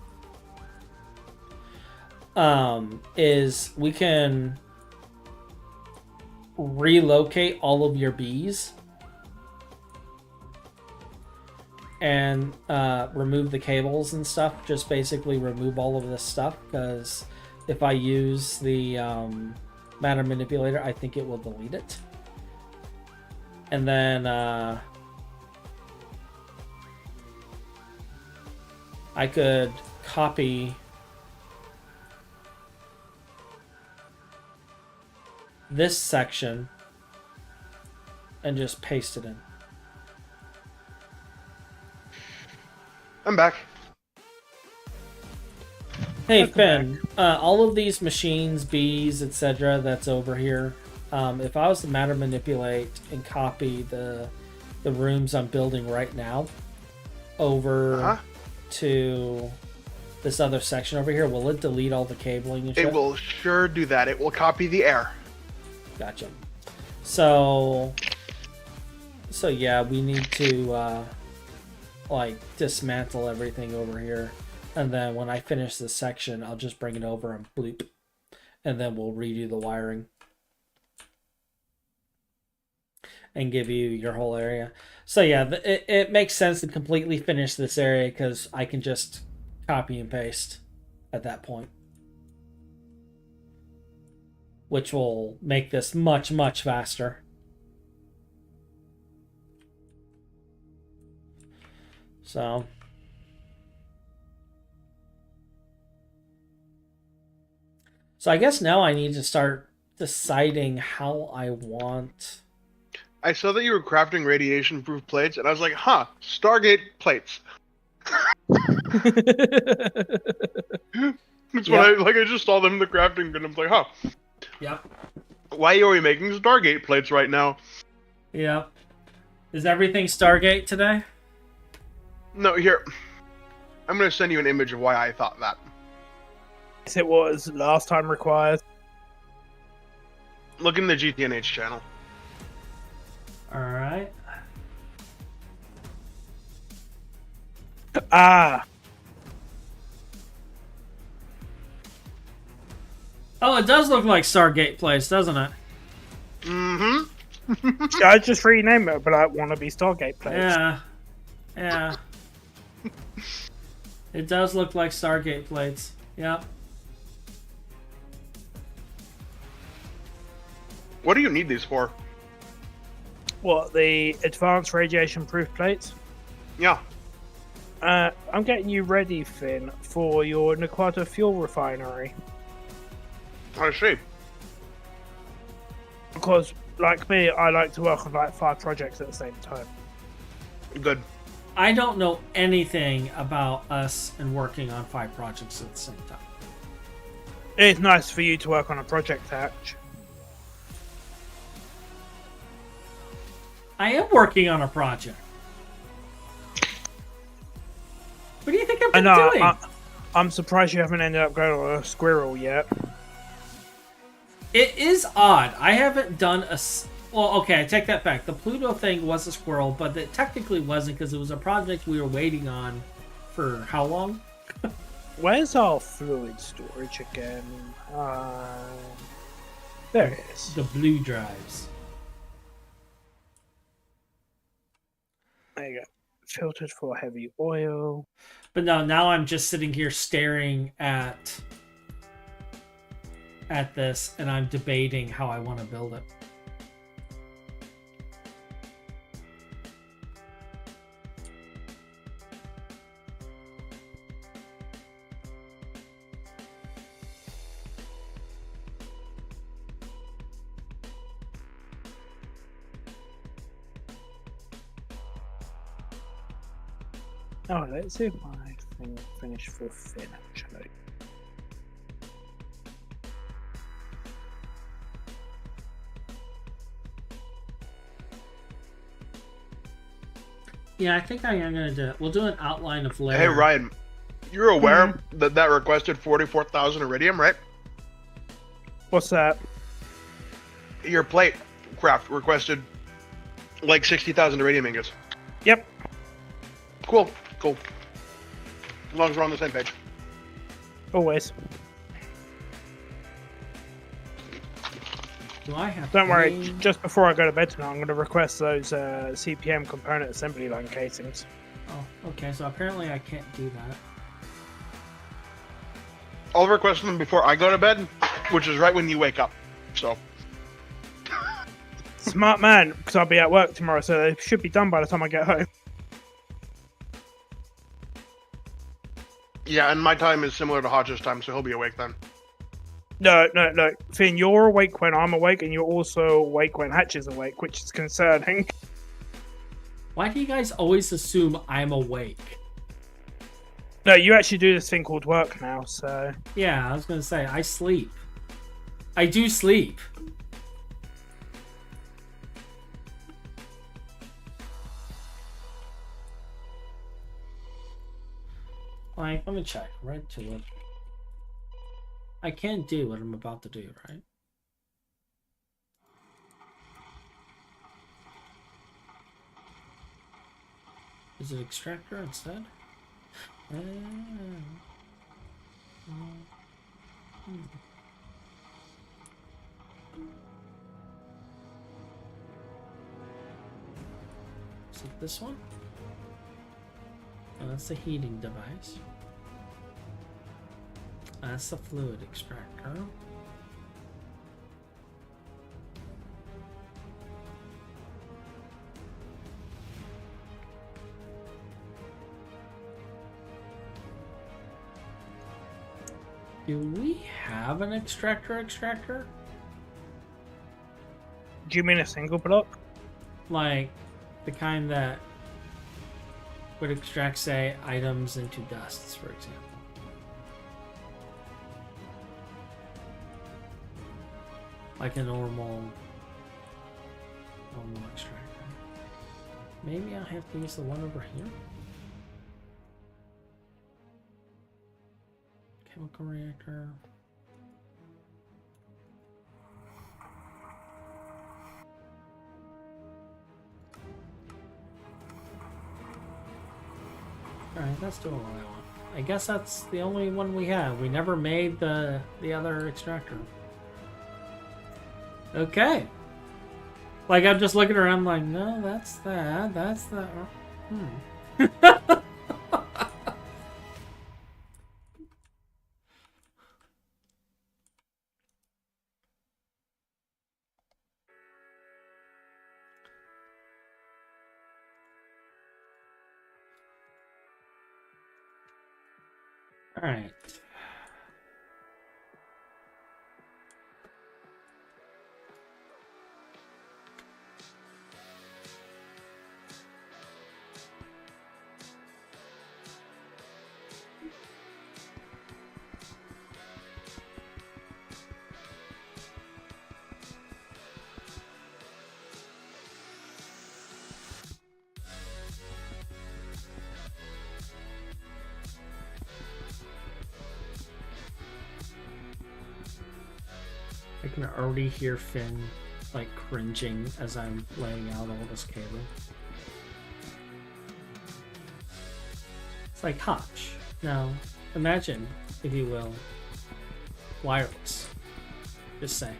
is we can relocate all of your bees and remove the cables and stuff. Just basically remove all of this stuff, because if I use the matter manipulator, I think it will delete it. And then I could copy this section and just paste it in. I'm back. Hey Finn, all of these machines, bees, etc., that's over here. If I was to matter manipulate and copy the rooms I'm building right now over to this other section over here, will it delete all the cabling and shit? It will sure do that. It will copy the air. Gotcha. So yeah, we need to like dismantle everything over here, and then when I finish this section, I'll just bring it over and bloop, and then we'll redo the wiring and give you your whole area. So yeah, it makes sense to completely finish this area because I can just copy and paste at that point, which will make this much, much faster. So I guess now I need to start deciding how I want. I saw that you were crafting radiation-proof plates, and I was like, huh, Stargate plates. That's what I just saw them in the crafting, and I'm like, huh. Yeah. Why are we making Stargate plates right now? Yeah. Is everything Stargate today? No, here. I'm going to send you an image of why I thought that. Yes, it was last time required. Look in the GTNH channel. Alright. Ah. Oh, it does look like Stargate Place, doesn't it? Mm-hmm. I just rename it, but I want to be Stargate Place. Yeah. Yeah. It does look like Stargate plates. Yep. What do you need these for? What, the advanced radiation-proof plates? Yeah. I'm getting you ready, Finn, for your Nequata fuel refinery. I see. Because, like me, I like to work on like 5 projects at the same time. Good. I don't know anything about us and working on 5 projects at the same time. It's nice for you to work on a project, Hatch. I am working on a project. What do you think I've been doing? I'm surprised you haven't ended up going on a squirrel yet. It is odd. I haven't done a... Well, okay, I take that back. The Pluto thing was a squirrel, but it technically wasn't because it was a project we were waiting on for how long? Where's our fluid storage again? There it is. The blue drives. There you go. Filtered for heavy oil. But no, now I'm just sitting here staring at this, and I'm debating how I want to build it. Oh, let's see if my thing finished for Finn, actually. Yeah, I think I am gonna do it. We'll do an outline of layer. Hey Ryan, you're aware that requested 44,000 iridium, right? What's that? Your plate craft requested like 60,000 iridium ingots. Yep. Cool. As long as we're on the same page. Always. Do I have? Don't worry. any- Just before I go to bed tonight, I'm going to request those CPM component assembly line casings. Oh, okay. So apparently I can't do that. I'll request them before I go to bed, which is right when you wake up. So. Smart man, because I'll be at work tomorrow, so they should be done by the time I get home. Yeah, and my time is similar to Hodge's time, so he'll be awake then. No. Finn, you're awake when I'm awake, and you're also awake when Hatch is awake, which is concerning. Why do you guys always assume I'm awake? No, you actually do this thing called work now, so... Yeah, I was gonna say I sleep. I do sleep. Like, let me check. Right to it. I can't do what I'm about to do, right? Is it extractor instead? Is it this one? Oh, that's the heating device. That's the fluid extractor. Do we have an extractor? Do you mean a single block? Like the kind that would extract, say, items into dusts, for example. Like a normal extractor. Maybe I'll have to use the one over here. Chemical reactor. Alright, that's doing what I want. I guess that's the only one we have. We never made the other extractor. Okay. Like, I'm just looking around like, no, that's that. All right. I can already hear Finn, like, cringing as I'm laying out all this cable. It's like Hotch. Now, imagine, if you will, wireless. Just saying.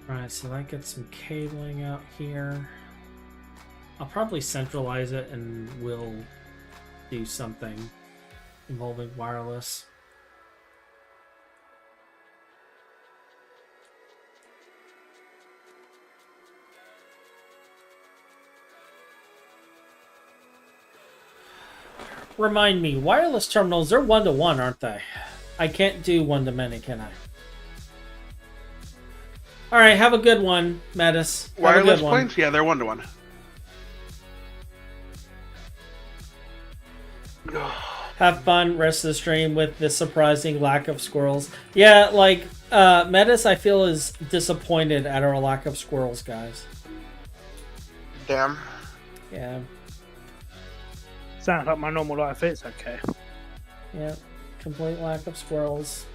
Alright, so that gets some cabling out here. I'll probably centralize it and we'll do something involving wireless. Remind me, wireless terminals, they're one-to-one, aren't they? I can't do one-to-many, can I? Alright, have a good one, Metis. Have Wireless a good points? Yeah, they're 1-to-1. Have fun rest of the stream with the surprising lack of squirrels. Yeah, like, Metis, I feel, is disappointed at our lack of squirrels, guys. Damn. Yeah. Sounds like my normal life. It's okay. Yeah. Complete lack of squirrels.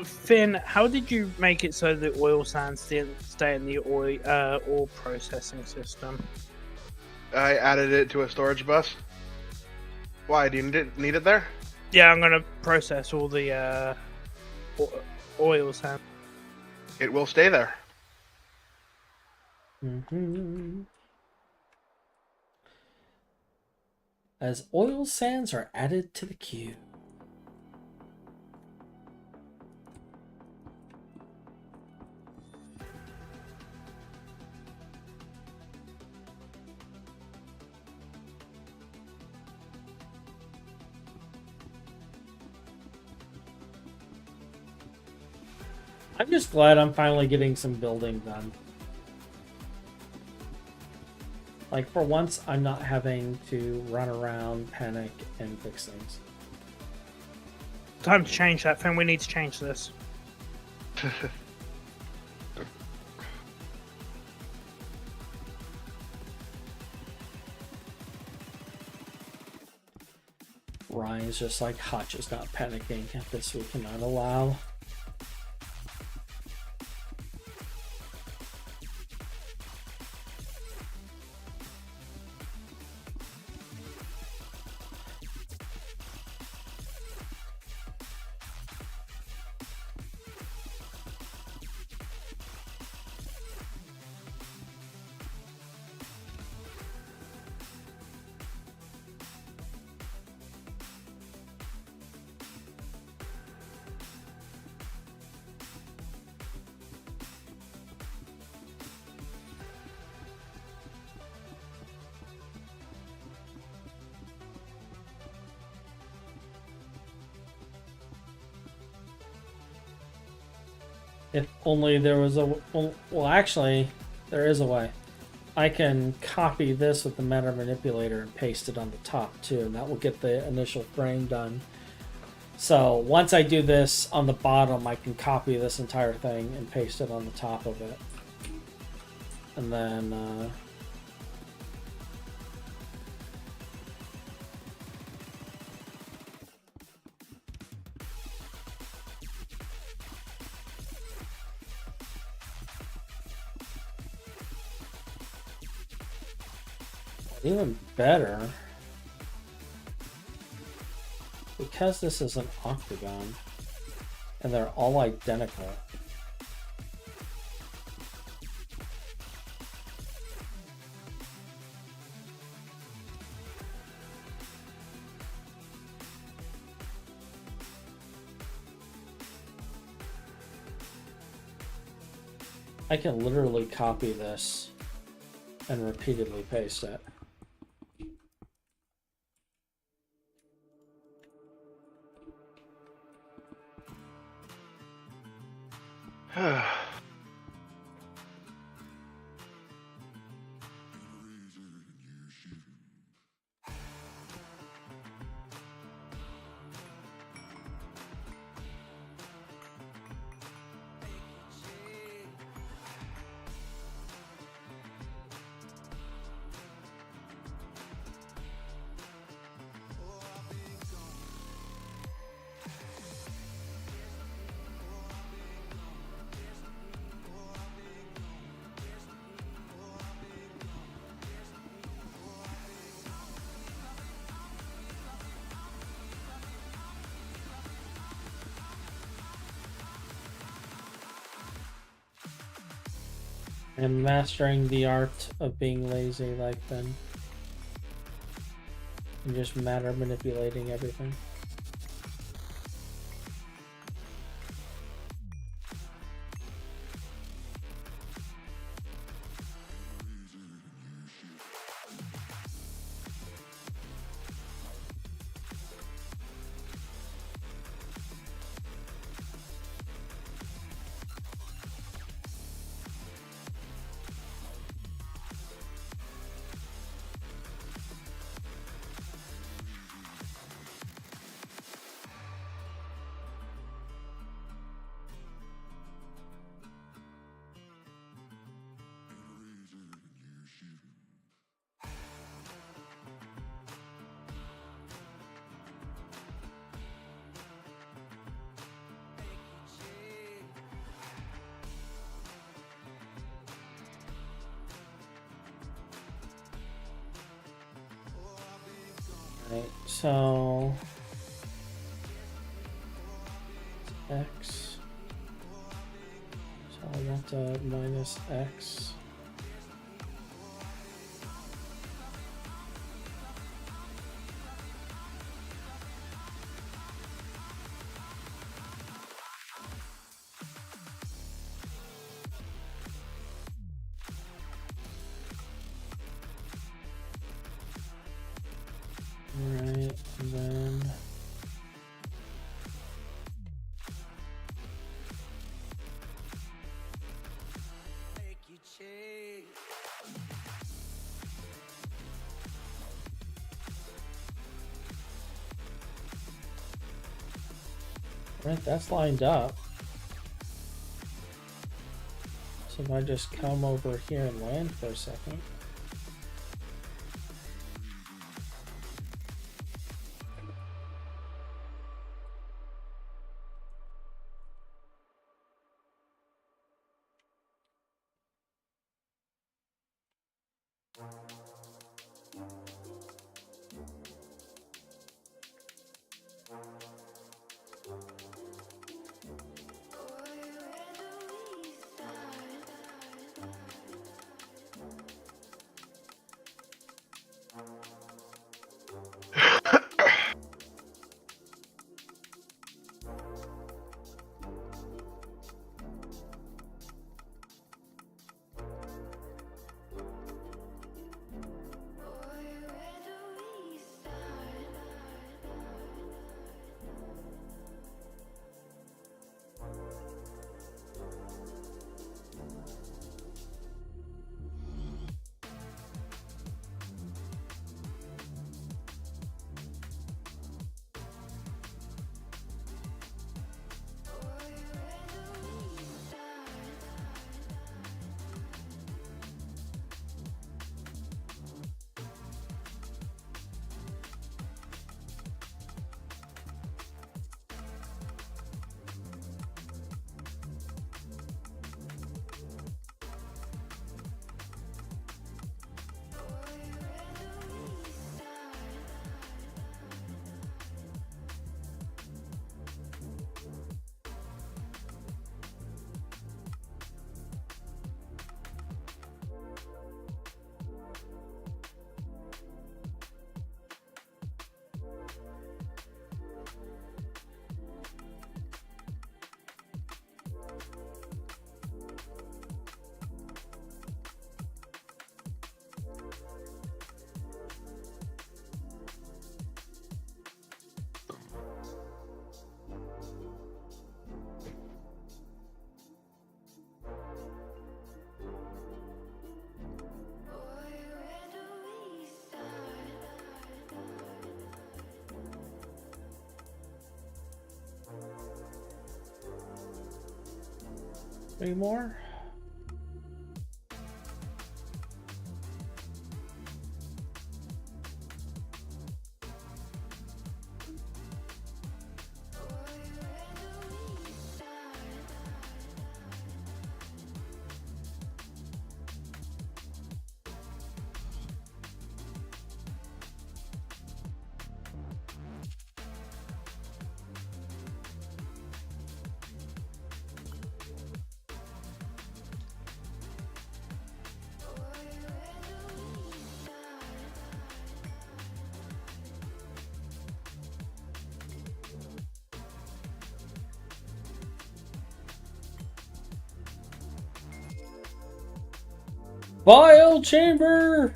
Finn, how did you make it so the oil sands didn't stay in the oil processing system? I added it to a storage bus. Why? Do you need it there? Yeah, I'm gonna process all the oil sand. It will stay there. Mm-hmm. As oil sands are added to the queue. I'm just glad I'm finally getting some building done. Like, for once, I'm not having to run around, panic, and fix things. Time to change that, Finn. We need to change this. Ryan's just like, Hutch is not panicking. This we cannot allow. If only there was a... Well, actually, there is a way. I can copy this with the meta manipulator and paste it on the top, too, and that will get the initial frame done. So, once I do this on the bottom, I can copy this entire thing and paste it on the top of it. And then... even better, because this is an octagon and they're all identical, I can literally copy this and repeatedly paste it. And mastering the art of being lazy like Ben. And just matter manipulating everything. Right, so X. So I want to minus X. Alright, and then alright, that's lined up. So if I just come over here and land for a second. Three more. Bile chamber!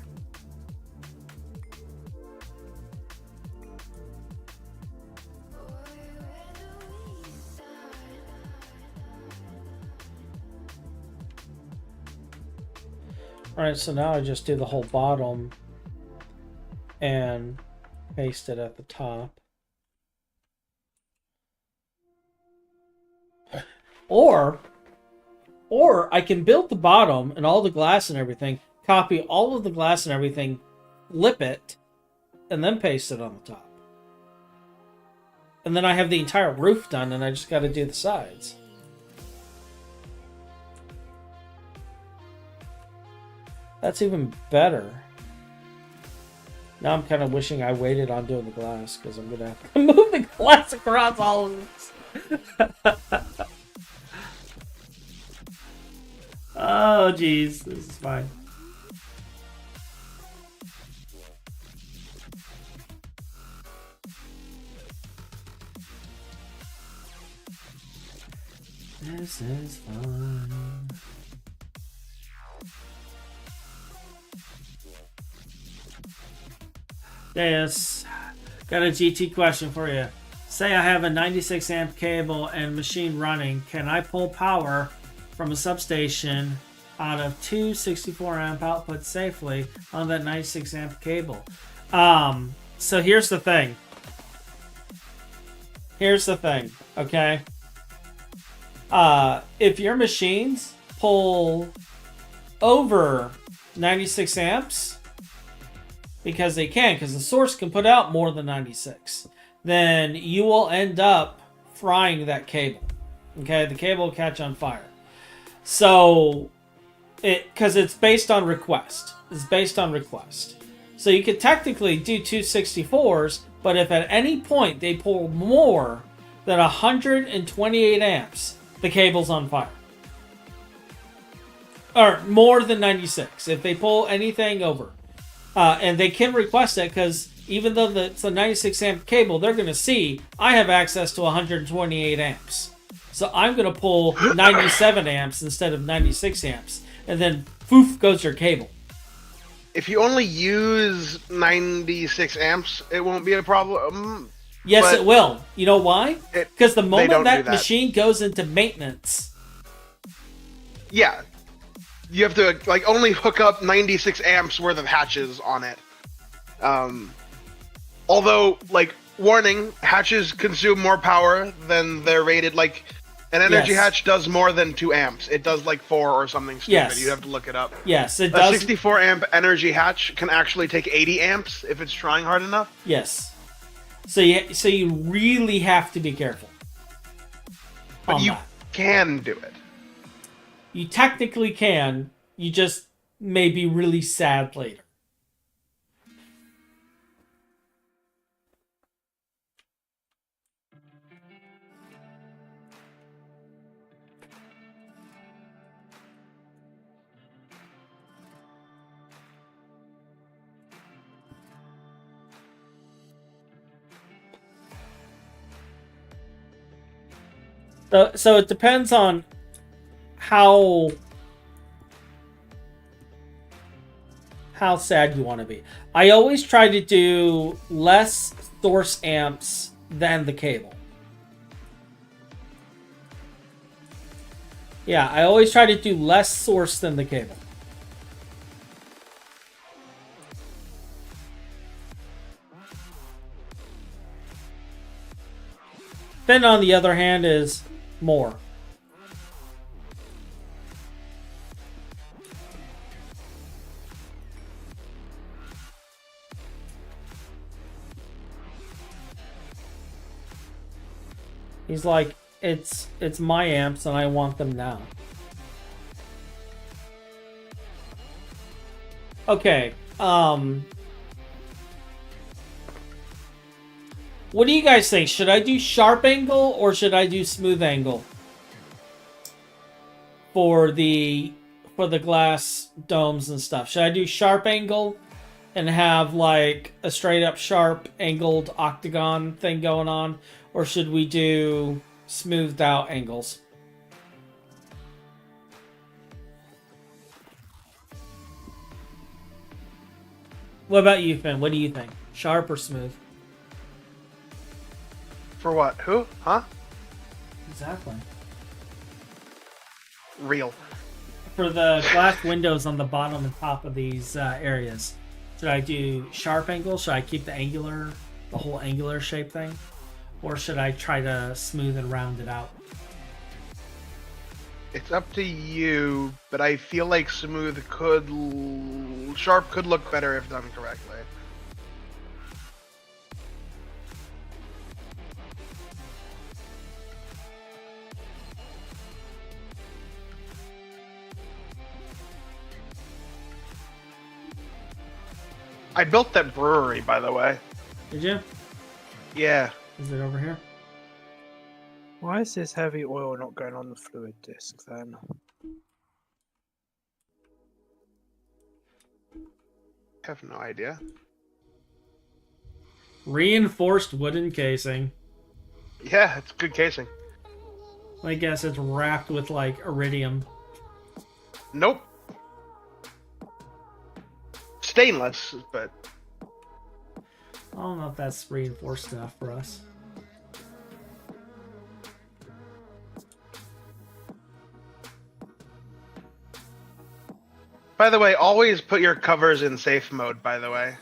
Alright, so now I just do the whole bottom and paste it at the top. Or I can build the bottom and all the glass and everything, copy all of the glass and everything, lip it, and then paste it on the top. And then I have the entire roof done and I just got to do the sides. That's even better. Now I'm kind of wishing I waited on doing the glass because I'm going to have to move the glass across all of this. Oh, jeez. This is fine. This is fun. Yes. Got a GT question for you. Say I have a 96 amp cable and machine running. Can I pull power from a substation out of two 64 amp outputs safely on that 96 amp cable? So here's the thing. Okay? If your machines pull over 96 amps, because they can, because the source can put out more than 96, then you will end up frying that cable. Okay, the cable will catch on fire. So, because it's based on request. It's based on request. So you could technically do 264s, but if at any point they pull more than 128 amps, the cable's on fire. Or more than 96, if they pull anything over. And they can request it because even though it's a 96 amp cable, they're going to see I have access to 128 amps. So I'm going to pull 97 amps instead of 96 amps. And then poof goes your cable. If you only use 96 amps, it won't be a problem. Yes, it will. You know why? Because the moment that that machine goes into maintenance. Yeah. You have to like only hook up 96 amps worth of hatches on it. Although, like, warning, hatches consume more power than they're rated. Like, an energy hatch does more than 2 amps. It does like 4 or something stupid. Yes. You have to look it up. Yes, it A does. 64 amp energy hatch can actually take 80 amps if it's trying hard enough. Yes. So you really have to be careful. But you can do it. You technically can. You just may be really sad later. So it depends on how sad you want to be. I always try to do less source amps than the cable. Yeah, I always try to do less source than the cable. Then on the other hand is more. He's like, it's my amps and I want them now. Okay, what do you guys think? Should I do sharp angle or should I do smooth angle for the glass domes and stuff? Should I do sharp angle and have like a straight up sharp angled octagon thing going on, or should we do smoothed out angles? What about you, Finn? What do you think? Sharp or smooth? For what? Who? Huh? Exactly. Real. For the glass windows on the bottom and top of these areas, should I do sharp angle? Should I keep the whole angular shape thing? Or should I try to smooth and round it out? It's up to you, but I feel like smooth sharp could look better if done correctly. I built that brewery, by the way. Did you? Yeah. Is it over here? Why is this heavy oil not going on the fluid disc then? I have no idea. Reinforced wooden casing. Yeah, it's good casing. I guess it's wrapped with like iridium. Nope. Stainless, but I don't know if that's reinforced enough for us. by the way, always put your covers in safe mode, by the way.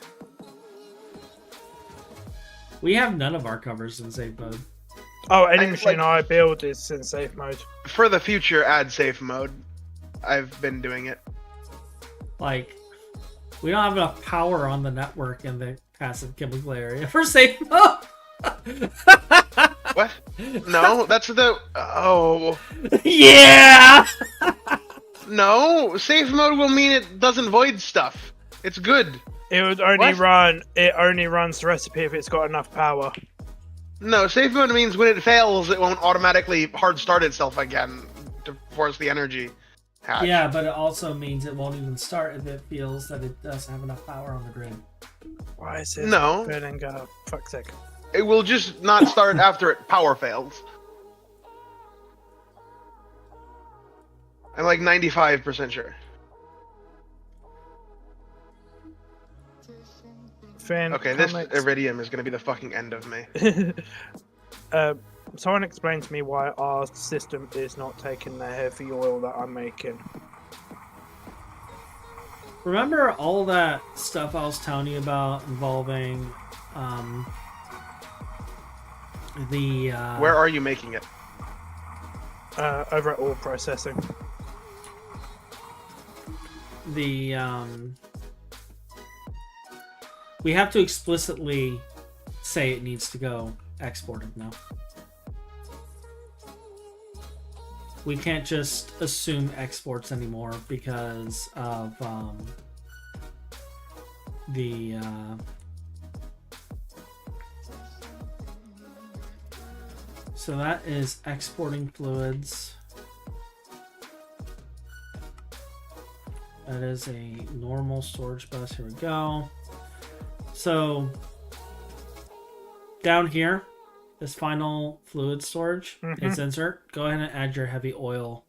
We have none of our covers in safe mode. Oh, any machine I build is in safe mode. For the future, add safe mode. I've been doing it. Like, we don't have enough power on the network in the passive chemical area for safe mode. What? No, that's the... Oh. Yeah! No, safe mode will mean it doesn't void stuff. It's good. It would only run... It only runs the recipe if it's got enough power. No, safe mode means when it fails, it won't automatically hard start itself again to force the energy hatch. Yeah, but it also means it won't even start if it feels that it doesn't have enough power on the grid. Why is it No. burning? Fuck's sake. It will just not start after it power fails. I'm like 95% sure. Finn, Okay, this iridium is going to be the fucking end of me. Someone explain to me why our system is not taking the heavy oil that I'm making. Remember all that stuff I was telling you about involving the... Where are you making it? Over at oil processing. The we have to explicitly say it needs to go exported now. We can't just assume exports anymore because of the so that is exporting fluids. That is a normal storage bus. Here we go. So down here, this final fluid storage is insert. Go ahead and add your heavy oil.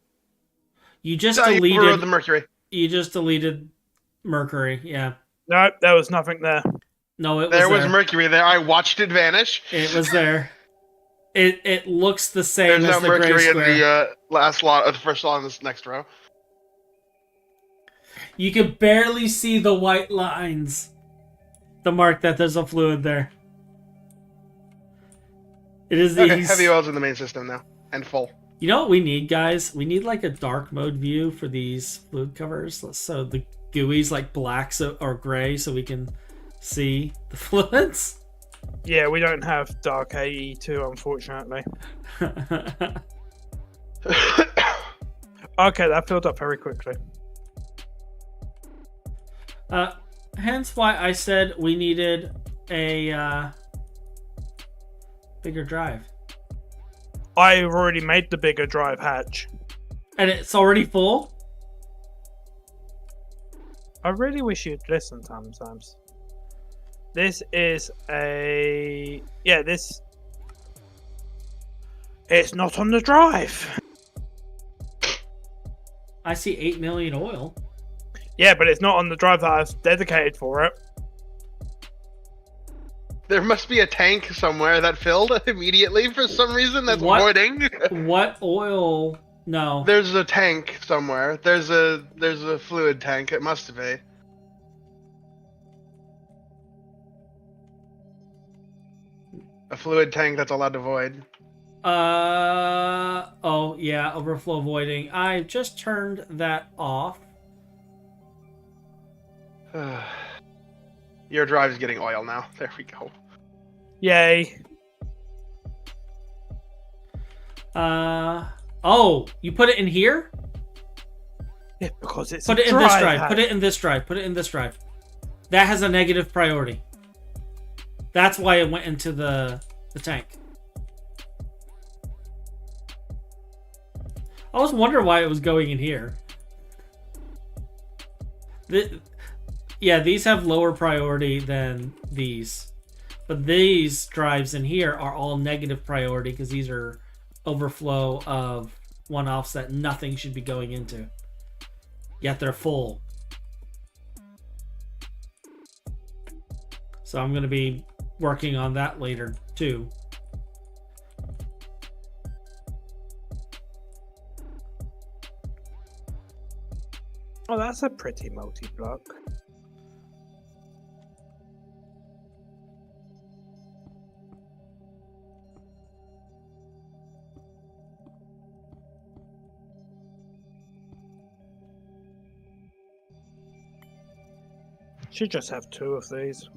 You just deleted the mercury. You just deleted mercury. Yeah. No, there was nothing there. No, it was there was mercury there. I watched it vanish. It was there. It looks the same There's as no the gray mercury square. in the last lot, the first lot in this next row. You can barely see the white lines. The mark that there's a fluid there. It is Okay, these... heavy oil's in the main system now, and full. You know what we need, guys? We need like a dark mode view for these fluid covers. So the GUI's like black or gray so we can see the fluids. Yeah, we don't have dark AE2, unfortunately. Okay, that filled up very quickly. Hence why I said we needed a bigger drive. I already made the bigger drive hatch. And it's already full? I really wish you'd listen sometimes. This is a... Yeah, this... It's not on the drive. I see 8 million oil. Yeah, but it's not on the drive that I've dedicated for it. There must be a tank somewhere that filled immediately for some reason that's What? voiding. What oil? No. There's a tank somewhere. There's a fluid tank. It must be. A fluid tank that's allowed to void. Oh, yeah, overflow voiding. I just turned that off. Your drive's getting oil now. There we go. Yay. Oh, you put it in here? Yeah, because it's Put it in this drive. Put it in this drive. Put it in this drive. That has a negative priority. That's why it went into the tank. I was wondering why it was going in here. Yeah, these have lower priority than these. But these drives in here are all negative priority because these are overflow of one-offs that nothing should be going into. Yet they're full. So I'm going to be working on that later too. Oh, that's a pretty multi-block. Should just have 2 of these.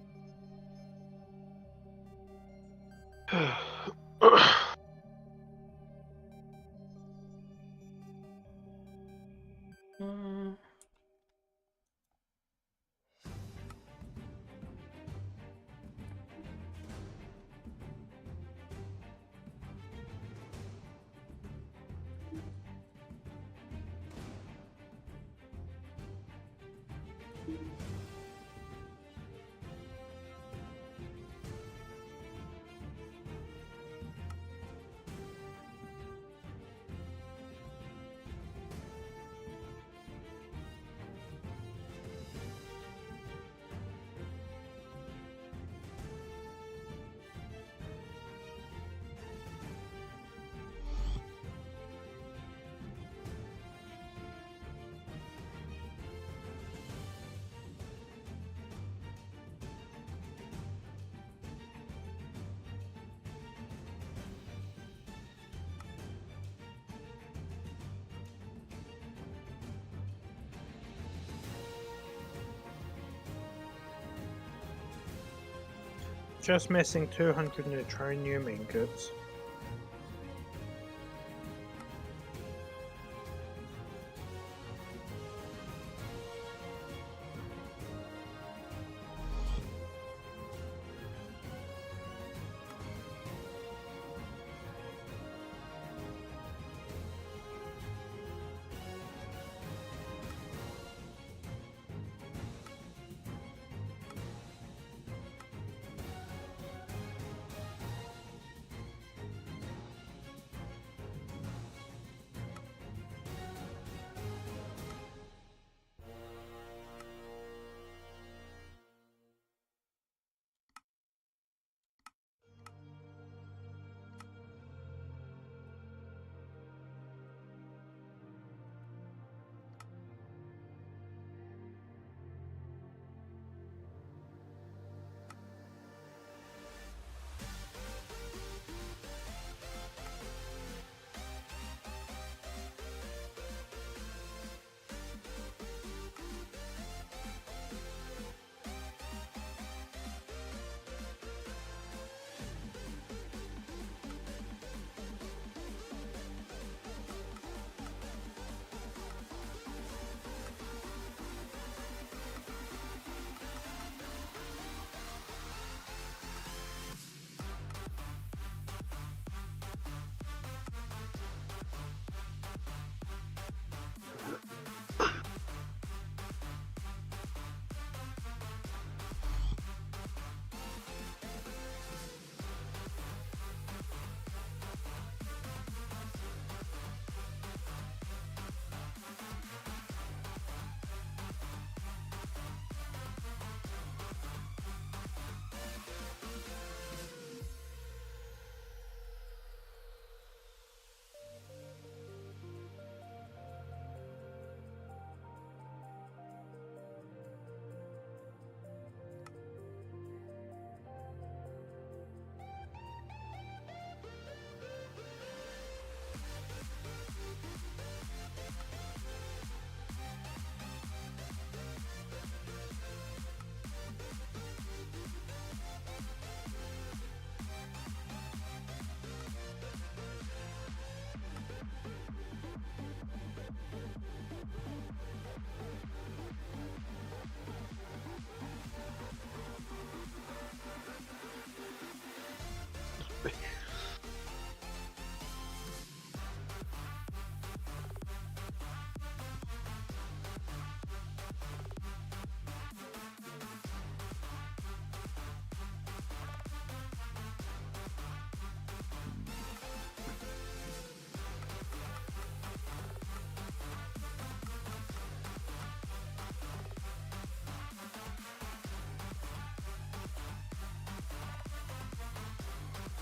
Just missing 200 neutronium ingots.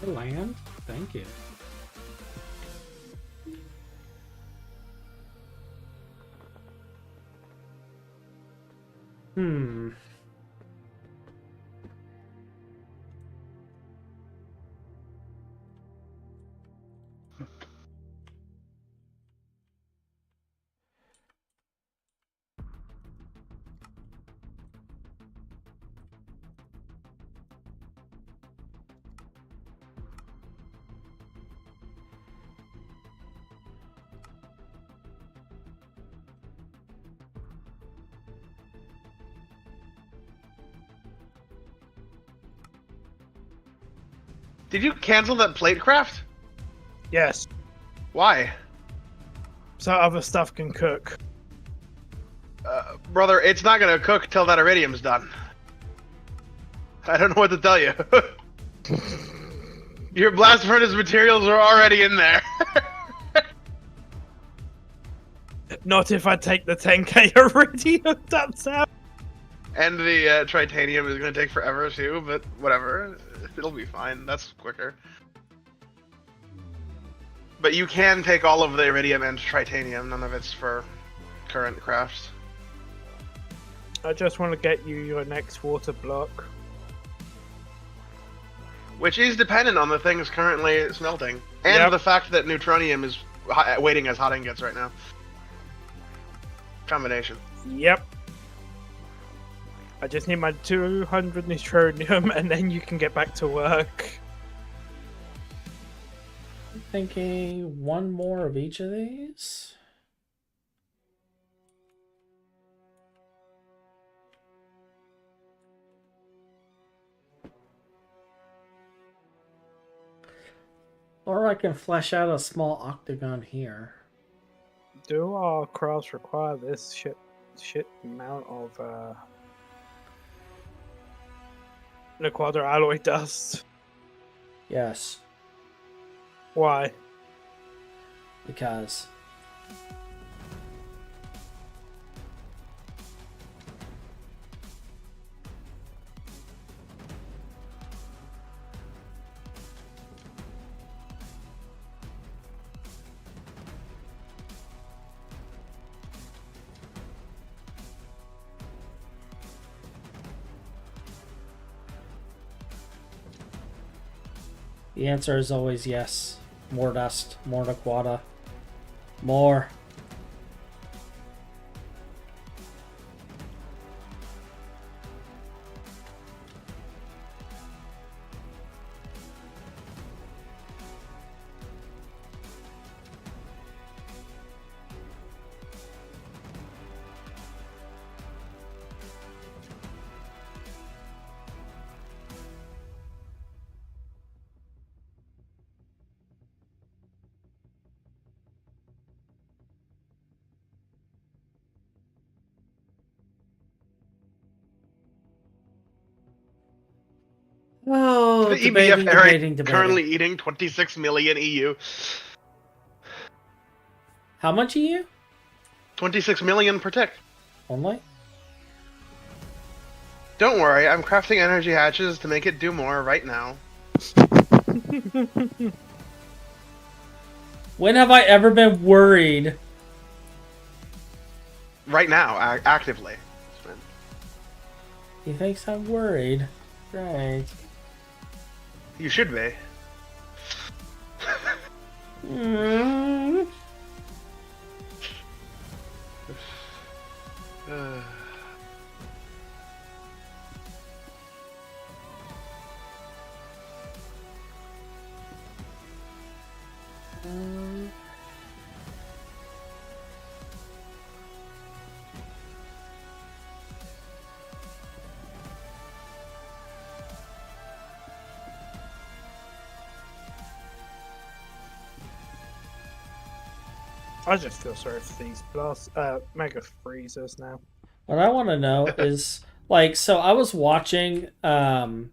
Land? Thank you. Hmm. Did you cancel that plate craft? Yes, Why? so other stuff can cook. Brother, it's not gonna cook till that iridium's done. I don't know what to tell you. Your blast furnace materials are already in there. Not if I take the 10k iridium, that's out. And the tritanium is gonna take forever too, but whatever. It'll be fine. That's quicker. But you can take all of the iridium and tritanium. None of it's for current crafts. I just want to get you your next water block. Which is dependent on the things currently smelting. And Yep. the fact that neutronium is waiting as hot ingots right now. Combination. Yep. I just need my 200 neutronium and then you can get back to work. I'm thinking one more of each of these. Or I can flesh out a small octagon here. Do our crafts require this shit amount of Liquado alloy dust? Yes, Why? because the answer is always yes. More dust, more Liquada, more. Oh, The debating, EBF area debating. currently eating 26 million EU. How much EU? 26 million per tick. Only? Don't worry, I'm crafting energy hatches to make it do more right now. When have I ever been worried? Right now, actively. He thinks I'm worried. Right. You should be. Mm. I just feel sorry for these mega freezers now. What I want to know is, like, so I was watching some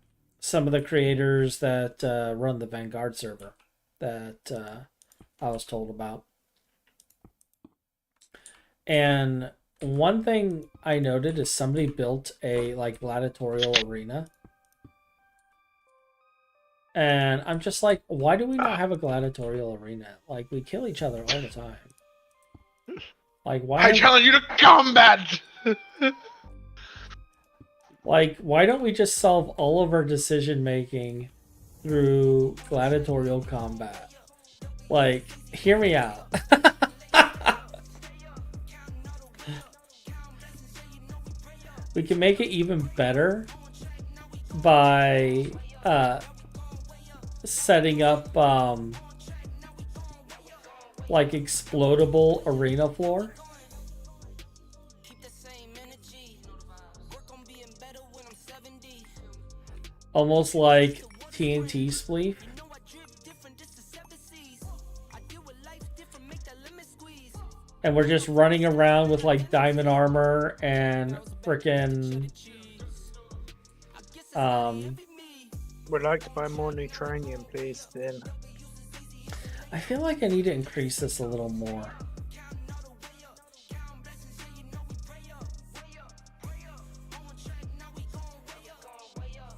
of the creators that run the Vanguard server that I was told about. And one thing I noted is somebody built a, like, gladiatorial arena. And I'm just like, why do we not have a gladiatorial arena? Like, we kill each other all the time. Like, why? I challenge you to combat! Like, why don't we just solve all of our decision making through gladiatorial combat? Like, hear me out. We can make it even better by setting up like explodable arena floor. Almost like TNT spleef. And we're just running around with like diamond armor and frickin' Would like to buy more neutronium, please, then. I feel like I need to increase this a little more.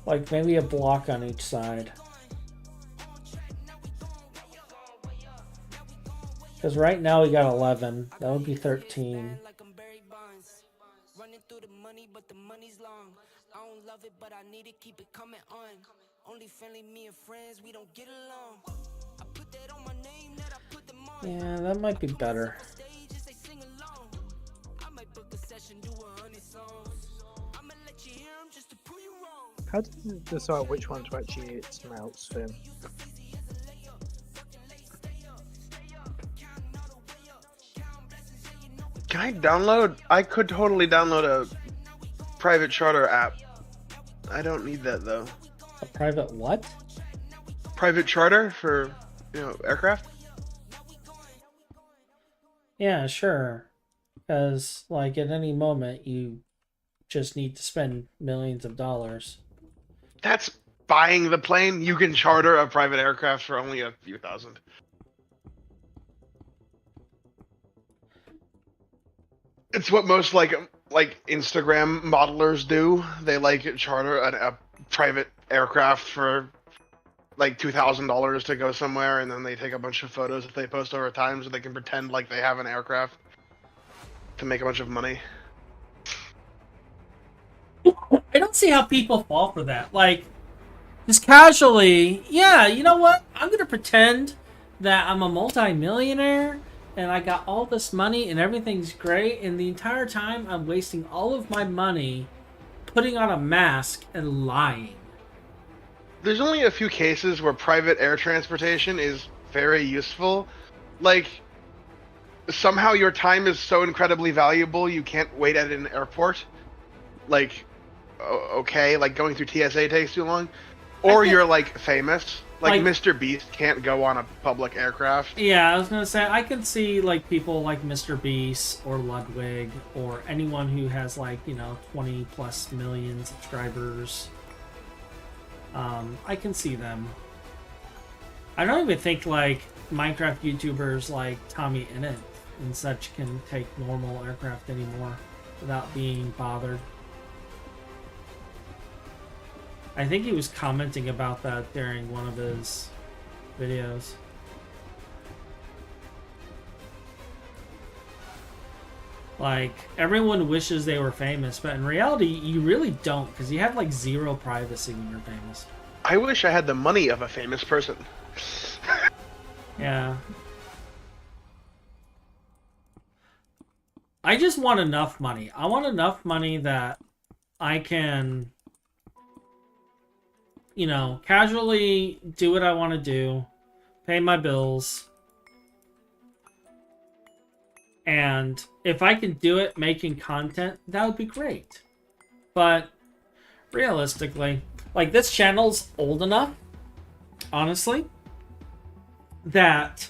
Like maybe a block on each side. Because right now we got 11. That would be 13. Yeah, that might be better. How do you decide which one to actually eat smelts, Finn? Can I download? I could totally download a private charter app. I don't need that though. A private what? Private charter for, aircraft? Yeah, sure. Because, like, at any moment, you just need to spend millions of dollars. That's buying the plane. You can charter a private aircraft for only a few thousand. It's what most like Instagram modelers do. They charter a private aircraft for like $2,000 to go somewhere, and then they take a bunch of photos that they post over time so they can pretend like they have an aircraft to make a bunch of money. I don't see how people fall for that. Like, just casually, yeah, you know what? I'm going to pretend that I'm a multi-millionaire and I got all this money and everything's great, and the entire time I'm wasting all of my money putting on a mask and lying. There's only a few cases where private air transportation is very useful. Like, somehow your time is so incredibly valuable you can't wait at an airport. Like, okay, like going through TSA takes too long. Or you're like famous. Like Mr. Beast can't go on a public aircraft. Yeah, I was gonna say, I can see like people like Mr. Beast or Ludwig or anyone who has 20 plus million subscribers. I can see them. I don't even think like Minecraft YouTubers like Tommy Innit and such can take normal aircraft anymore without being bothered. I think he was commenting about that during one of his videos. Like, everyone wishes they were famous, but in reality, you really don't, because you have, zero privacy when you're famous. I wish I had the money of a famous person. Yeah. I just want enough money. I want enough money that I can, casually do what I want to do, pay my bills, and if I can do it making content, that would be great. But realistically, this channel's old enough, honestly, that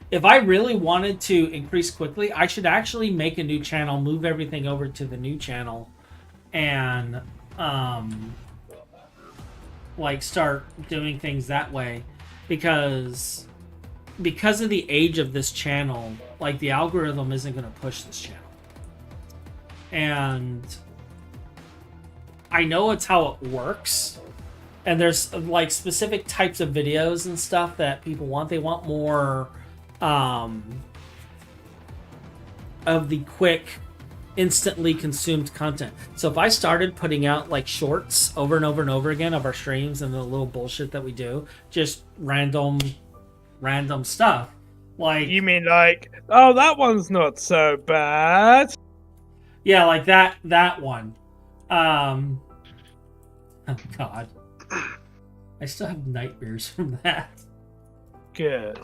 if I really wanted to increase quickly, I should actually make a new channel, move everything over to the new channel, and start doing things that way, because of the age of this channel, the algorithm isn't going to push this channel. And I know it's how it works, And there's like specific types of videos and stuff that people want. They want more of the quick, instantly consumed content. So if I started putting out like shorts over and over and over again of our streams and the little bullshit that we do, just random stuff, like You mean like, oh, that one's not so bad. yeah, like that one. Oh God, I still have nightmares from that. Good.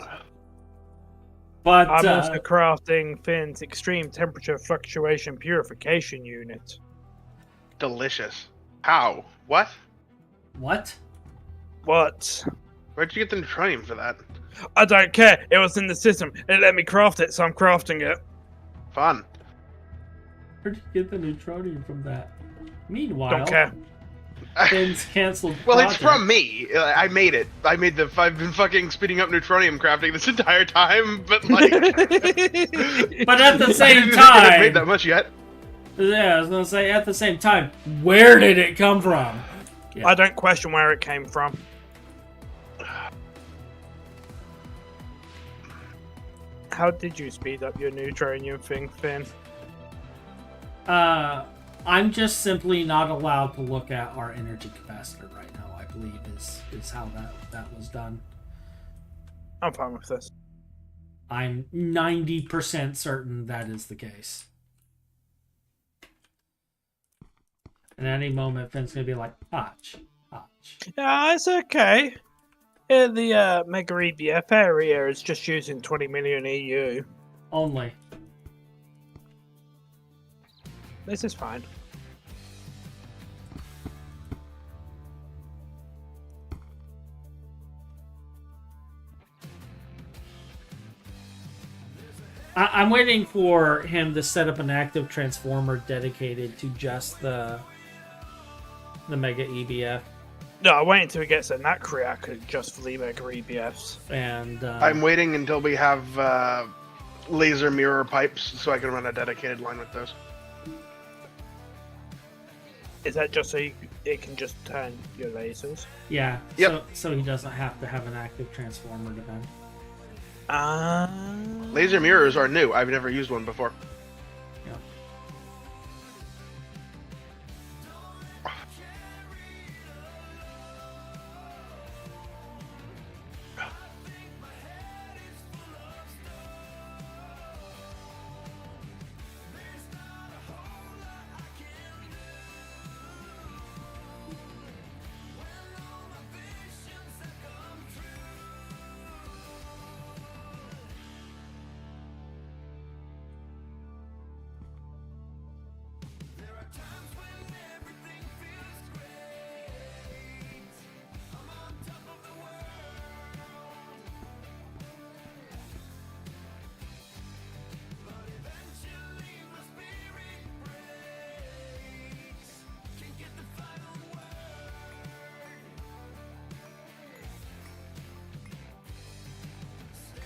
But I'm also crafting Finn's extreme temperature fluctuation purification unit. Delicious. How? What? what? What? Where'd you get the neutronium for that? I don't care. It was in the system. It let me craft it, so I'm crafting it. Fun. Where'd you get the neutronium from that? Meanwhile, Don't care. Finn's canceled. Well, it's project. from me. I made it. I've been fucking speeding up neutronium crafting this entire time, but like. But at the I same didn't think I'd time, made that much yet. yeah, I was gonna say at the same time, where did it come from? I don't question where it came from. How did you speed up your neutronium thing, Finn? I'm just simply not allowed to look at our energy capacitor right now. I believe is how that was done. I'm fine with this. I'm 90% certain that is the case. At any moment, Finn's gonna be like, Hotch. Yeah, it's okay. The Mega EBF area is just using 20 million EU. Only. This is fine. I'm waiting for him to set up an active transformer dedicated to just the Mega EBF. No, I wait until he gets a NAC reactor just for the Mega EBFs. And I'm waiting until we have laser mirror pipes so I can run a dedicated line with those. Is that just so it can just turn your lasers? yeah, Yep. so he doesn't have to have an active transformer to vent. Laser mirrors are new. I've never used one before. Yeah.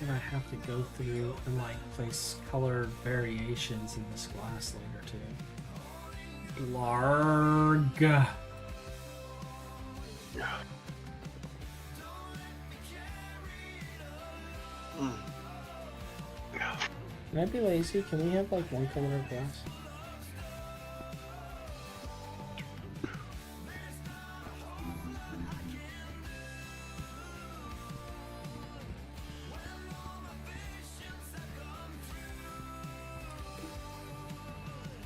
And I have to go through and like place colored variations in this glass later too. Larg. Can I be lazy? Can we have like one color of glass?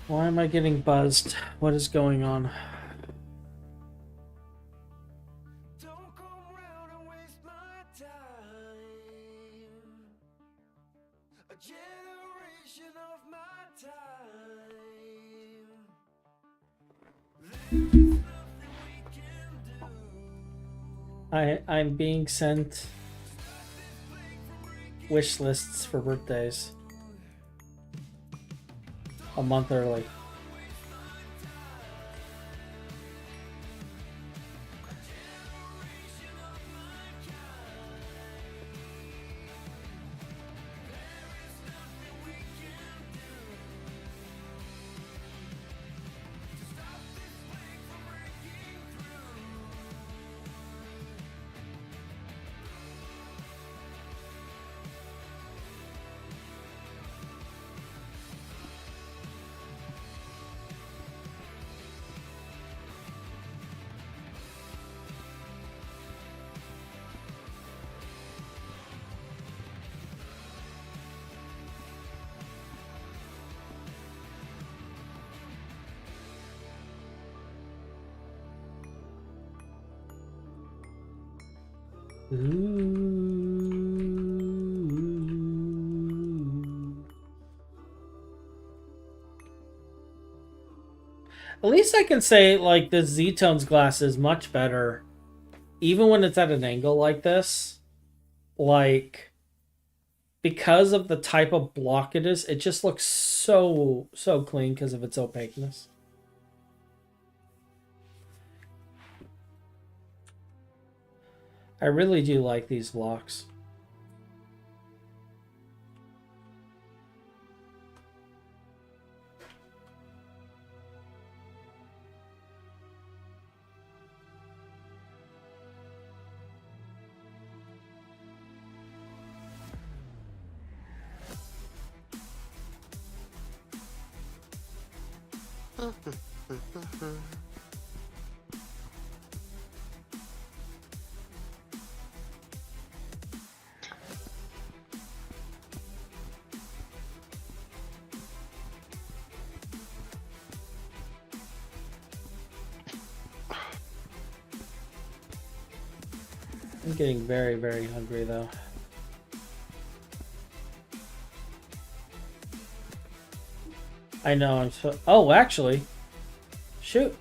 Why am I getting buzzed? What is going on? I'm being sent wish lists for birthdays a month early. Ooh. At least I can say, like, the Z-Tones glass is much better. Even when it's at an angle like this. Like, because of the type of block it is, it just looks so clean because of its opaqueness. I really do like these blocks. I'm getting very hungry though. I know I'm so. Oh, actually, shoot,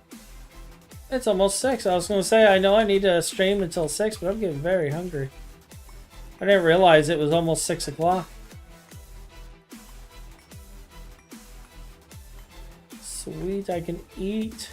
it's almost 6. I was gonna say I know I need to stream until 6, but I'm getting very hungry. I didn't realize it was almost 6 o'clock. Sweet, I can eat.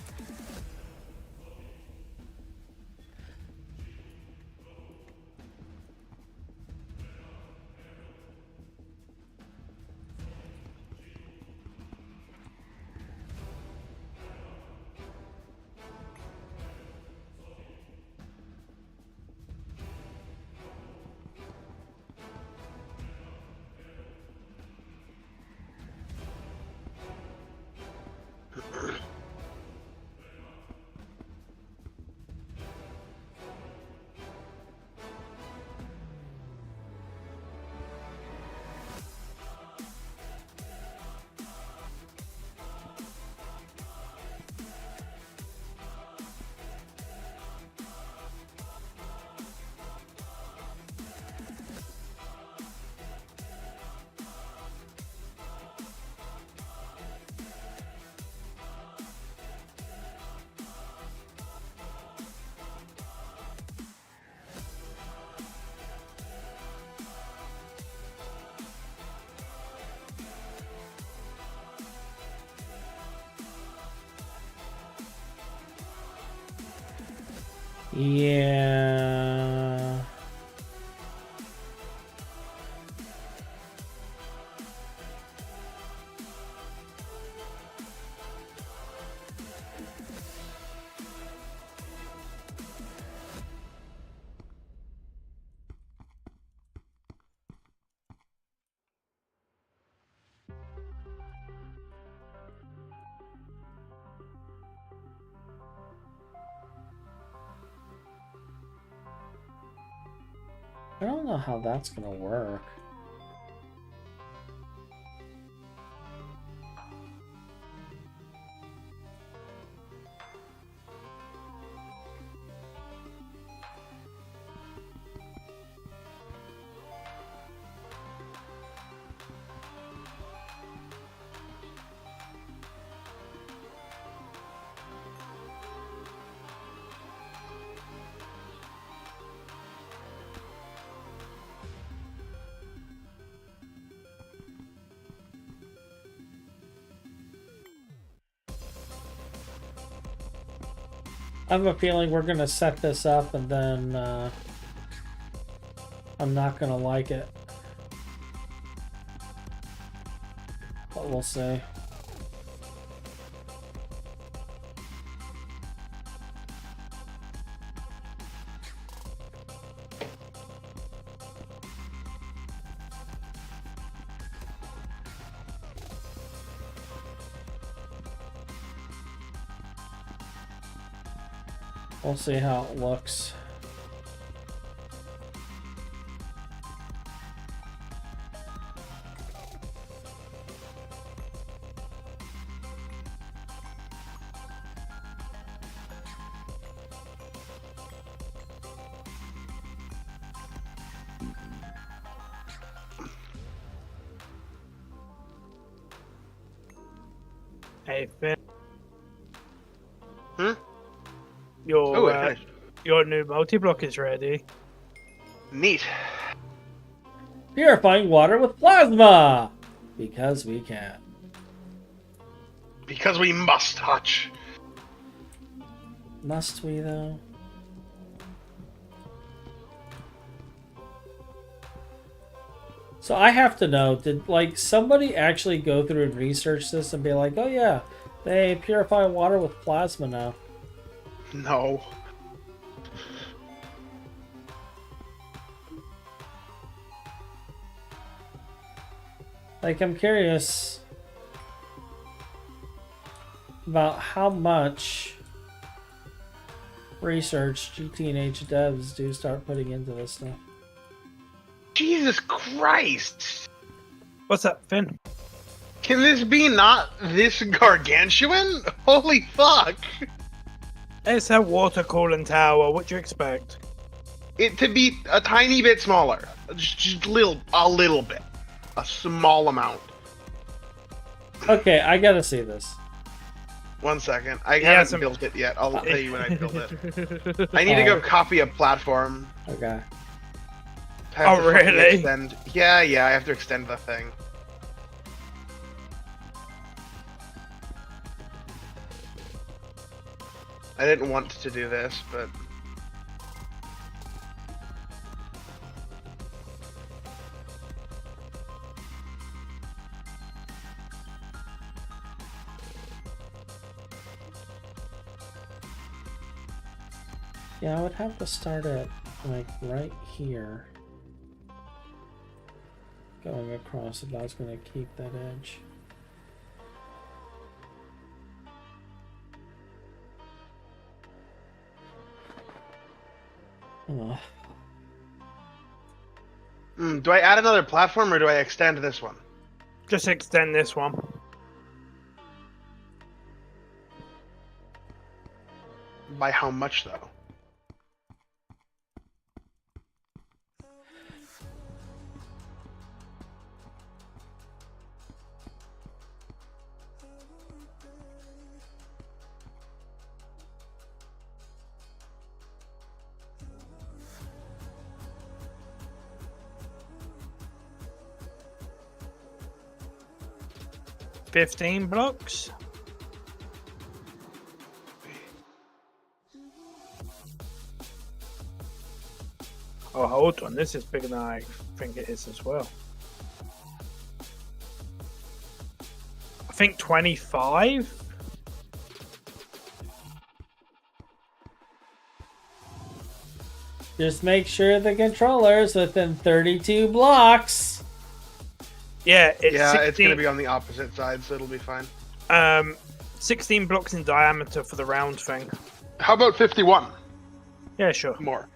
Yeah. I don't know how that's gonna work. I have a feeling we're gonna set this up and then I'm not gonna like it. But we'll see. We'll see how it looks. Hey, Finn. Hmm? Your, Oh, I finished. your new multi-block is ready. Neat. Purifying water with plasma! Because we can. Because we must, Hutch. Must we, though? So I have to know, did, like, somebody actually go through and research this and be like, oh yeah, they purify water with plasma now? No. Like, I'm curious about how much research GT&H devs do start putting into this stuff. Jesus Christ! What's up, Finn? Can this be not this gargantuan? Holy fuck! It's a water cooling tower. What do you expect? It to be a tiny bit smaller. Just a little bit. A small amount. Okay, I gotta see this. 1 second. I Yeah, haven't some- built it yet. I'll tell you when I build it. I need to go copy a platform. Okay. I have Oh, to fucking really? Extend. Yeah, I have to extend the thing. I didn't want to do this, but... Yeah, I would have to start it, like, right here. Going across if I was gonna keep that edge. Oh. Do I add another platform or do I extend this one? Just extend this one. By how much, though? $15 blocks. Oh, hold on. This is bigger than I think it is as well. I think 25. Just make sure the controller's within 32 blocks. Yeah, it's Yeah, 16, it's gonna be on the opposite side, so it'll be fine. 16 blocks in diameter for the round thing. How about 51? Yeah, sure. More.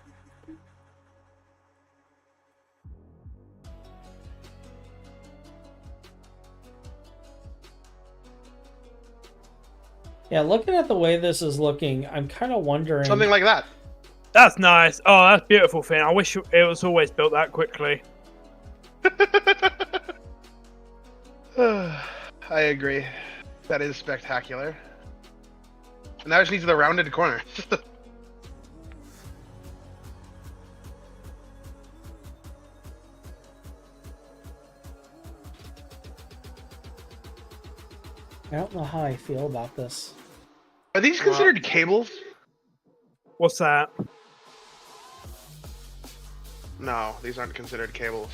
Yeah, looking at the way this is looking, I'm kind of wondering... Something like that. That's nice. Oh, that's beautiful, Finn. I wish it was always built that quickly. I agree. That is spectacular. And now it just needs the rounded corner. I don't know how I feel about this. Are these considered cables? What's that? No, these aren't considered cables.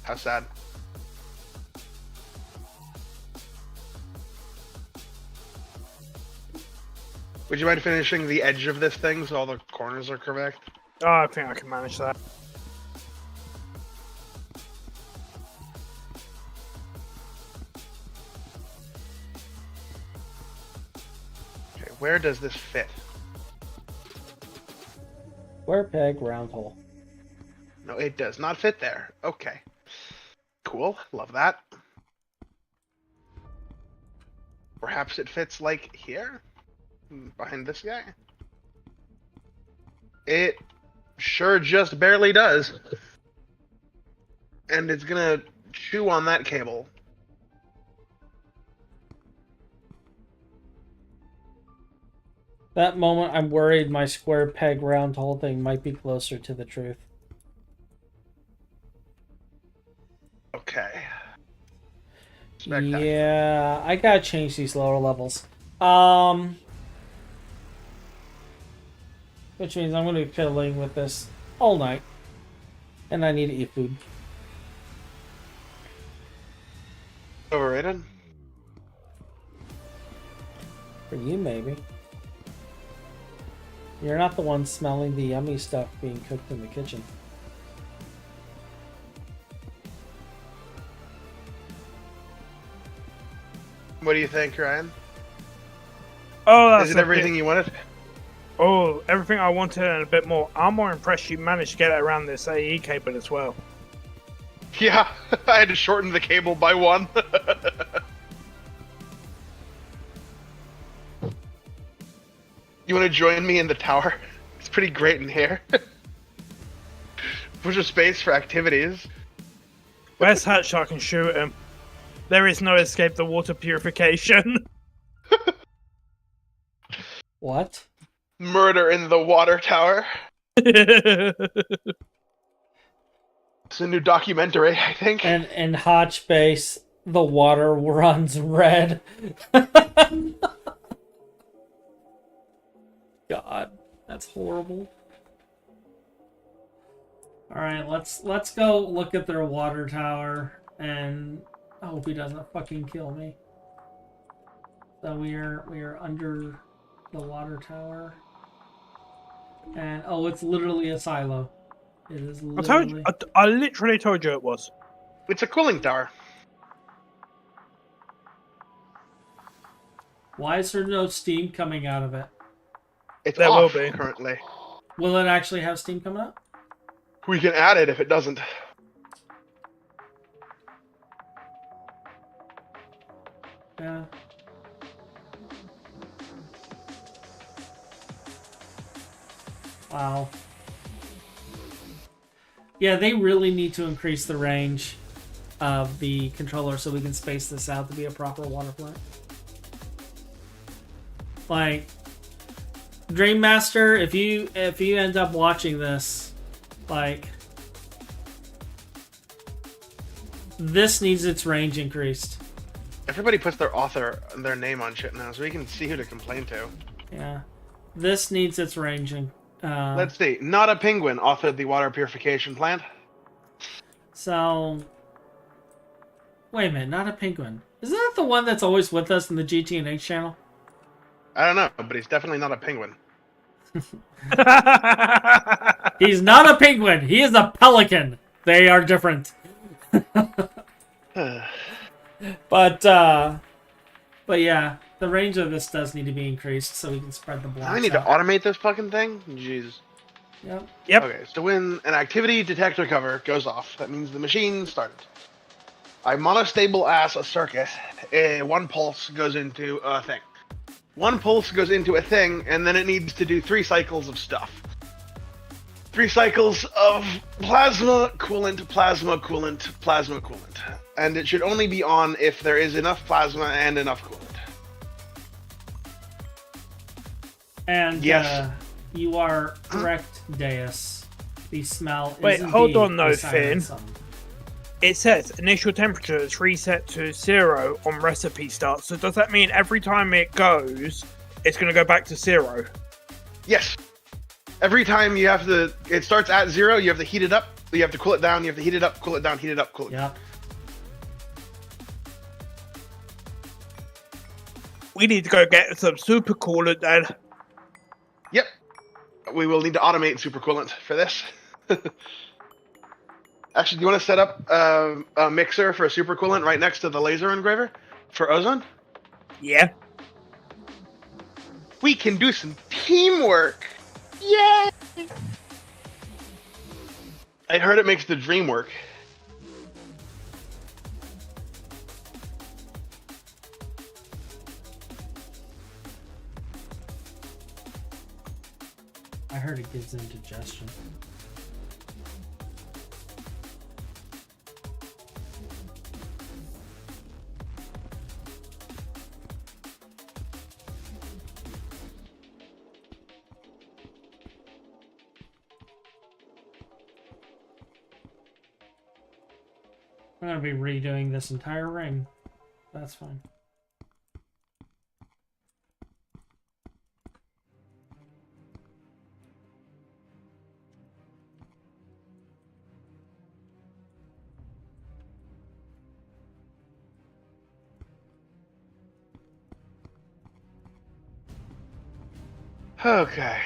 How sad. Would you mind finishing the edge of this thing so all the corners are correct? Oh, I think I can manage that. Okay, where does this fit? Square peg, round hole. No, it does not fit there. Okay. Cool. Love that. Perhaps it fits like here? Behind this guy? It sure just barely does. And it's gonna chew on that cable. That moment, I'm worried my square peg round hole thing might be closer to the truth. Okay. Spectacular. Yeah, I gotta change these lower levels. Which means I'm gonna be fiddling with this all night. And I need to eat food. Overrated? For you, maybe. You're not the one smelling the yummy stuff being cooked in the kitchen. What do you think, Ryan? Oh, that's Is it everything you wanted? Oh, everything I wanted and a bit more. I'm more impressed you managed to get it around this AE cable as well. Yeah, I had to shorten the cable by 1. You want to join me in the tower? It's pretty great in here. Push a space for activities. Where's Hatch so I can shoot him? There is no escape the water purification. What? Murder in the water tower. It's a new documentary, I think. And in Hotch Base, the water runs red. God, that's horrible. All right, let's go look at their water tower, and I hope he doesn't fucking kill me. So we are under the water tower, and oh, it's literally a silo. It is literally. I literally told you it was. It's a cooling tower. Why is there no steam coming out of it? It's There off will be. currently. Will it actually have steam coming out? We can add it if it doesn't. Yeah. Wow. Yeah, they really need to increase the range of the controller so we can space this out to be a proper water plant. Like, Dream Master, if you end up watching this, like, this needs its range increased. Everybody puts their author and their name on shit now, so we can see who to complain to. Yeah, this needs its range. Let's see. Not a Penguin authored the water purification plant. So, wait a minute, Not a Penguin. Isn't that the one that's always with us in the GT&H channel? I don't know, but he's definitely not a penguin. He's not a penguin. He is a pelican. They are different. But yeah, the range of this does need to be increased so we can spread the blocks I need out. to automate this fucking thing? Jeez. Yep. Yep. Okay, so when an activity detector cover goes off, that means the machine started. I monostable ass a circuit. One pulse goes into a thing. One pulse goes into a thing, and then it needs to do 3 cycles of stuff. 3 cycles of plasma, coolant, plasma, coolant, plasma, coolant. And it should only be on if there is enough plasma and enough coolant. And Yes. You are correct, Deus. The smell Wait, is hold indeed on though, a silent Finn. song. It says initial temperature is reset to 0 on recipe start. So does that mean every time it goes, it's going to go back to 0? Yes. Every time you have to, it starts at 0, you have to heat it up, you have to cool it down, you have to heat it up, cool it down, heat it up, cool it down. Yep. We need to go get some super coolant then. Yep. We will need to automate supercoolant for this. Actually, do you want to set up a mixer for a supercoolant right next to the laser engraver for ozone? Yeah. We can do some teamwork. Yay! I heard it makes the dream work. I heard it gives indigestion. I'm gonna be redoing this entire ring. That's fine. Okay.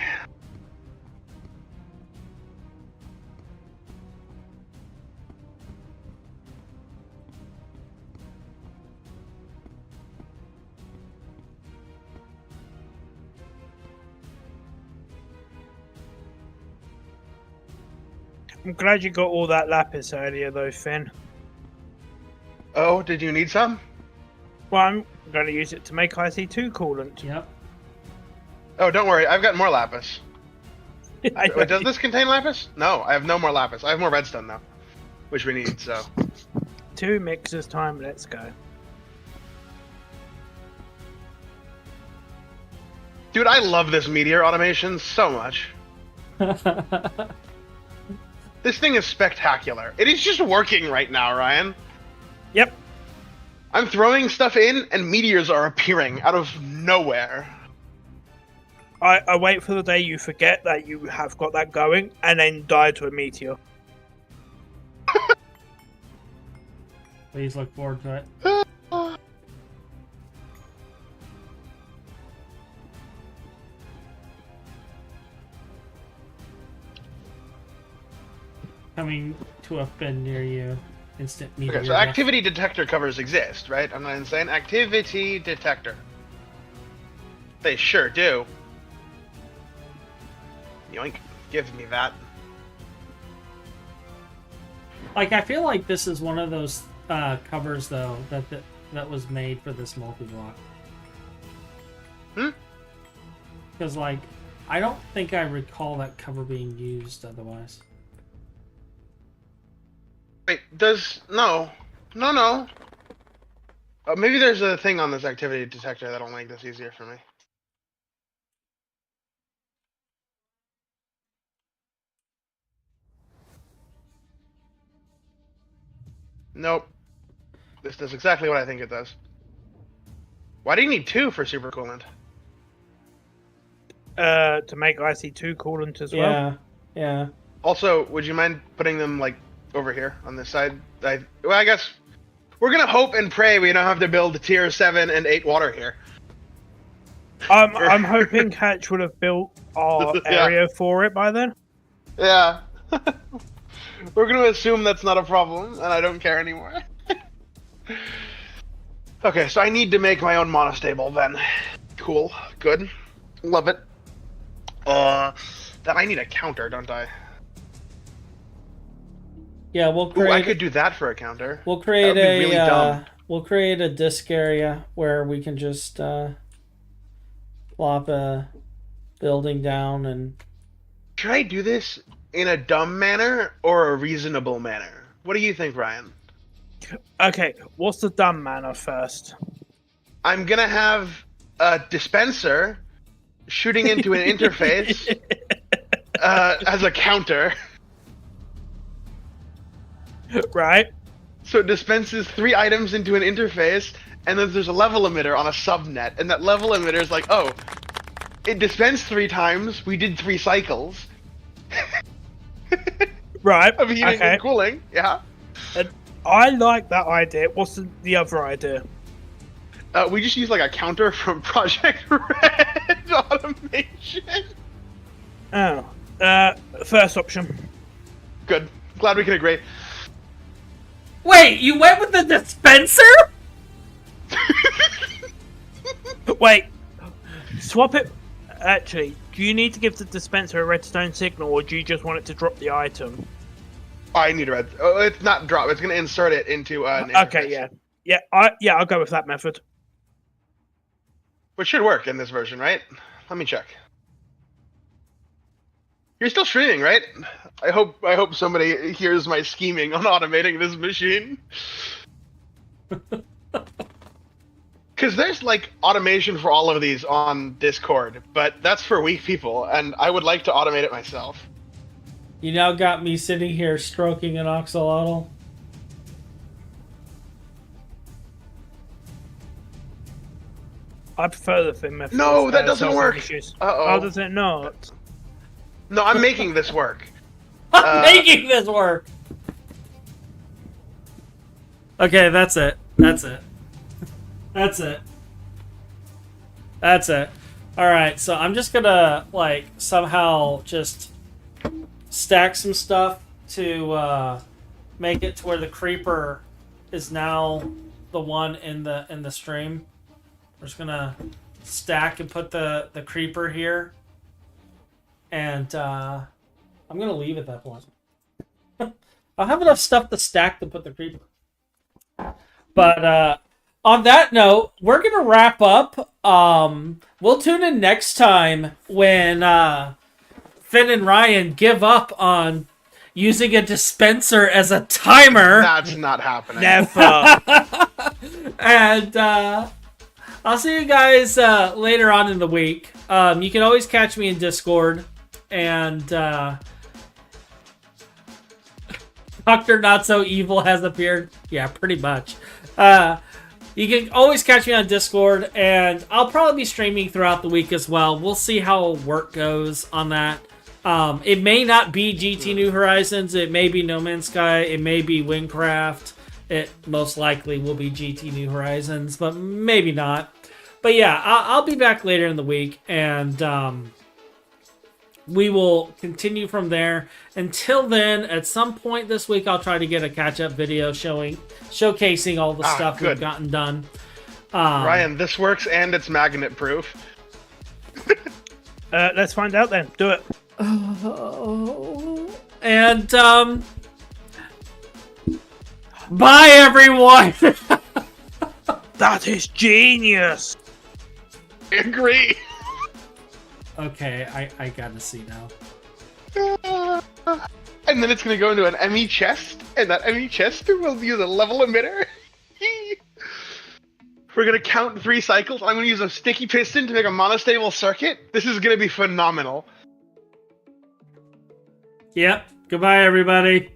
I'm glad you got all that lapis earlier, though, Finn. Oh, did you need some? Well, I'm going to use it to make IC2 coolant. Yep. Oh, don't worry. I've got more lapis. I Wait, does this contain lapis? No, I have no more lapis. I have more redstone, though. Which we need, so... 2 mixers time, let's go. Dude, I love this meteor automation so much. This thing is spectacular. It is just working right now, Ryan. Yep. I'm throwing stuff in, and meteors are appearing out of nowhere. I wait for the day you forget that you have got that going, and then die to a meteor. Please look forward to it. Coming to a fin near you. Instant meteor. Okay, so activity detector covers exist, right? I'm not insane. Activity detector. They sure do. Yoink. Give me that. Like, I feel like this is one of those covers, though, that was made for this multi-block. Because, like, I don't think I recall that cover being used otherwise. Wait, no. Maybe there's a thing on this activity detector that'll make this easier for me. Nope. This does exactly what I think it does. Why do you need 2 for super coolant? To make IC2 coolant as well. Yeah. Also, would you mind putting them, like, over here on this side? Well, I guess we're gonna hope and pray we don't have to build tier 7 and 8 water here. I'm hoping Hatch would have built our Yeah. area for it by then. Yeah. We're gonna assume that's not a problem, and I don't care anymore. Okay, so I need to make my own monostable then. Cool. Good. Love it. Then I need a counter, don't I? Yeah, we'll Ooh, create. I could do that for a counter. We'll create That would be really dumb. We'll create a disk area where we can just plop a building down and. Should I do this in a dumb manner or a reasonable manner? What do you think, Ryan? Okay, what's the dumb manner first? I'm gonna have a dispenser shooting into an interface as a counter. Right. So it dispenses 3 items into an interface, and then there's a level emitter on a subnet, and that level emitter is like, oh, it dispensed 3 times, we did 3 cycles. Right. Of heating Okay. and cooling, yeah. I like that idea. What's the other idea? We just use like a counter from Project Red Automation. Oh. First option. Good. Glad we can agree. Wait, you went with the dispenser? Wait. Swap it. Actually, do you need to give the dispenser a redstone signal, or do you just want it to drop the item? I need a red. Oh, it's not drop. It's gonna insert it into an Okay, interface. yeah. I'll go with that method. Which should work in this version, right? Let me check. You're still streaming, right? I hope somebody hears my scheming on automating this machine. Because there's like automation for all of these on Discord, but that's for weak people, and I would like to automate it myself. You now got me sitting here stroking an oxalotl. I prefer the thin method. No, that doesn't work. Uh-oh. How does it not? No, I'm making this work. I'm making this work. Okay, that's it. That's it. That's it. That's it. Alright, so I'm just gonna, like, somehow just stack some stuff to make it to where the creeper is now the one in the stream. We're just gonna stack and put the creeper here. And I'm gonna leave at that point. I'll have enough stuff to stack to put the creeper. But on that note, we're gonna wrap up. We'll tune in next time when Finn and Ryan give up on using a dispenser as a timer. That's not happening. Never. And I'll see you guys later on in the week. You can always catch me in Discord. And Dr. Not So Evil has appeared. Yeah, pretty much. You can always catch me on Discord. And I'll probably be streaming throughout the week as well. We'll see how work goes on that. It may not be GT New Horizons. It may be No Man's Sky. It may be Wingcraft. It most likely will be GT New Horizons, but maybe not. But yeah, I'll be back later in the week, and we will continue from there. Until then, at some point this week, I'll try to get a catch-up video showcasing all the stuff good. we've gotten done. Ryan, this works and it's magnet-proof. Let's find out then. Do it. And bye, everyone. That is genius. I agree. Okay, I gotta see now. And then it's gonna go into an ME chest, and that ME chest will use a level emitter. We're gonna count 3 cycles. I'm gonna use a sticky piston to make a monostable circuit. This is gonna be phenomenal. Yep. Goodbye, everybody.